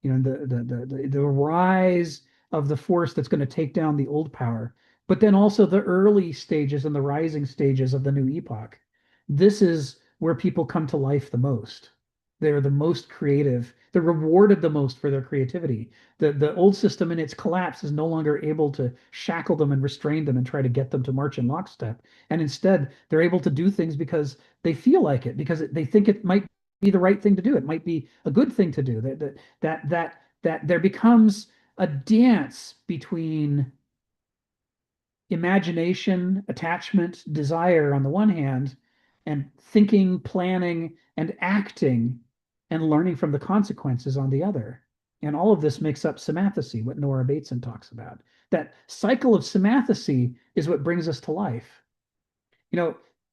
the rise of the force that's going to take down the old power, but then also the early stages and the rising stages of the new epoch. This is where people come to life the most. They're the most creative. They're rewarded the most for their creativity. The old system in its collapse is no longer able to shackle them and restrain them and try to get them to march in lockstep. And instead, they're able to do things because they feel like it, because they think it might be the right thing to do. It might be a good thing to do. That there becomes a dance between imagination, attachment, desire on the one hand, and thinking, planning, and acting and learning from the consequences on the other. And all of this makes up semathesy, what Nora Bateson talks about. That cycle of semathesy is what brings us to life.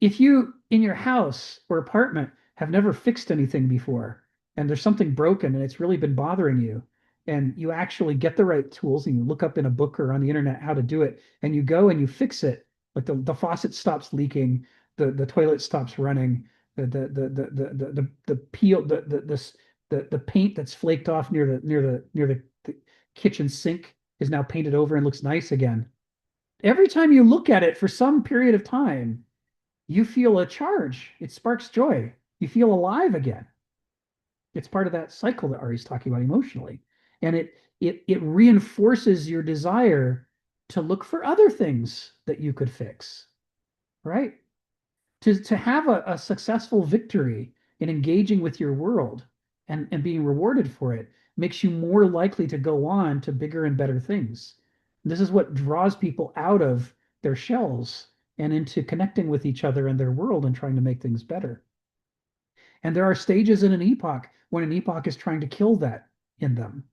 If you in your house or apartment have never fixed anything before, and there's something broken and it's really been bothering you, and you actually get the right tools and you look up in a book or on the internet how to do it, and you go and you fix it. Like the faucet stops leaking, the toilet stops running, the peel the paint that's flaked off near the kitchen sink is now painted over and looks nice again. Every time you look at it for some period of time, you feel a charge. It sparks joy. You feel alive again. It's part of that cycle that Ari's talking about emotionally. And it reinforces your desire to look for other things that you could fix, right? To have a successful victory in engaging with your world and being rewarded for it makes you more likely to go on to bigger and better things. This is what draws people out of their shells and into connecting with each other and their world and trying to make things better. And there are stages in an epoch when an epoch is trying to kill that in them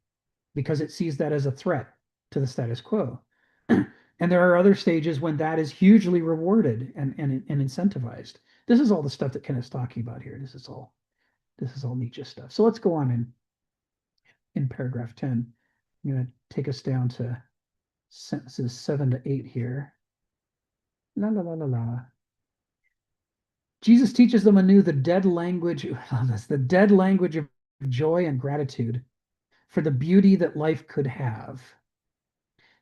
because it sees that as a threat to the status quo. And there are other stages when that is hugely rewarded and incentivized. This is all the stuff that Kenneth's talking about here. This is all Nietzsche stuff. So let's go on in paragraph 10. I'm going to take us down to sentences 7 to 8 here. La la la la la. Jesus teaches them anew the dead language, the dead language of joy and gratitude for the beauty that life could have.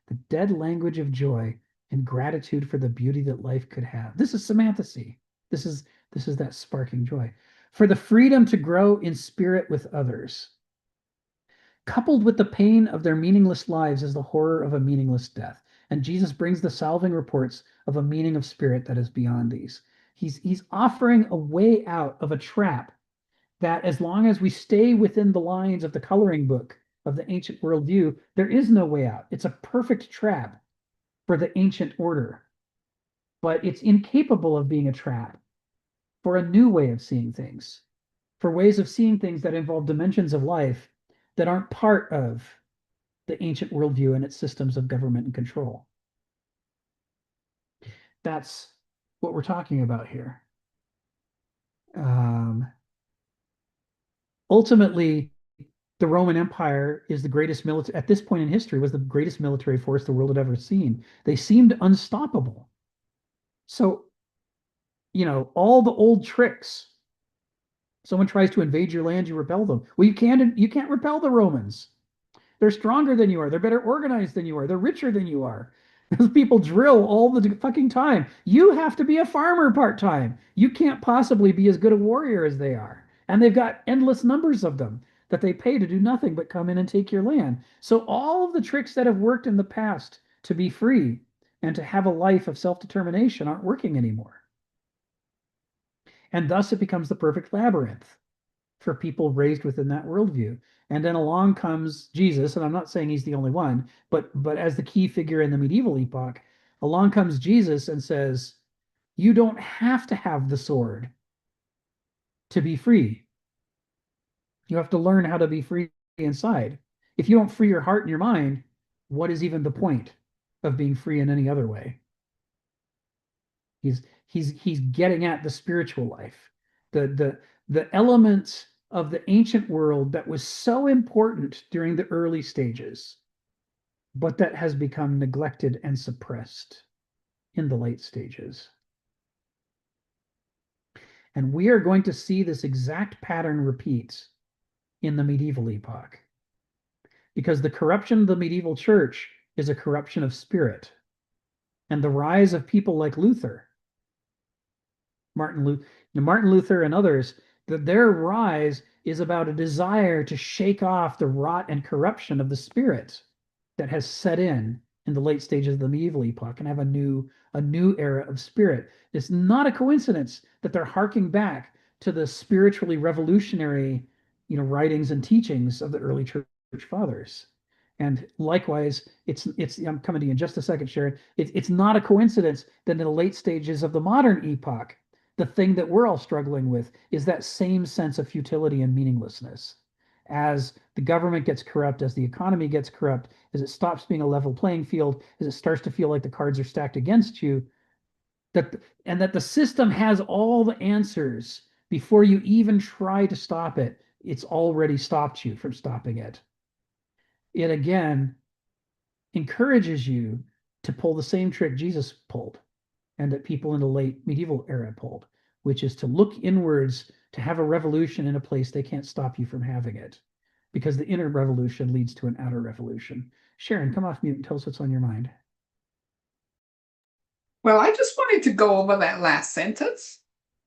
The dead language of joy and gratitude for the beauty that life could have. This is semanticy. This is that sparking joy. For the freedom to grow in spirit with others. Coupled with the pain of their meaningless lives is the horror of a meaningless death. And Jesus brings the salving reports of a meaning of spirit that is beyond these. He's offering a way out of a trap that, as long as we stay within the lines of the coloring book of the ancient worldview, there is no way out. It's a perfect trap for the ancient order, but it's incapable of being a trap for a new way of seeing things, for ways of seeing things that involve dimensions of life that aren't part of the ancient worldview and its systems of government and control. That's what we're talking about here. Ultimately, the Roman Empire is the greatest military, at this point in history, was the greatest military force the world had ever seen. They seemed unstoppable. So, all the old tricks. Someone tries to invade your land, you repel them. Well, you can't repel the Romans. They're stronger than you are. They're better organized than you are. They're richer than you are. Those people drill all the fucking time. You have to be a farmer part-time. You can't possibly be as good a warrior as they are. And they've got endless numbers of them that they pay to do nothing but come in and take your land. So all of the tricks that have worked in the past to be free and to have a life of self-determination aren't working anymore. And thus it becomes the perfect labyrinth for people raised within that worldview. And then along comes Jesus, and I'm not saying he's the only one, but as the key figure in the medieval epoch, along comes Jesus and says, you don't have to have the sword to be free. You have to learn how to be free inside. If you don't free your heart and your mind, what is even the point of being free in any other way? He's getting at the spiritual life, the elements of the ancient world that was so important during the early stages, but that has become neglected and suppressed in the late stages. And we are going to see this exact pattern repeat in the medieval epoch, because the corruption of the medieval church is a corruption of spirit. And the rise of people like Martin Luther and others, that their rise is about a desire to shake off the rot and corruption of the spirit that has set in the late stages of the medieval epoch and have a new era of spirit. It's not a coincidence that they're harking back to the spiritually revolutionary, writings and teachings of the early church fathers. And likewise, it's I'm coming to you in just a second, Sharon. It's not a coincidence that in the late stages of the modern epoch, the thing that we're all struggling with is that same sense of futility and meaninglessness. As the government gets corrupt, as the economy gets corrupt, as it stops being a level playing field, as it starts to feel like the cards are stacked against you, that the system has all the answers before you even try to stop it. It's already stopped you from stopping it. it again encourages you to pull the same trick Jesus pulled and that people in the late medieval era pulled, which is to look inwards to have a revolution in a place they can't stop you from having it. Because the inner revolution leads to an outer revolution. Sharon, come off mute and tell us what's on your mind. Well, I just wanted to go over that last sentence.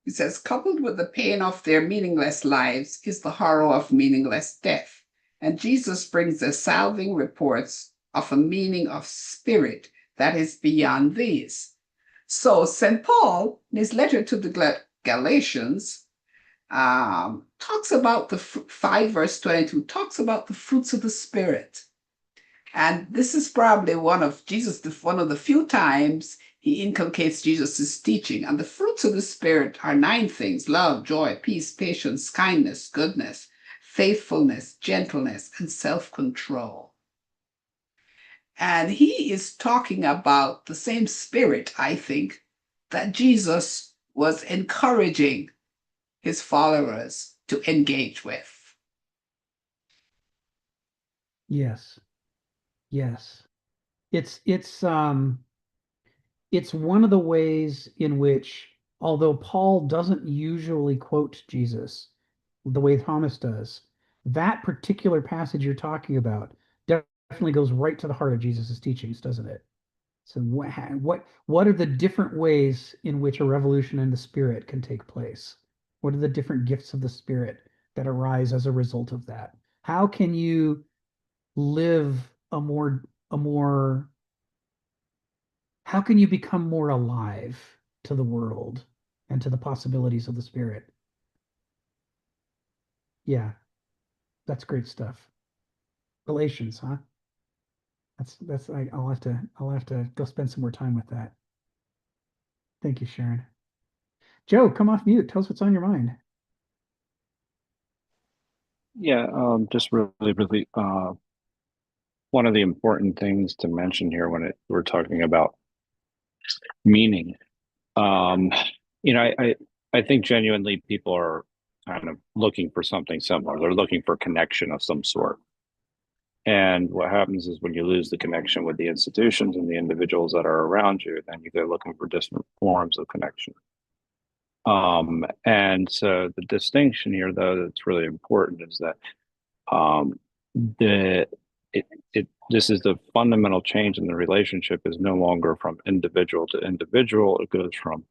It says, coupled with the pain of their meaningless lives is the horror of meaningless death. And Jesus brings the salving reports of a meaning of spirit that is beyond these. So St. Paul, in his letter to the Galatians, talks about the 5 verse 22, talks about the fruits of the Spirit. And this is probably one of the few times he inculcates Jesus' teaching. And the fruits of the Spirit are 9 things: love, joy, peace, patience, kindness, goodness, faithfulness, gentleness, and self-control. And he is talking about the same Spirit, I think, that Jesus was encouraging his followers to engage with. Yes. Yes. It's one of the ways in which, although Paul doesn't usually quote Jesus the way Thomas does, that particular passage you're talking about definitely goes right to the heart of Jesus's teachings, doesn't it? So what are the different ways in which a revolution in the spirit can take place? What are the different gifts of the spirit that arise as a result of that? How can you live a more how can you become more alive to the world and to the possibilities of the spirit? Yeah, that's great stuff. Galatians, huh? I'll have to go spend some more time with that. Thank you, Sharon. Joe, come off mute. Tell us what's on your mind. Yeah, just really, one of the important things to mention here when we're talking about meaning. Um, you know, I think genuinely people are kind of looking for something similar. They're looking for connection of some sort. And what happens is when you lose the connection with the institutions and the individuals that are around you, then you go looking for different forms of connection. And so the distinction here, though, that's really important is that um, the this is the fundamental change in the relationship is no longer from individual to individual. It goes from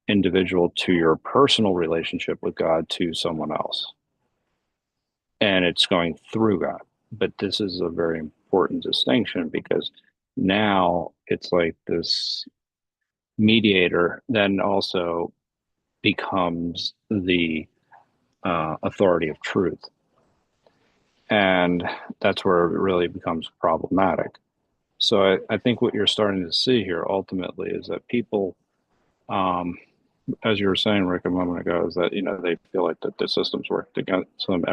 individual to your personal relationship with God to someone else. And it's going through God. But this is a very important distinction because now it's like this mediator then also becomes the authority of truth. And that's where it really becomes problematic. So I think what you're starting to see here ultimately is that people, as you were saying, Rick, a moment ago, is that, you know, they feel like that the systems work against them,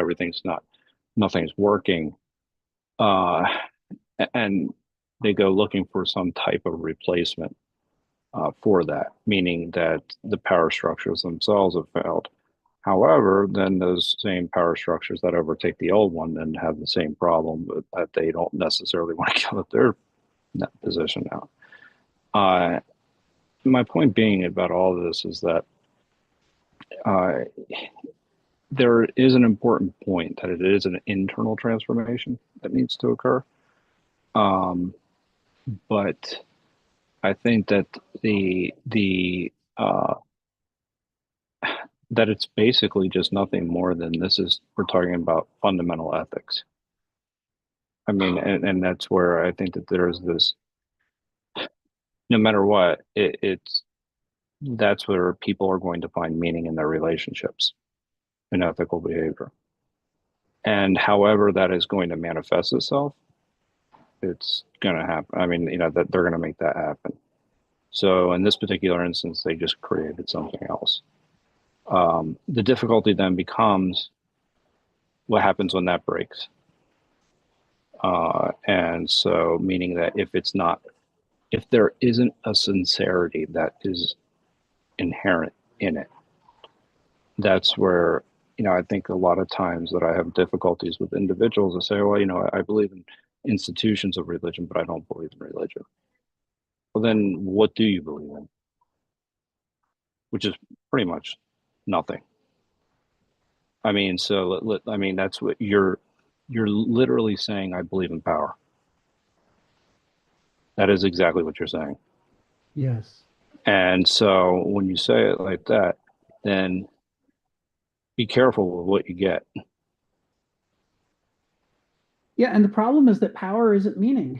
nothing's working. And they go looking for some type of replacement for that, meaning that the power structures themselves have failed. However, then those same power structures that overtake the old one then have the same problem that they don't necessarily want to give up their position now. My point being about all of this is that there is an important point that it is an internal transformation that needs to occur. But I think that that it's basically just nothing more than we're talking about fundamental ethics. I mean, and that's where I think that there's this, no matter what, that's where people are going to find meaning in their relationships and ethical behavior. And however that is going to manifest itself, it's going to happen. I mean, you know, that they're going to make that happen. So in this particular instance, they just created something else. The difficulty then becomes what happens when that breaks. And so meaning that if there isn't a sincerity that is inherent in it, that's where, you know, I think a lot of times that I have difficulties with individuals that say, well, you know, I believe in institutions of religion, but I don't believe in religion. Well, then what do you believe in? Which is pretty much nothing. I mean, so I mean, that's what you're literally saying. I believe in power. That is exactly what you're saying. Yes. And so when you say it like that, then be careful with what you get. Yeah, and the problem is that power isn't meaning.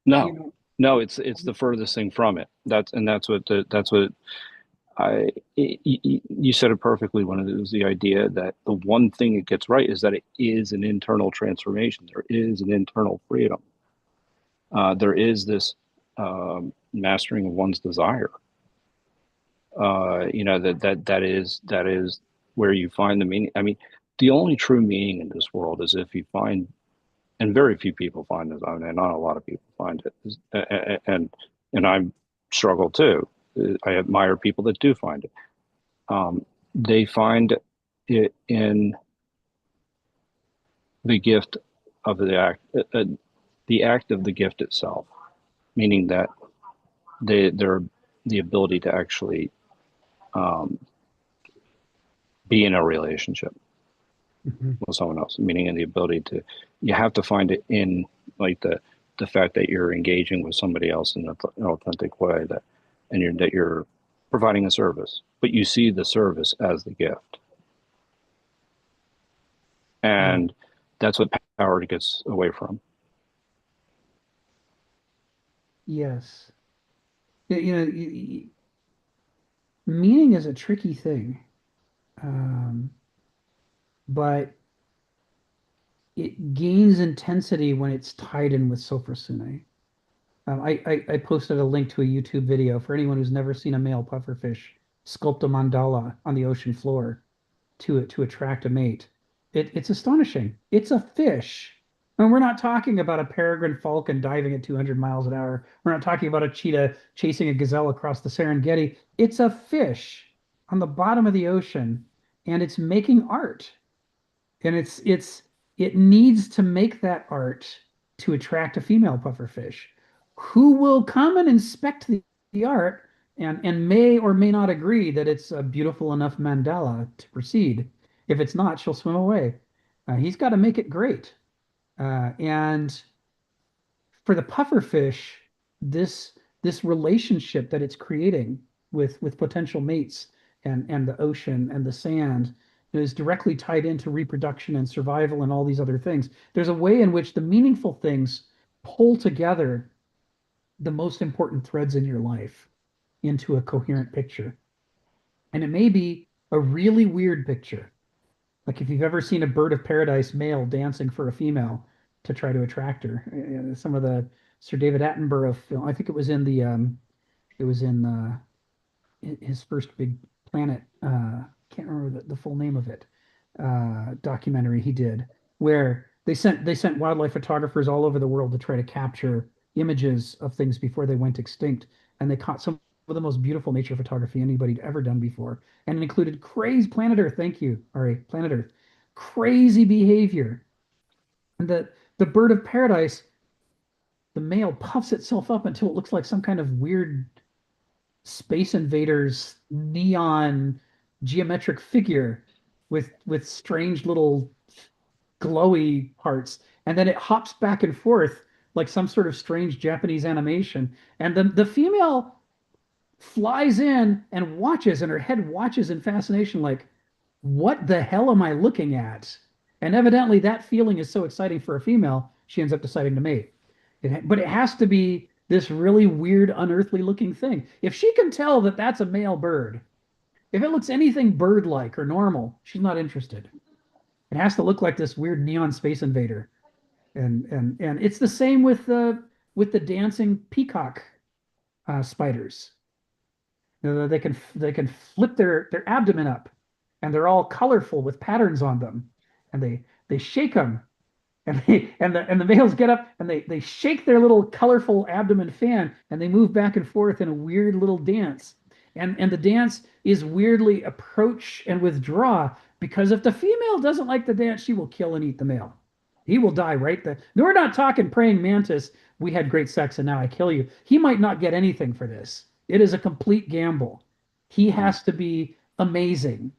You No, know, no, it's the furthest thing from it. That's what you said it perfectly when it was the idea that the one thing it gets right is that it is an internal transformation. There is an internal freedom. There is this mastering of one's desire. You know, that is where you find the meaning. I mean, the only true meaning in this world is if you find, and very few people find this. I mean, not a lot of people find it, and I struggle too. I admire people that do find it. They find it in the gift of the act of the gift itself, meaning that they're the ability to actually um, be in a relationship mhm. with someone else, meaning in the ability to, you have to find it in like the fact that you're engaging with somebody else in an authentic way, that you're providing a service, but you see the service as the gift. Yeah. And that's what power gets away from. Yes. You know, meaning is a tricky thing, um, but it gains intensity when it's tied in with sophrosune. I posted a link to a YouTube video for anyone who's never seen a male pufferfish sculpt a mandala on the ocean floor to attract a mate. It's astonishing. It's a fish. And we're not talking about a peregrine falcon diving at 200 miles an hour. We're not talking about a cheetah chasing a gazelle across the Serengeti. It's a fish on the bottom of the ocean, and it's making art. And it needs to make that art to attract a female pufferfish who will come and inspect the art and may or may not agree that it's a beautiful enough mandala to proceed. If it's not, she'll swim away. He's got to make it great. And for the pufferfish, this this relationship that it's creating with potential mates and the ocean and the sand is directly tied into reproduction and survival and all these other things. There's a way in which the meaningful things pull together the most important threads in your life into a coherent picture. And it may be a really weird picture. Like if you've ever seen a bird of paradise male dancing for a female to try to attract her. Some of the Sir David Attenborough film, I think it was in his first big planet, can't remember the full name of it, documentary he did, where they sent wildlife photographers all over the world to try to capture images of things before they went extinct, and they caught some of the most beautiful nature photography anybody'd ever done before, and it included crazy planet Earth. Thank you, Ari, planet Earth, crazy behavior, and the bird of paradise, the male puffs itself up until it looks like some kind of weird Space Invaders neon geometric figure with strange little glowy parts, and then it hops back and forth like some sort of strange Japanese animation. And the female flies in and watches, and her head watches in fascination, like, what the hell am I looking at? And evidently, that feeling is so exciting for a female, she ends up deciding to mate. But it has to be this really weird, unearthly looking thing. If she can tell that that's a male bird, if it looks anything bird-like or normal, she's not interested. It has to look like this weird neon space invader. And it's the same with the dancing peacock spiders. You know, they can flip their abdomen up, and they're all colorful with patterns on them, and they shake them, and the males get up and they shake their little colorful abdomen fan, and they move back and forth in a weird little dance, and the dance is weirdly approach and withdraw, because if the female doesn't like the dance, she will kill and eat the male. He will die right there. No, we're not talking praying mantis. We had great sex and now I kill you. He might not get anything for this. It is a complete gamble. He has to be amazing.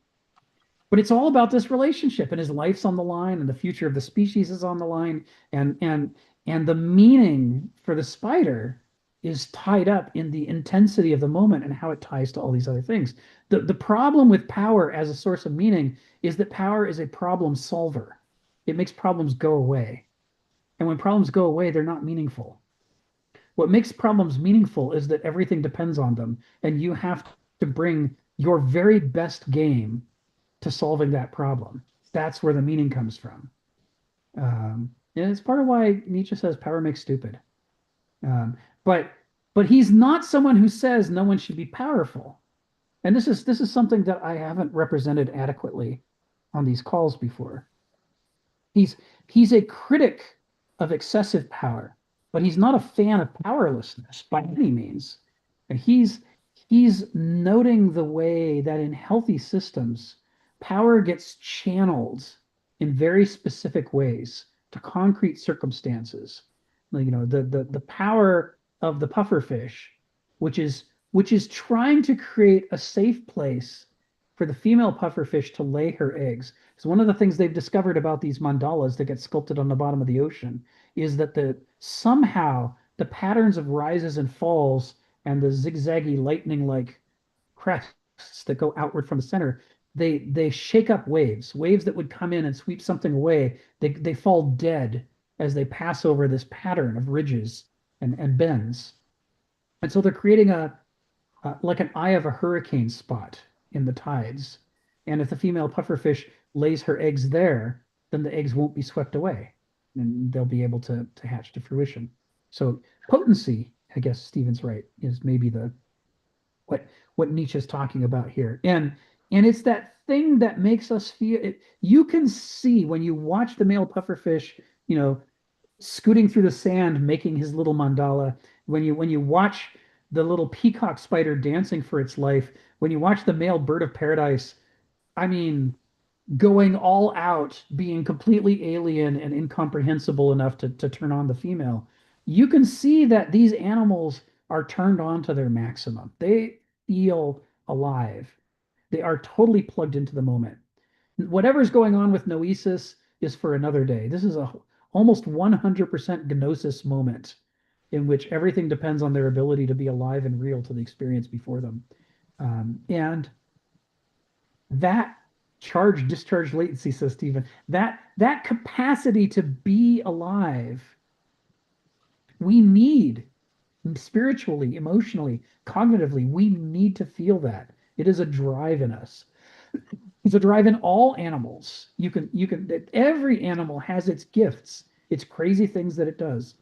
But it's all about this relationship, and his life's on the line, and the future of the species is on the line, and the meaning for the spider is tied up in the intensity of the moment and how it ties to all these other things. The problem with power as a source of meaning is that power is a problem solver. It makes problems go away. And when problems go away, they're not meaningful. What makes problems meaningful is that everything depends on them, and you have to bring your very best game to solving that problem. That's where the meaning comes from. And it's part of why Nietzsche says power makes stupid. Um, but he's not someone who says no one should be powerful. And this is something that I haven't represented adequately on these calls before. He's he's a critic of excessive power, but he's not a fan of powerlessness by any means. And he's noting the way that in healthy systems, power gets channeled in very specific ways to concrete circumstances. Like, the power of the pufferfish, which is trying to create a safe place for the female pufferfish to lay her eggs. So one of the things they've discovered about these mandalas that get sculpted on the bottom of the ocean is that somehow the patterns of rises and falls and the zigzaggy lightning-like crests that go outward from the center, they shake up waves that would come in and sweep something away. They fall dead as they pass over this pattern of ridges and bends. And so they're creating like an eye of a hurricane spot in the tides. And if the female pufferfish lays her eggs there, then the eggs won't be swept away and they'll be able to hatch to fruition. So potency, I guess Stephen's right, is maybe what Nietzsche's talking about here. And it's that thing that makes us feel it. You can see when you watch the male pufferfish, scooting through the sand, making his little mandala, when you watch the little peacock spider dancing for its life, when you watch the male bird of paradise, I mean, going all out, being completely alien and incomprehensible enough to turn on the female, you can see that these animals are turned on to their maximum. They feel alive. They are totally plugged into the moment. Whatever's going on with noesis is for another day. This is a almost 100% gnosis moment in which everything depends on their ability to be alive and real to the experience before them. And that charge discharge latency, says Stephen, that capacity to be alive, we need spiritually, emotionally, cognitively, we need to feel that. It is a drive in us. It's a drive in all animals. Every animal has its gifts, its crazy things that it does.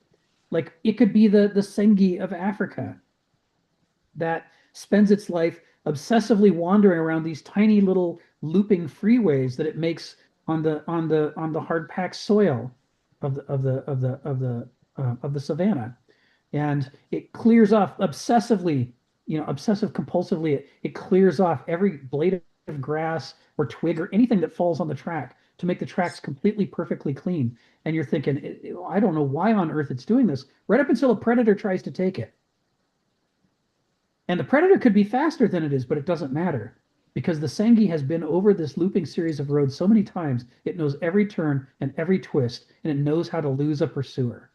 Like it could be the Sengi of Africa that spends its life obsessively wandering around these tiny little looping freeways that it makes on the hard packed soil of the savannah, and it clears off obsessively, obsessive compulsively. It clears off every blade of grass or twig or anything that falls on the track to make the tracks completely perfectly clean. And you're thinking, I don't know why on earth it's doing this, right up until a predator tries to take it. And the predator could be faster than it is, but it doesn't matter because the Sengi has been over this looping series of roads so many times, it knows every turn and every twist, and it knows how to lose a pursuer.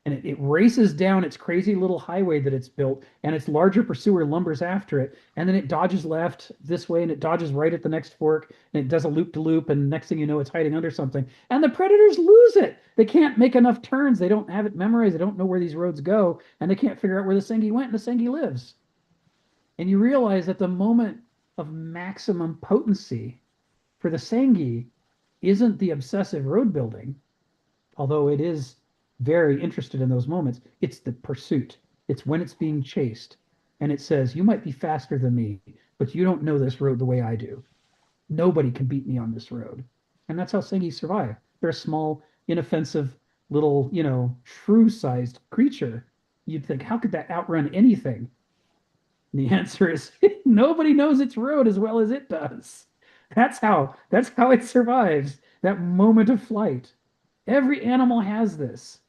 And it races down its crazy little highway that it's built, and its larger pursuer lumbers after it, and then it dodges left this way, and it dodges right at the next fork, and it does a loop-to-loop, and next thing you know, it's hiding under something. And the predators lose it. They can't make enough turns. They don't have it memorized. They don't know where these roads go, and they can't figure out where the Sengi went, and the Sengi lives. And you realize that the moment of maximum potency for the Sengi isn't the obsessive road building, although it is very interested in those moments. It's the pursuit. It's when it's being chased. And it says, you might be faster than me, but you don't know this road the way I do. Nobody can beat me on this road. And that's how Sengi survive. They're a small, inoffensive, little, shrew-sized creature. You'd think, how could that outrun anything? And the answer is nobody knows its road as well as it does. That's how it survives that moment of flight. Every animal has this.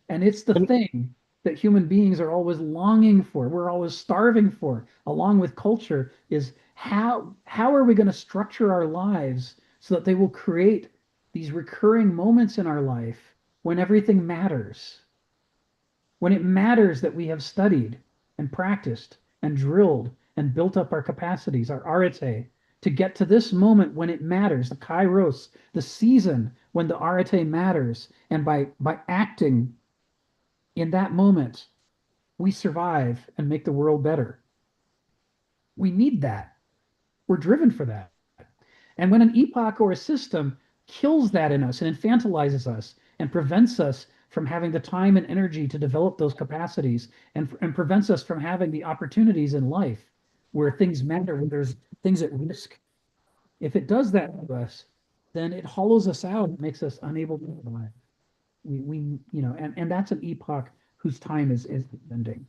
And it's the And thing that human beings are always longing for. We're always starving for, along with culture, is how are we going to structure our lives so that they will create these recurring moments in our life when everything matters, when it matters that we have studied and practiced and drilled and built up our capacities, our arete, to get to this moment when it matters, the kairos, the season when the arete matters, and by acting in that moment, we survive and make the world better. We need that. We're driven for that. And when an epoch or a system kills that in us and infantilizes us and prevents us from having the time and energy to develop those capacities and prevents us from having the opportunities in life where things matter, when there's things at risk, if it does that to us, then it hollows us out, it makes us unable to survive. We and that's an epoch whose time is ending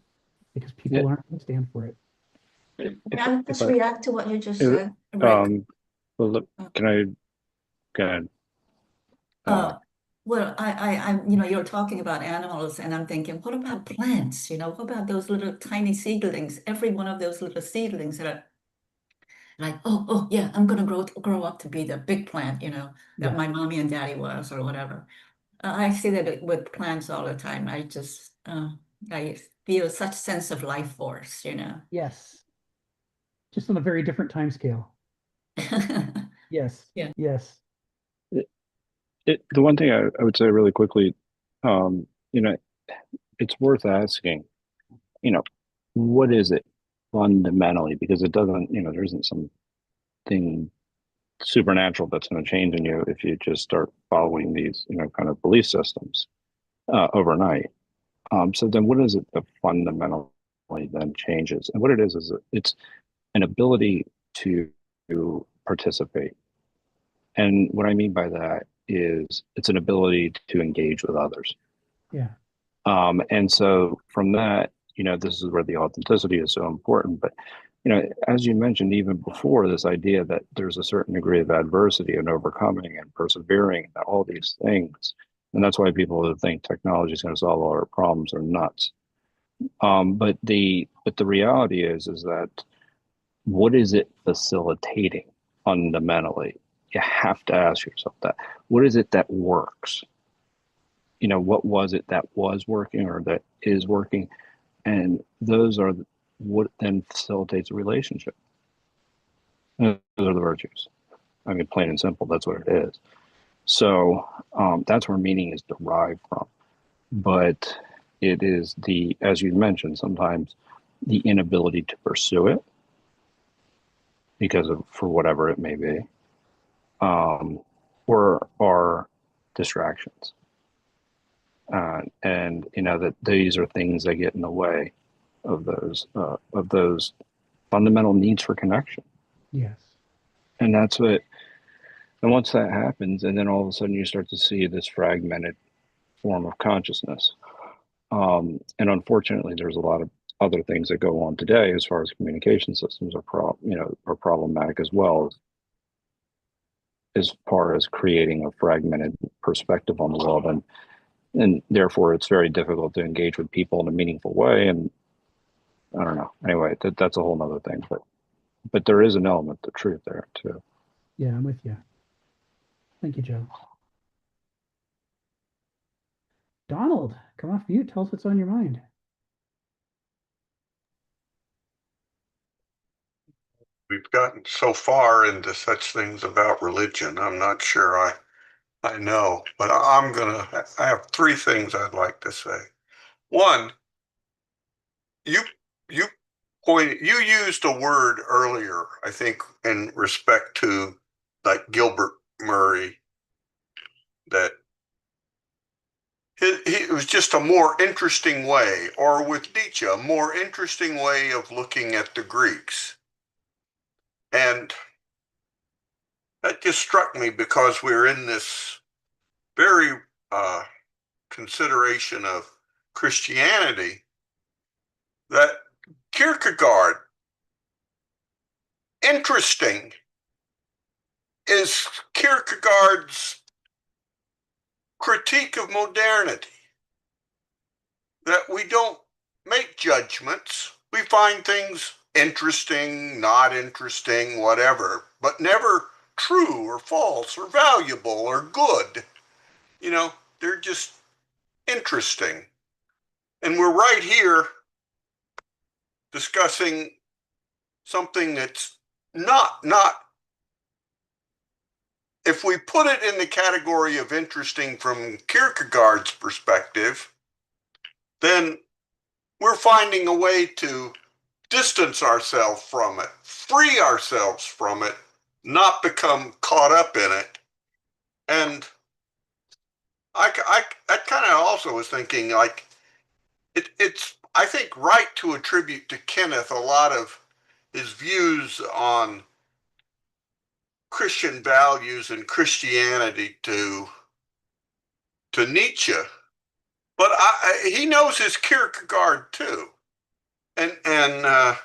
because people it, aren't going to stand for it. if, Can I if just I, react to what you just if, said, Rick? well, look, can I, can I, Uh, well, you're talking about animals, and I'm thinking, what about plants? What about those little tiny seedlings? Every one of those little seedlings that are like, oh, yeah, I'm gonna grow up to be the big plant, that Yeah. my mommy and daddy was, or whatever. I see that with plants all the time. I feel such sense of life force. Yes. Just on a very different time scale. Yes. Yeah. Yes. the one thing I would say really quickly, um, you know, it's worth asking, you know, what is it fundamentally? Because it doesn't, there isn't something supernatural that's going to change in you if you just start following these, kind of belief systems overnight. So then what is it that fundamentally then changes? And what it is it's an ability to participate. And what I mean by that is it's an ability to engage with others. Yeah. And so from that, this is where the authenticity is so important. But, as you mentioned, even before, this idea that there's a certain degree of adversity and overcoming and persevering and all these things. And that's why people who think technology is going to solve all our problems are nuts. But the reality is that what is it facilitating fundamentally? You have to ask yourself that. What is it that works? What was it that was working or that is working? And those are what then facilitates a relationship. Those are the virtues. I mean, plain and simple, that's what it is. So that's where meaning is derived from. But it is as you mentioned, sometimes the inability to pursue it because of, for whatever it may be, or are distractions. And that these are things that get in the way of those fundamental needs for connection. Yes. And that's what, and once that happens, and then all of a sudden you start to see this fragmented form of consciousness. And unfortunately, there's a lot of other things that go on today as far as communication systems are problematic as well, as far as creating a fragmented perspective on the world. And therefore it's very difficult to engage with people in a meaningful way. And I don't know. Anyway, that's a whole nother thing. But there is an element of truth there too. Yeah, I'm with you. Thank you, Joe. Donald, come off mute. Tell us what's on your mind. We've gotten so far into such things about religion. I'm not sure I know, but I have three things I'd like to say. One, you you you used a word earlier, I think, in respect to like Gilbert Murray, that it was just a more interesting way, or with Nietzsche, a more interesting way of looking at the Greeks. And that just struck me because we're in this very consideration of Christianity, that Kierkegaard, interesting, is Kierkegaard's critique of modernity. That we don't make judgments. We find things interesting, not interesting, whatever, but never true or false or valuable or good. You know, they're just interesting. And we're right here discussing something that's not if we put it in the category of interesting from Kierkegaard's perspective, then we're finding a way to distance ourselves from it, free ourselves from it, not become caught up in it. And I kind of also was thinking like it's I think right to attribute to Kenneth a lot of his views on Christian values and Christianity to Nietzsche, but he knows his Kierkegaard too, and I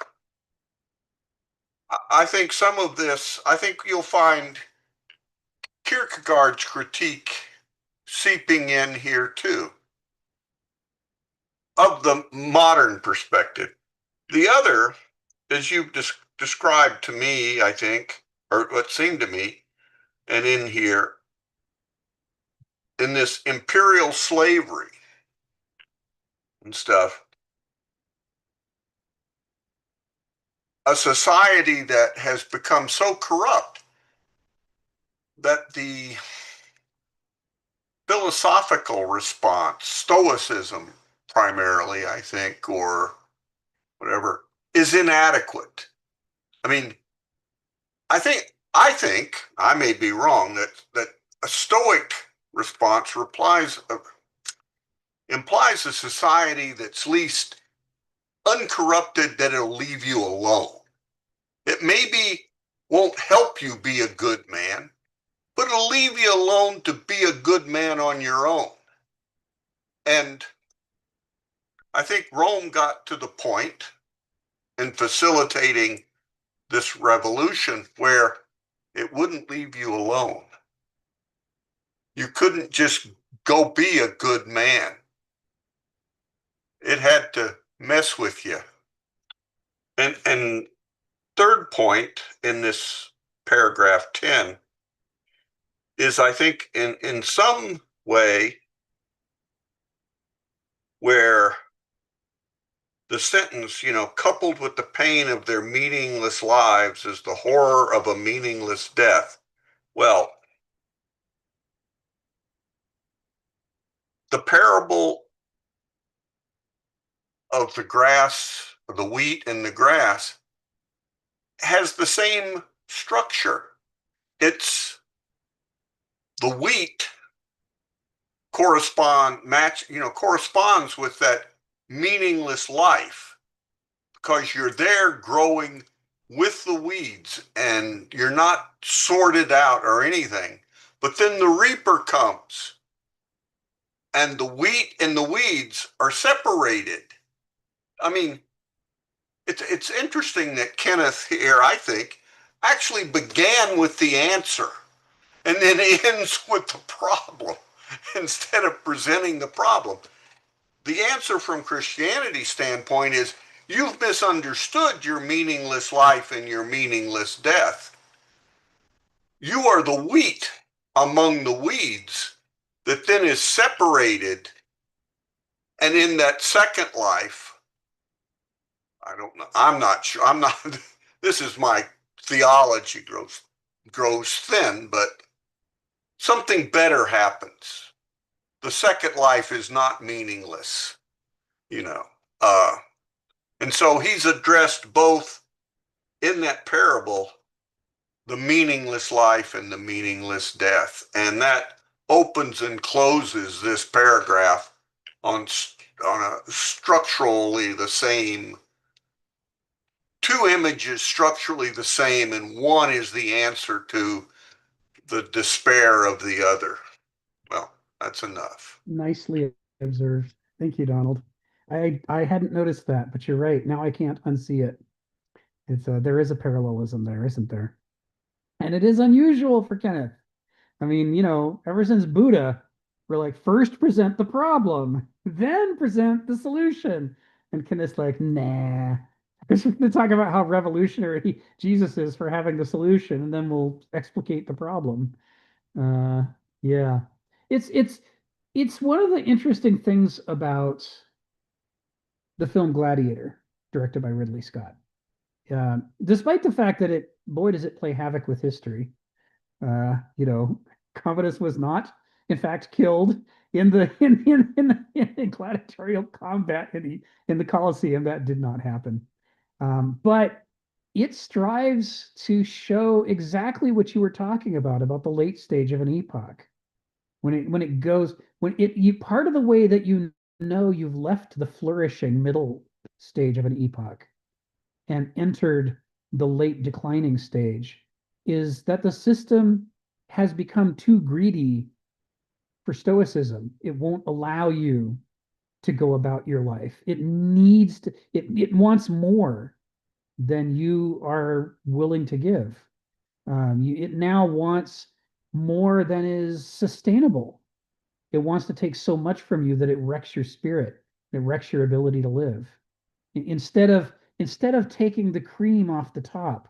think some of this, I think you'll find Kierkegaard's critique seeping in here too, of the modern perspective. The other, as you've described to me, I think, or what seemed to me, and in here, in this imperial slavery and stuff, a society that has become so corrupt that the philosophical response, Stoicism primarily, I think, or whatever, is inadequate. I mean, I think I may be wrong that a Stoic response implies a society that's least uncorrupted, that it'll leave you alone. It maybe won't help you be a good man, but it'll leave you alone to be a good man on your own. And I think Rome got to the point in facilitating this revolution where it wouldn't leave you alone. You couldn't just go be a good man. It had to mess with you. And third point in this paragraph 10 is, I think, in some way where the sentence, coupled with the pain of their meaningless lives is the horror of a meaningless death. Well, the parable of the grass, the wheat and the grass, has the same structure. It's the wheat corresponds with that meaningless life, because you're there growing with the weeds and you're not sorted out or anything. But then the reaper comes and the wheat and the weeds are separated. I mean, it's interesting that Kenneth here, I think, actually began with the answer and then ends with the problem instead of presenting the problem. The answer from Christianity's standpoint is, you've misunderstood your meaningless life and your meaningless death. You are the wheat among the weeds that then is separated. And in that second life, I don't know, I'm not sure, this is my theology grows thin, but something better happens. The second life is not meaningless, you know. And so he's addressed both in that parable, the meaningless life and the meaningless death. And that opens and closes this paragraph on a structurally the same, two images structurally the same, and one is the answer to the despair of the other. Well, that's enough. Nicely observed. Thank you, Donald. I hadn't noticed that, but you're right. Now I can't unsee it. There is a parallelism there, isn't there? And it is unusual for Kenneth. I mean, ever since Buddha, We're like, first present the problem, then present the solution. And Kenneth's like, nah. Because we're going to talk about how revolutionary Jesus is for having the solution, and then we'll explicate the problem. Uh, yeah, it's it's it's one of the interesting things about the film Gladiator, directed by Ridley Scott. Despite the fact that boy, does it play havoc with history. You know, Commodus was not, in fact, killed in the in gladiatorial combat in the Colosseum. That did not happen. But it strives to show exactly what you were talking about the late stage of an epoch. When it goes when it you part of the way that you know you've left the flourishing middle stage of an epoch and entered the late declining stage is that the system has become too greedy for stoicism. It won't allow you to go about your life. It wants more than you are willing to give. It now wants more than is sustainable. It wants to take so much from you that it wrecks your spirit. It wrecks your ability to live. Instead of taking the cream off the top,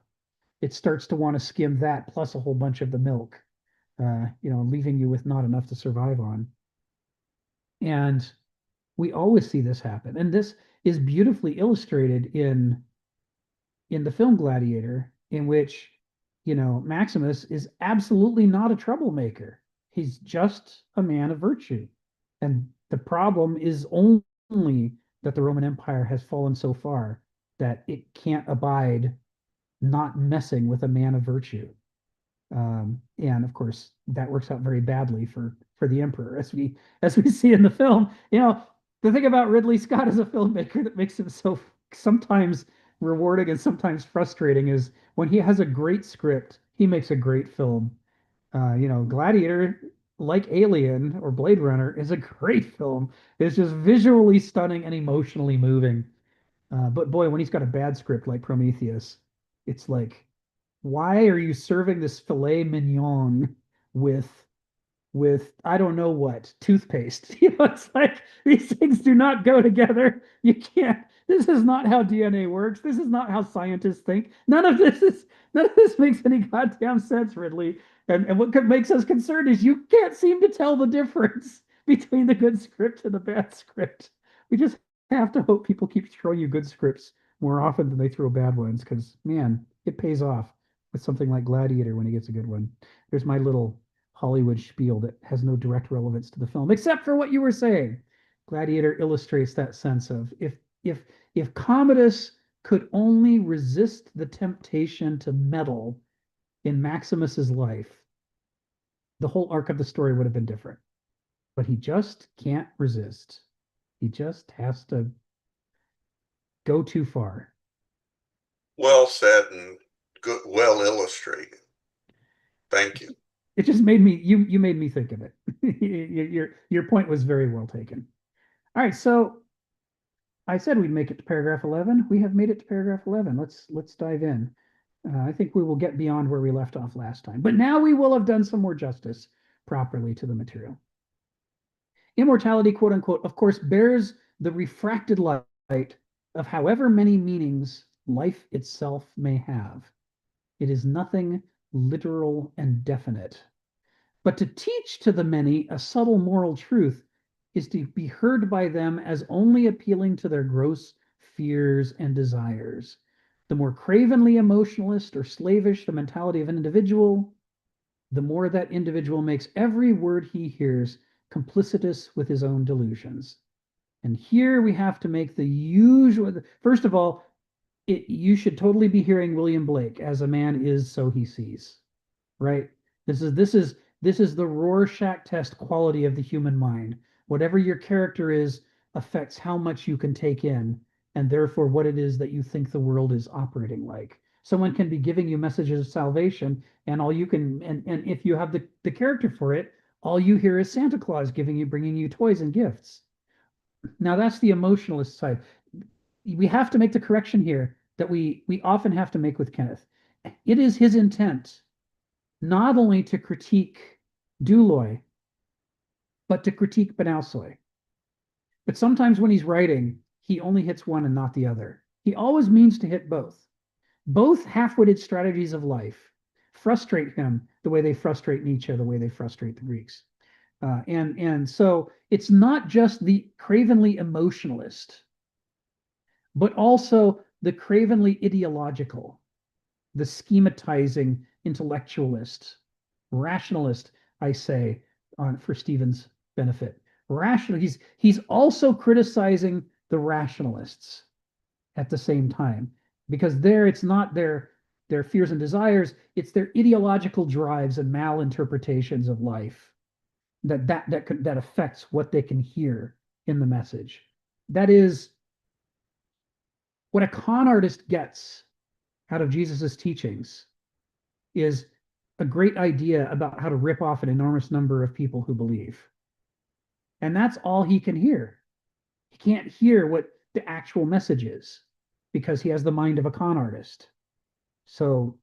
it starts to want to skim that plus a whole bunch of the milk, leaving you with not enough to survive on. And we always see this happen. And this is beautifully illustrated in the film Gladiator, in which, Maximus is absolutely not a troublemaker. He's just a man of virtue. And the problem is only that the Roman Empire has fallen so far that it can't abide not messing with a man of virtue. And of course, that works out very badly for the emperor, as we see in the film. The thing about Ridley Scott as a filmmaker that makes him so sometimes rewarding and sometimes frustrating is when he has a great script, he makes a great film. Gladiator, like Alien or Blade Runner, is a great film. It's just visually stunning and emotionally moving. But boy, when he's got a bad script like Prometheus, it's like, why are you serving this filet mignon with I don't know what toothpaste? It's like these things do not go together. You can't. This is not how DNA works. This is not how scientists think. None of this makes any goddamn sense, Ridley. And what makes us concerned is you can't seem to tell the difference between the good script and the bad script. We just have to hope people keep throwing you good scripts more often than they throw bad ones, because man, it pays off with something like Gladiator when he gets a good one. There's my little Hollywood spiel that has no direct relevance to the film, except for what you were saying. Gladiator illustrates that sense of if Commodus could only resist the temptation to meddle in Maximus's life, the whole arc of the story would have been different. But he just can't resist. He just has to go too far. Well said and good, well illustrated. Thank you. It just made me you made me think of it. Your point was very well taken. All right, so I said we'd make it to paragraph 11. We have made it to paragraph 11. Let's dive in. I think we will get beyond where we left off last time, but now we will have done some more justice properly to the material. Immortality, quote unquote, of course, bears the refracted light of however many meanings life itself may have. It is nothing literal and definite. But to teach to the many a subtle moral truth is to be heard by them as only appealing to their gross fears and desires. The more cravenly emotionalist or slavish the mentality of an individual, the more that individual makes every word he hears complicitous with his own delusions. And here we have to make the usual, first of all, you should totally be hearing William Blake, as a man is, so he sees, right? This is the Rorschach test quality of the human mind. Whatever your character is affects how much you can take in, and therefore what it is that you think the world is operating like. Someone can be giving you messages of salvation, and all you can, and if you have the character for it, all you hear is Santa Claus bringing you toys and gifts. Now that's the emotionalist side. We have to make the correction here that we often have to make with Kenneth. It is his intent not only to critique Douloy, but to critique Benoussoy. But sometimes when he's writing, he only hits one and not the other. He always means to hit both. Both half-witted strategies of life frustrate him the way they frustrate Nietzsche, the way they frustrate the Greeks. And so it's not just the cravenly emotionalist, but also the cravenly ideological, the schematizing intellectualist, rationalist, I say, for Stephen's benefit. Rational. He's also criticizing the rationalists at the same time, because there it's not their fears and desires, it's their ideological drives and malinterpretations of life that affects what they can hear in the message. That is what a con artist gets out of Jesus's teachings, is a great idea about how to rip off an enormous number of people who believe. And that's all he can hear. He can't hear what the actual message is because he has the mind of a con artist. So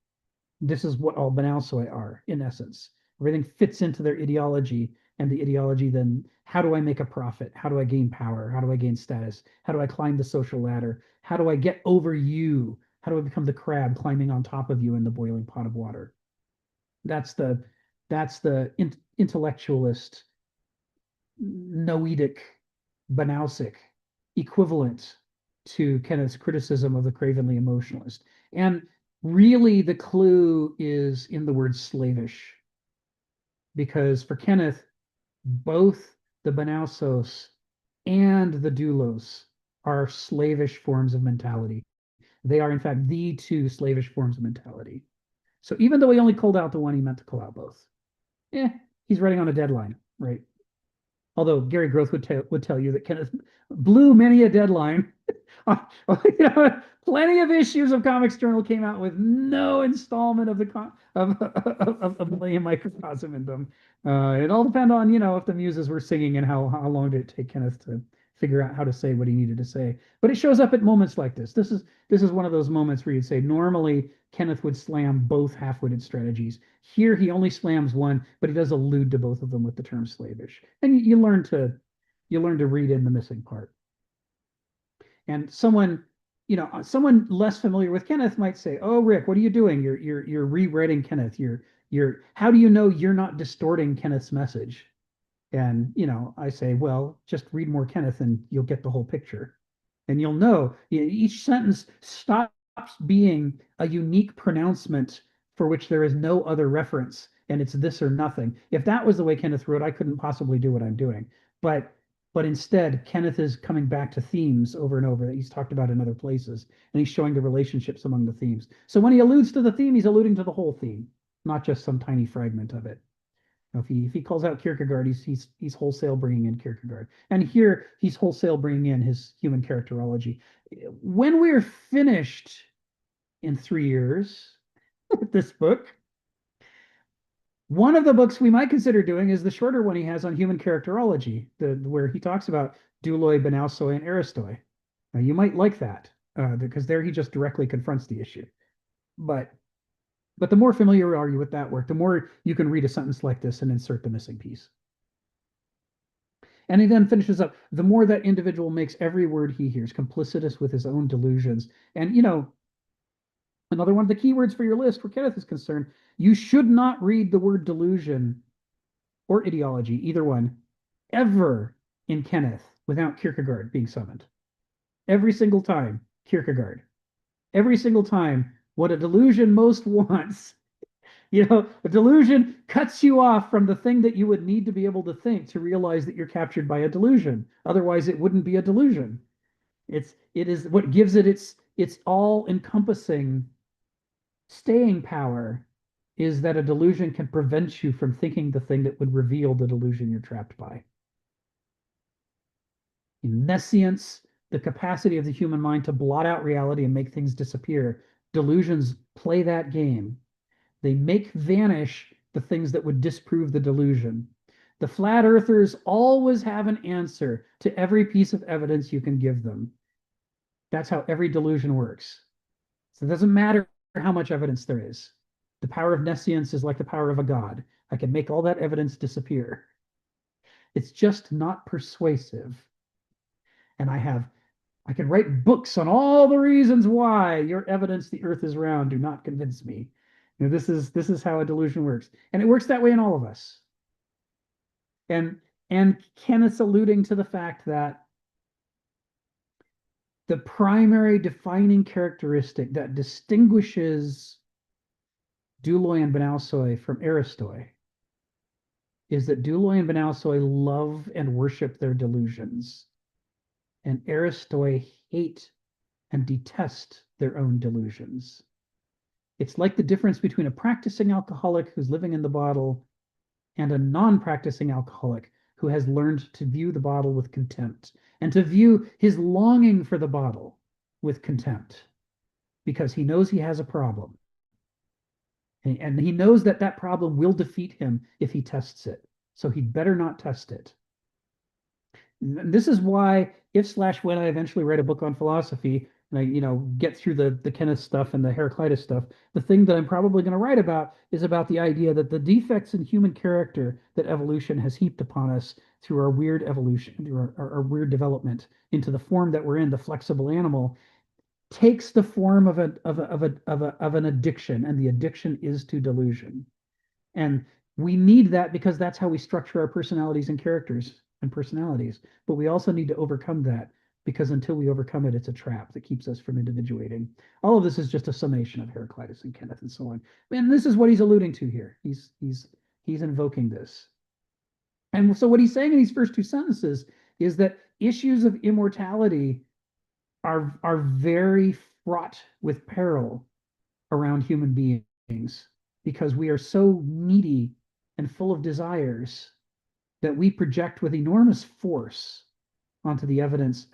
this is what all Benoussoy are, in essence. Everything fits into their ideology, and the ideology then, how do I make a profit? How do I gain power? How do I gain status? How do I climb the social ladder? How do I get over you? How do I become the crab climbing on top of you in the boiling pot of water? That's the intellectualist, noetic, Banausic equivalent to Kenneth's criticism of the cravenly emotionalist. And really, the clue is in the word slavish, because for Kenneth, both the Banausos and the doulos are slavish forms of mentality. They are, in fact, the two slavish forms of mentality. So even though he only called out the one, he meant to call out both. He's writing on a deadline, right? Although Gary Groth would tell you that Kenneth blew many a deadline. Plenty of issues of Comics Journal came out with no installment of the of Millennia Microcosm in them. It all depends on if the muses were singing and how long did it take Kenneth to figure out how to say what he needed to say. But it shows up at moments like this. This is one of those moments where you'd say normally Kenneth would slam both half-witted strategies. Here he only slams one, but he does allude to both of them with the term slavish. And you learn to read in the missing part. And someone less familiar with Kenneth might say, "Oh, Rick, what are you doing? You're rewriting Kenneth. You're how do you know you're not distorting Kenneth's message?" And I say, well, just read more Kenneth and you'll get the whole picture. And you'll know each sentence stops being a unique pronouncement for which there is no other reference, and it's this or nothing. If that was the way Kenneth wrote, I couldn't possibly do what I'm doing. But instead, Kenneth is coming back to themes over and over that he's talked about in other places, and he's showing the relationships among the themes. So when he alludes to the theme, he's alluding to the whole theme, not just some tiny fragment of it. If he calls out Kierkegaard, he's wholesale bringing in Kierkegaard, and here he's wholesale bringing in his human characterology. When we're finished in 3 years with this book, one of the books we might consider doing is the shorter one he has on human characterology, where he talks about douloi, Benoussoy, and Aristoi. Now, you might like that because there he just directly confronts the issue, but the more familiar are you with that work, the more you can read a sentence like this and insert the missing piece. And he then finishes up, the more that individual makes every word he hears complicitous with his own delusions. And, another one of the keywords for your list where Kenneth is concerned, you should not read the word delusion or ideology, either one, ever in Kenneth without Kierkegaard being summoned. Every single time, Kierkegaard. Every single time, what a delusion most wants. A delusion cuts you off from the thing that you would need to be able to think to realize that you're captured by a delusion. Otherwise, it wouldn't be a delusion. It is what gives it its all-encompassing staying power is that a delusion can prevent you from thinking the thing that would reveal the delusion you're trapped by. In nescience, the capacity of the human mind to blot out reality and make things disappear. Delusions play that game. They make vanish the things that would disprove the delusion. The flat earthers always have an answer to every piece of evidence you can give them. That's how every delusion works. So it doesn't matter how much evidence there is. The power of nescience is like the power of a god. I can make all that evidence disappear. It's just not persuasive. And I can write books on all the reasons why your evidence the earth is round do not convince me. This is how a delusion works. And it works that way in all of us. And Kenneth's alluding to the fact that the primary defining characteristic that distinguishes Douloi and Benausoi from Aristoi is that Douloi and Benausoi love and worship their delusions, and Aristoi hate and detest their own delusions. It's like the difference between a practicing alcoholic who's living in the bottle and a non-practicing alcoholic who has learned to view the bottle with contempt and to view his longing for the bottle with contempt because he knows he has a problem. And he knows that that problem will defeat him if he tests it. So he'd better not test it. And this is why if/when I eventually write a book on philosophy and I get through the Kenneth stuff and the Heraclitus stuff, the thing that I'm probably going to write about is about the idea that the defects in human character that evolution has heaped upon us through our weird evolution, through our weird development into the form that we're in, the flexible animal, takes the form of an addiction, and the addiction is to delusion. And we need that because that's how we structure our personalities and characters and personalities. But we also need to overcome that because until we overcome it, it's a trap that keeps us from individuating. All of this is just a summation of Heraclitus and Kenneth and so on. And this is what he's alluding to here. He's invoking this. And so what he's saying in these first two sentences is that issues of immortality are very fraught with peril around human beings because we are so needy and full of desires that we project with enormous force onto the evidence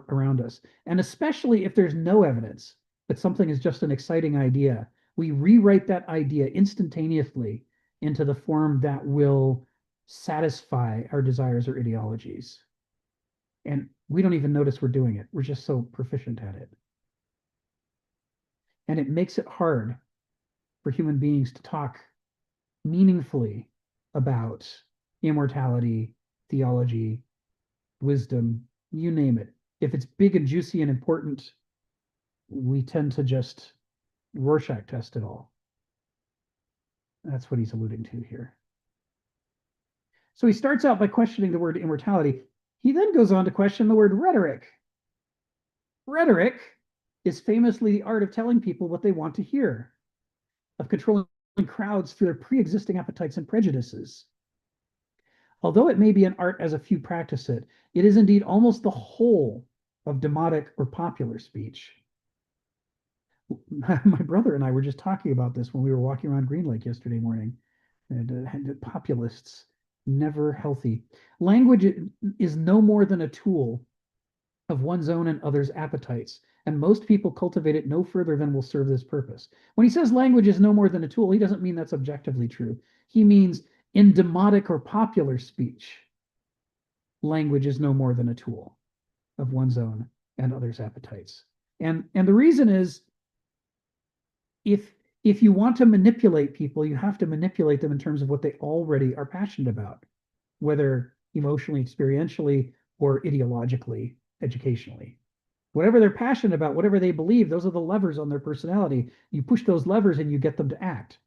around us. And especially if there's no evidence, but something is just an exciting idea, we rewrite that idea instantaneously into the form that will satisfy our desires or ideologies. And we don't even notice we're doing it. We're just so proficient at it. And it makes it hard for human beings to talk meaningfully about immortality, theology, wisdom, you name it. If it's big and juicy and important, we tend to just Rorschach test it all. That's what he's alluding to here. So he starts out by questioning the word immortality. He then goes on to question the word rhetoric. Rhetoric is famously the art of telling people what they want to hear, of controlling crowds through their pre-existing appetites and prejudices. Although it may be an art as a few practice it, it is indeed almost the whole of demotic or popular speech. My brother and I were just talking about this when we were walking around Green Lake yesterday morning. And populists, never healthy. Language is no more than a tool of one's own and others' appetites, and most people cultivate it no further than will serve this purpose. When he says language is no more than a tool, he doesn't mean that's objectively true. He means in demotic or popular speech, language is no more than a tool of one's own and others' appetites. And the reason is if you want to manipulate people, you have to manipulate them in terms of what they already are passionate about, whether emotionally, experientially, or ideologically, educationally. Whatever they're passionate about, whatever they believe, those are the levers on their personality. You push those levers and you get them to act.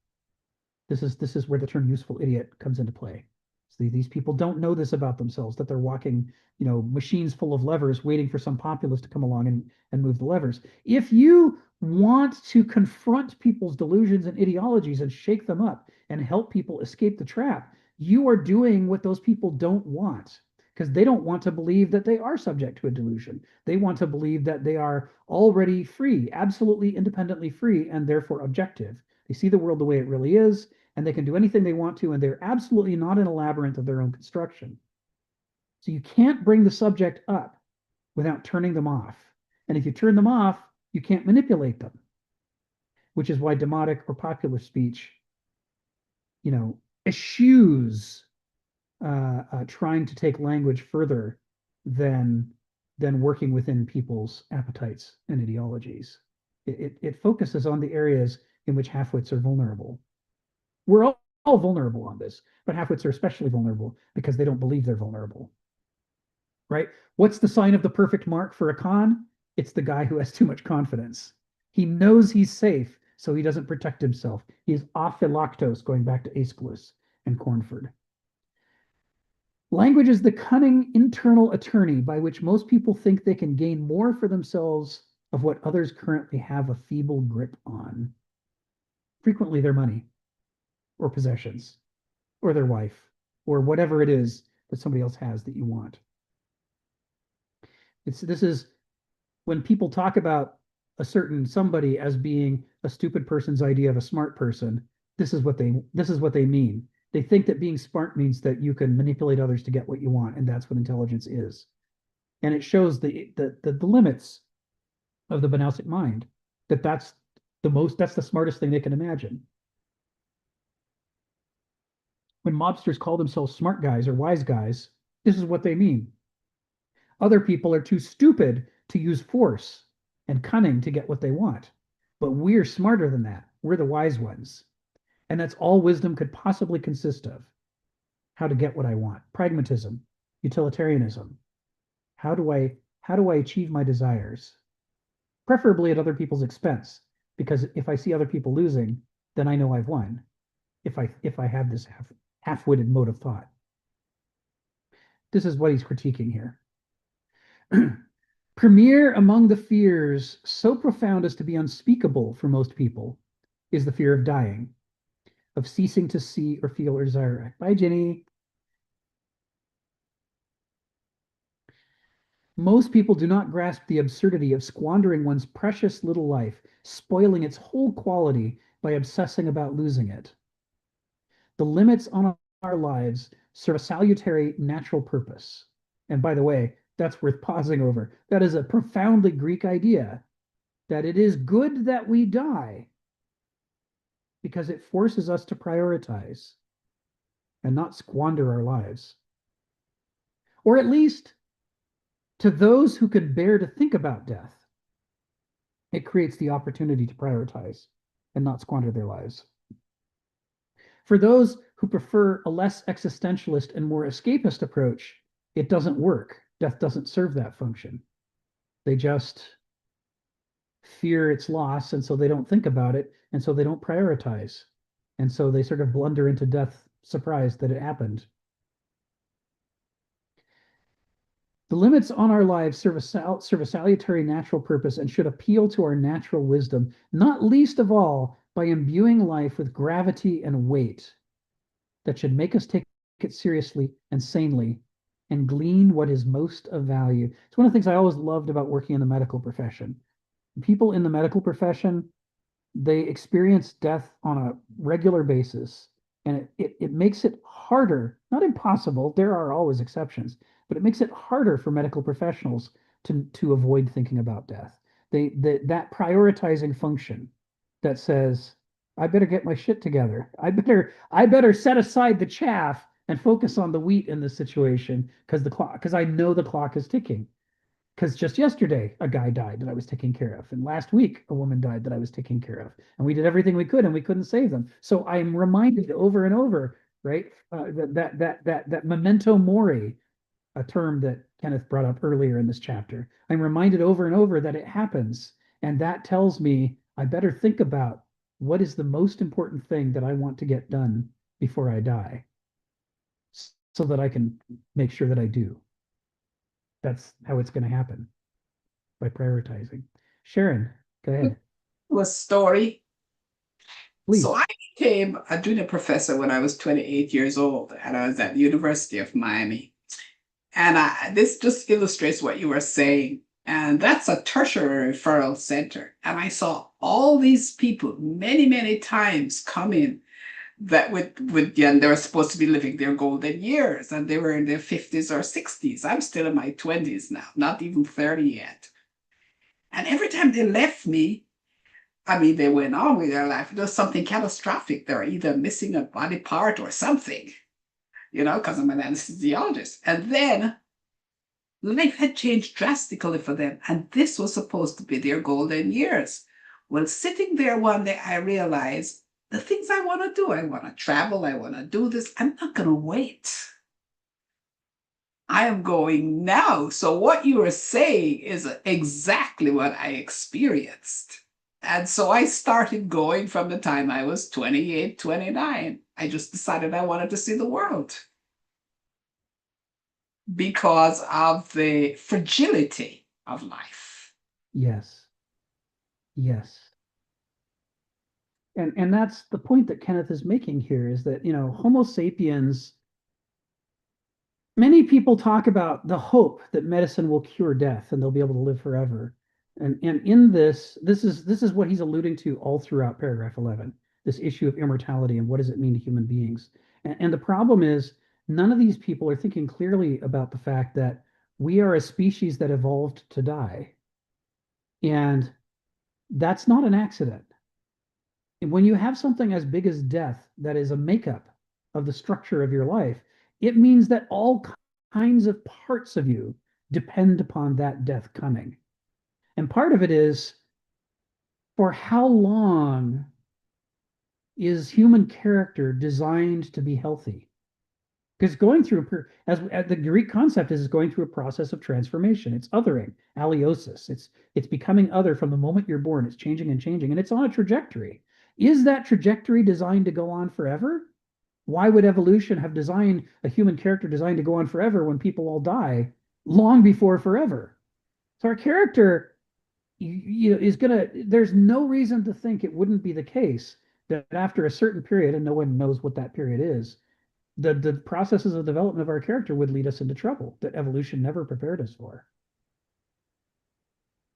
This is where the term useful idiot comes into play. So these people don't know this about themselves, that they're walking, machines full of levers waiting for some populist to come along and move the levers. If you want to confront people's delusions and ideologies and shake them up and help people escape the trap, you are doing what those people don't want, because they don't want to believe that they are subject to a delusion. They want to believe that they are already free, absolutely independently free, and therefore objective. They see the world the way it really is, and they can do anything they want to, and they're absolutely not in a labyrinth of their own construction. So you can't bring the subject up without turning them off. And if you turn them off, you can't manipulate them, which is why demotic or popular speech, eschews trying to take language further than working within people's appetites and ideologies. It focuses on the areas in which half-wits are vulnerable. We're all vulnerable on this, but halfwits are especially vulnerable because they don't believe they're vulnerable. Right? What's the sign of the perfect mark for a con? It's the guy who has too much confidence. He knows he's safe, so he doesn't protect himself. He's ophiloctos, going back to Aeschylus and Cornford. Language is the cunning internal attorney by which most people think they can gain more for themselves of what others currently have a feeble grip on. Frequently their money or possessions or their wife or whatever it is that somebody else has that you want. This is when people talk about a certain somebody as being a stupid person's idea of a smart person, this is what they mean. They think that being smart means that you can manipulate others to get what you want, and that's what intelligence is. And it shows the limits of the Banausic mind, that's the smartest thing they can imagine. When mobsters call themselves smart guys or wise guys, this is what they mean. Other people are too stupid to use force and cunning to get what they want. But we're smarter than that. We're the wise ones. And that's all wisdom could possibly consist of. How to get what I want. Pragmatism, utilitarianism. How do I achieve my desires? Preferably at other people's expense, because if I see other people losing, then I know I've won. If I have this half-witted mode of thought. This is what he's critiquing here. Premier among the fears, so profound as to be unspeakable for most people, is the fear of dying, of ceasing to see or feel or desire. Bye, Jenny. Most people do not grasp the absurdity of squandering one's precious little life, spoiling its whole quality by obsessing about losing it. The limits on our lives serve a salutary natural purpose. And by the way, that's worth pausing over. That is a profoundly Greek idea, that it is good that we die because it forces us to prioritize and not squander our lives. Or at least to those who could bear to think about death, it creates the opportunity to prioritize and not squander their lives. For those who prefer a less existentialist and more escapist approach, it doesn't work. Death doesn't serve that function. They just fear its loss, and so they don't think about it, and so they don't prioritize. And so they sort of blunder into death, surprised that it happened. The limits on our lives serve a salutary natural purpose and should appeal to our natural wisdom, not least of all by imbuing life with gravity and weight that should make us take it seriously and sanely and glean what is most of value. It's one of the things I always loved about working in the medical profession. People in the medical profession, they experience death on a regular basis, and it makes it harder, not impossible, there are always exceptions, but it makes it harder for medical professionals to avoid thinking about death. That prioritizing function that says, I better get my shit together. I better set aside the chaff and focus on the wheat in this situation because I know the clock is ticking. Because just yesterday, a guy died that I was taking care of. And last week, a woman died that I was taking care of. And we did everything we could and we couldn't save them. So I'm reminded over and over, right? That memento mori, a term that Kenneth brought up earlier in this chapter. I'm reminded over and over that it happens. And that tells me I better think about what is the most important thing that I want to get done before I die so that I can make sure that I do. That's how it's going to happen, by prioritizing. Sharon, go ahead. A story. Please. So I became a junior professor when I was 28 years old, and I was at the University of Miami. And this just illustrates what you were saying. And that's a tertiary referral center. And I saw all these people many, many times come in that and they were supposed to be living their golden years, and they were in their 50s or 60s. I'm still in my 20s now, not even 30 yet. And every time they left me, I mean, they went on with their life. It was something catastrophic. They were either missing a body part or something, because I'm an anesthesiologist. And then life had changed drastically for them. And this was supposed to be their golden years. Well, sitting there one day, I realized the things I want to do. I want to travel. I want to do this. I'm not going to wait. I am going now. So what you are saying is exactly what I experienced. And so I started going from the time I was 28, 29. I just decided I wanted to see the world because of the fragility of life. Yes. Yes. And that's the point that Kenneth is making here is that, Homo sapiens, many people talk about the hope that medicine will cure death and they'll be able to live forever. And in this is what he's alluding to all throughout paragraph 11, this issue of immortality and what does it mean to human beings. And the problem is none of these people are thinking clearly about the fact that we are a species that evolved to die. And that's not an accident. And when you have something as big as death that is a makeup of the structure of your life, it means that all kinds of parts of you depend upon that death coming. And part of it is, for how long is human character designed to be healthy? Because going through, as the Greek concept is going through a process of transformation. It's othering, aliosis. It's becoming other from the moment you're born. It's changing and changing, and it's on a trajectory. Is that trajectory designed to go on forever? Why would evolution have designed a human character designed to go on forever when people all die long before forever? So our character, is gonna. There's no reason to think it wouldn't be the case that after a certain period, and no one knows what that period is, the processes of development of our character would lead us into trouble that evolution never prepared us for.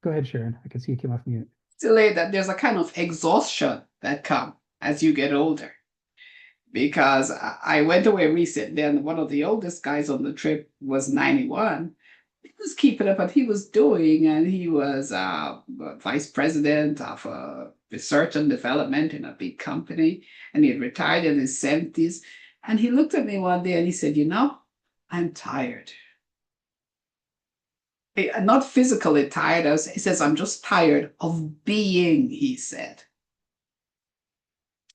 Go ahead, Sharon. I can see you came off mute. Still, that there's a kind of exhaustion that comes as you get older. Because I went away recently, and one of the oldest guys on the trip was 91. He was keeping up what he was doing, and he was vice president of research and development in a big company, and he had retired in his 70s. And he looked at me one day and he said, I'm tired. Not physically tired. He says, I'm just tired of being, he said.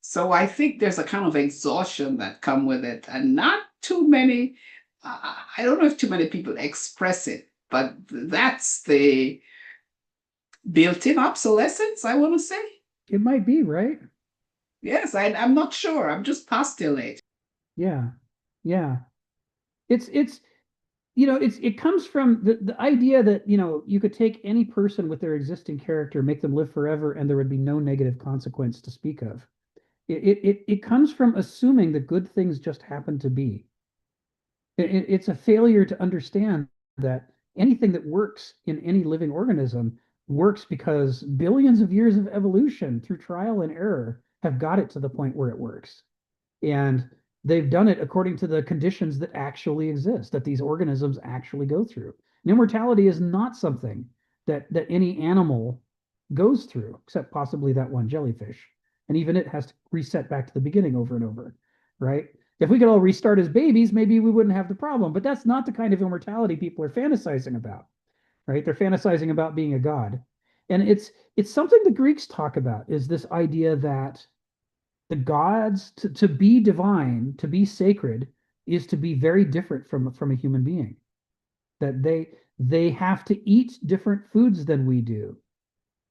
So I think there's a kind of exhaustion that come with it, and not too many, I don't know if too many people express it, but that's the built-in obsolescence, I want to say. It might be, right? Yes, I'm not sure. I'm just postulating. Yeah. Yeah. It comes from the idea that, you could take any person with their existing character, make them live forever, and there would be no negative consequence to speak of. It comes from assuming that good things just happen to be. It's a failure to understand that anything that works in any living organism works because billions of years of evolution through trial and error have got it to the point where it works. And they've done it according to the conditions that actually exist, that these organisms actually go through. And immortality is not something that any animal goes through, except possibly that one jellyfish. And even it has to reset back to the beginning over and over, right? If we could all restart as babies, maybe we wouldn't have the problem. But that's not the kind of immortality people are fantasizing about, right? They're fantasizing about being a god. And it's something the Greeks talk about, is this idea that the gods, to be divine, to be sacred, is to be very different from a human being. That they have to eat different foods than we do,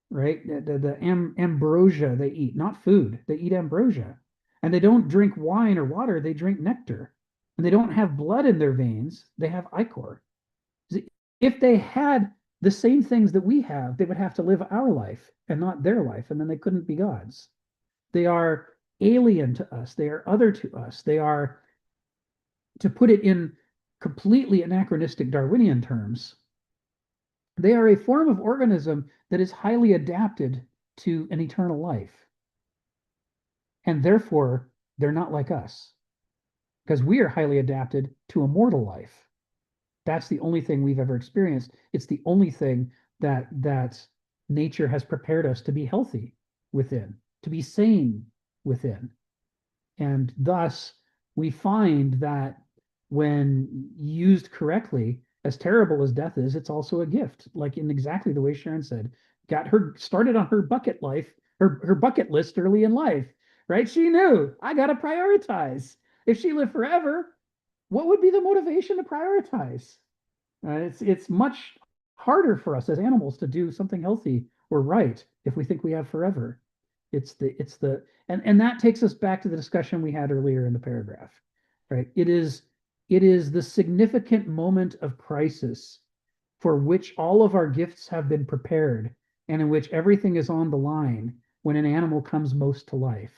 right? The ambrosia they eat, not food. They eat ambrosia. And they don't drink wine or water, they drink nectar. And they don't have blood in their veins, they have ichor. If they had the same things that we have, they would have to live our life and not their life, and then they couldn't be gods. They are alien to us. They are other to us. They are, to put it in completely anachronistic Darwinian terms, they are a form of organism that is highly adapted to an eternal life. And therefore, they're not like us, because we are highly adapted to a mortal life. That's the only thing we've ever experienced. It's the only thing that nature has prepared us to be healthy within, to be sane within. And thus, we find that when used correctly, as terrible as death is, it's also a gift, like in exactly the way Sharon said. Got her started on her bucket life, her bucket list early in life, right? She knew I got to prioritize. If she lived forever, what would be the motivation to prioritize? It's much harder for us as animals to do something healthy or right if we think we have forever. And that takes us back to the discussion we had earlier in the paragraph, right? It is the significant moment of crisis for which all of our gifts have been prepared and in which everything is on the line when an animal comes most to life.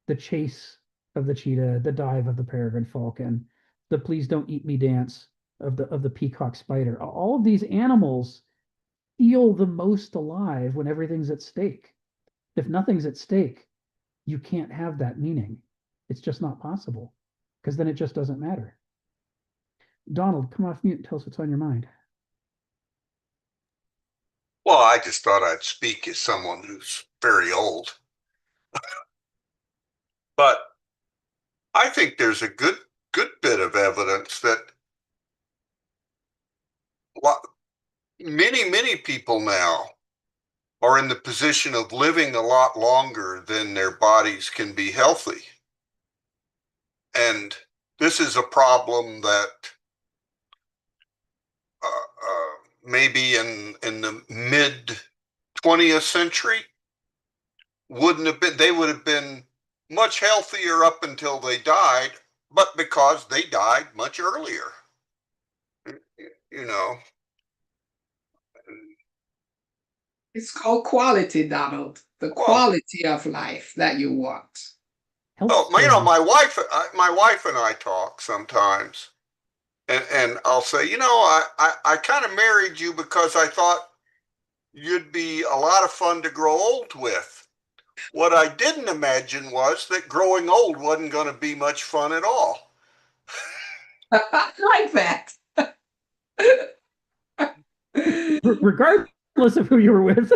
The chase of the cheetah, the dive of the peregrine falcon, the please don't eat me dance of the peacock spider. All of these animals feel the most alive when everything's at stake. If nothing's at stake, you can't have that meaning. It's just not possible because then it just doesn't matter. Donald, come off mute and tell us what's on your mind. Well, I just thought I'd speak as someone who's very old. But I think there's a good bit of evidence that many people now are in the position of living a lot longer than their bodies can be healthy. And this is a problem that maybe in the mid 20th century they would have been much healthier up until they died, but because they died much earlier, you know. It's called quality, Donald. The quality of life that you want. Well, my wife and I talk sometimes, and I'll say, I kind of married you because I thought you'd be a lot of fun to grow old with. What I didn't imagine was that growing old wasn't going to be much fun at all. Like that. Regardless of who you were with.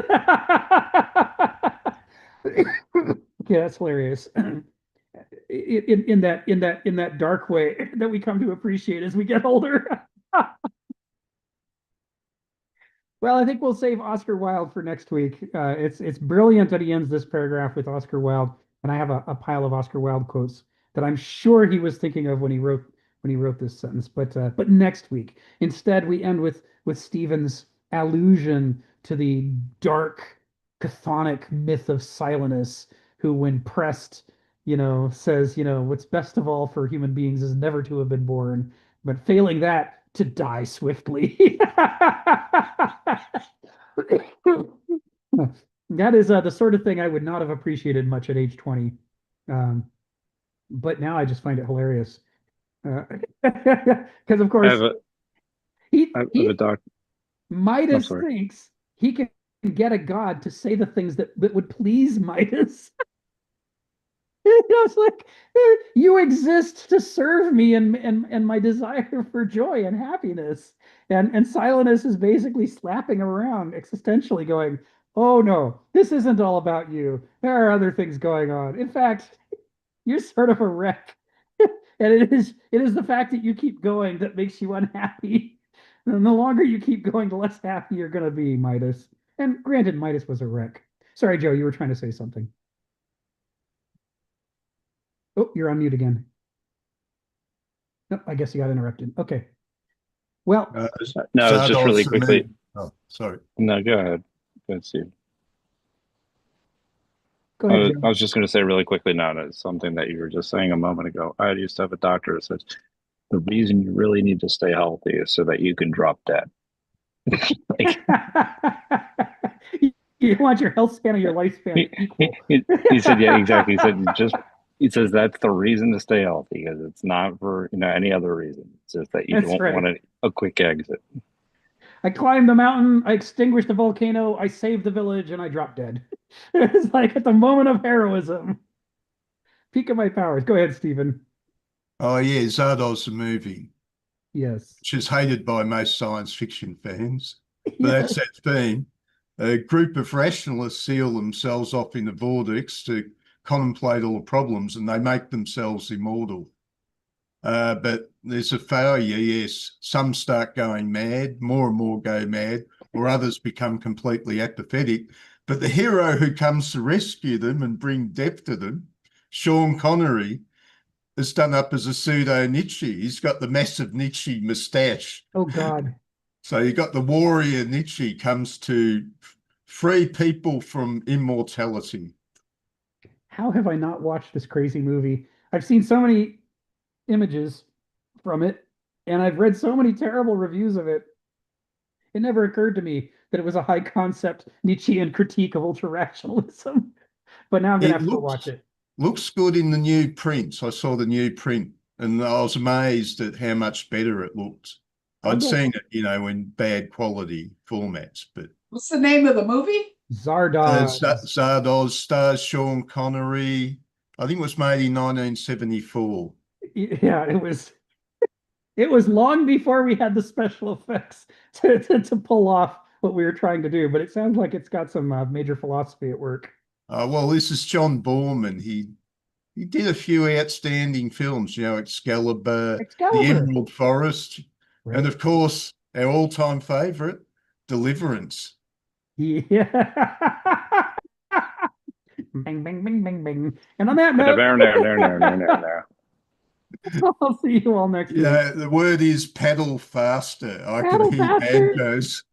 Yeah, that's hilarious. In that dark way that we come to appreciate as we get older. Well, I think we'll save Oscar Wilde for next week. It's brilliant that he ends this paragraph with Oscar Wilde, and I have a pile of Oscar Wilde quotes that I'm sure he was thinking of when he wrote this sentence. But next week, instead, we end with Stephen's allusion to the dark chthonic myth of Silenus, who, when pressed, says, what's best of all for human beings is never to have been born, but failing that, to die swiftly. That is the sort of thing I would not have appreciated much at age 20. But now I just find it hilarious. Because, of course, I have a doc. Midas sorry. thinks he can get a god to say the things that would please Midas. It's like you exist to serve me and my desire for joy and happiness. And Silenus is basically slapping him around existentially, going, "Oh no, this isn't all about you. There are other things going on. In fact, you're sort of a wreck." And it is the fact that you keep going that makes you unhappy. And the longer you keep going, the less happy you're gonna be, Midas. And granted, Midas was a wreck. Sorry, Joe, you were trying to say something. Oh, you're on mute again. No, I guess you got interrupted. Okay. Well, No, just really quickly. Oh, sorry. No, go ahead. Let's see. Go ahead, I was just going to say really quickly now, that something that you were just saying a moment ago. I used to have a doctor that says the reason you really need to stay healthy is so that you can drop dead. You want your health span and your lifespan equal. He said, yeah, exactly. He says that's the reason to stay healthy, because it's not for any other reason. It's just that you That's don't right. want a quick exit. I climbed the mountain, I extinguished the volcano, I saved the village, and I dropped dead. It's like at the moment of heroism. Peak of my powers. Go ahead, Stephen. Oh yeah, Zardoz the movie, Yes. which is hated by most science fiction fans. But Yes. that's that theme. A group of rationalists seal themselves off in the vortex to contemplate all the problems, and they make themselves immortal. But there's a failure, yes. Some start going mad, more and more go mad, or others become completely apathetic. But the hero who comes to rescue them and bring depth to them Sean Connery is done up as a pseudo Nietzsche. He's got the massive Nietzsche moustache. Oh God. So you got the warrior Nietzsche comes to free people from immortality. How have I not watched this crazy movie? I've seen so many images from it, and I've read so many terrible reviews of it. It never occurred to me that it was a high concept Nietzschean critique of ultra rationalism. But now I'm gonna It have to go watch it. looks good in the new prints. I saw the new print and I was amazed at how much better it looked. I'll I'd go. seen it, in bad quality formats, but What's the name of the movie? Zardoz. Zardoz stars Sean Connery. I think it was made in 1974. Yeah, it was long before we had the special effects to pull off what we were trying to do, but it sounds like it's got some major philosophy at work. Well, this is John Borman. He did a few outstanding films, Excalibur, The Excalibur, Emerald Forest, and right? of course, our all-time favorite, Deliverance. Yeah. Bing, bing, bing, bing, bing. And on that There, note, there, there, there, there, there, there. I'll see you all next week. The word is paddle faster. I can Paddle hear faster. banjos.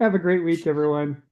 Have a great week, everyone.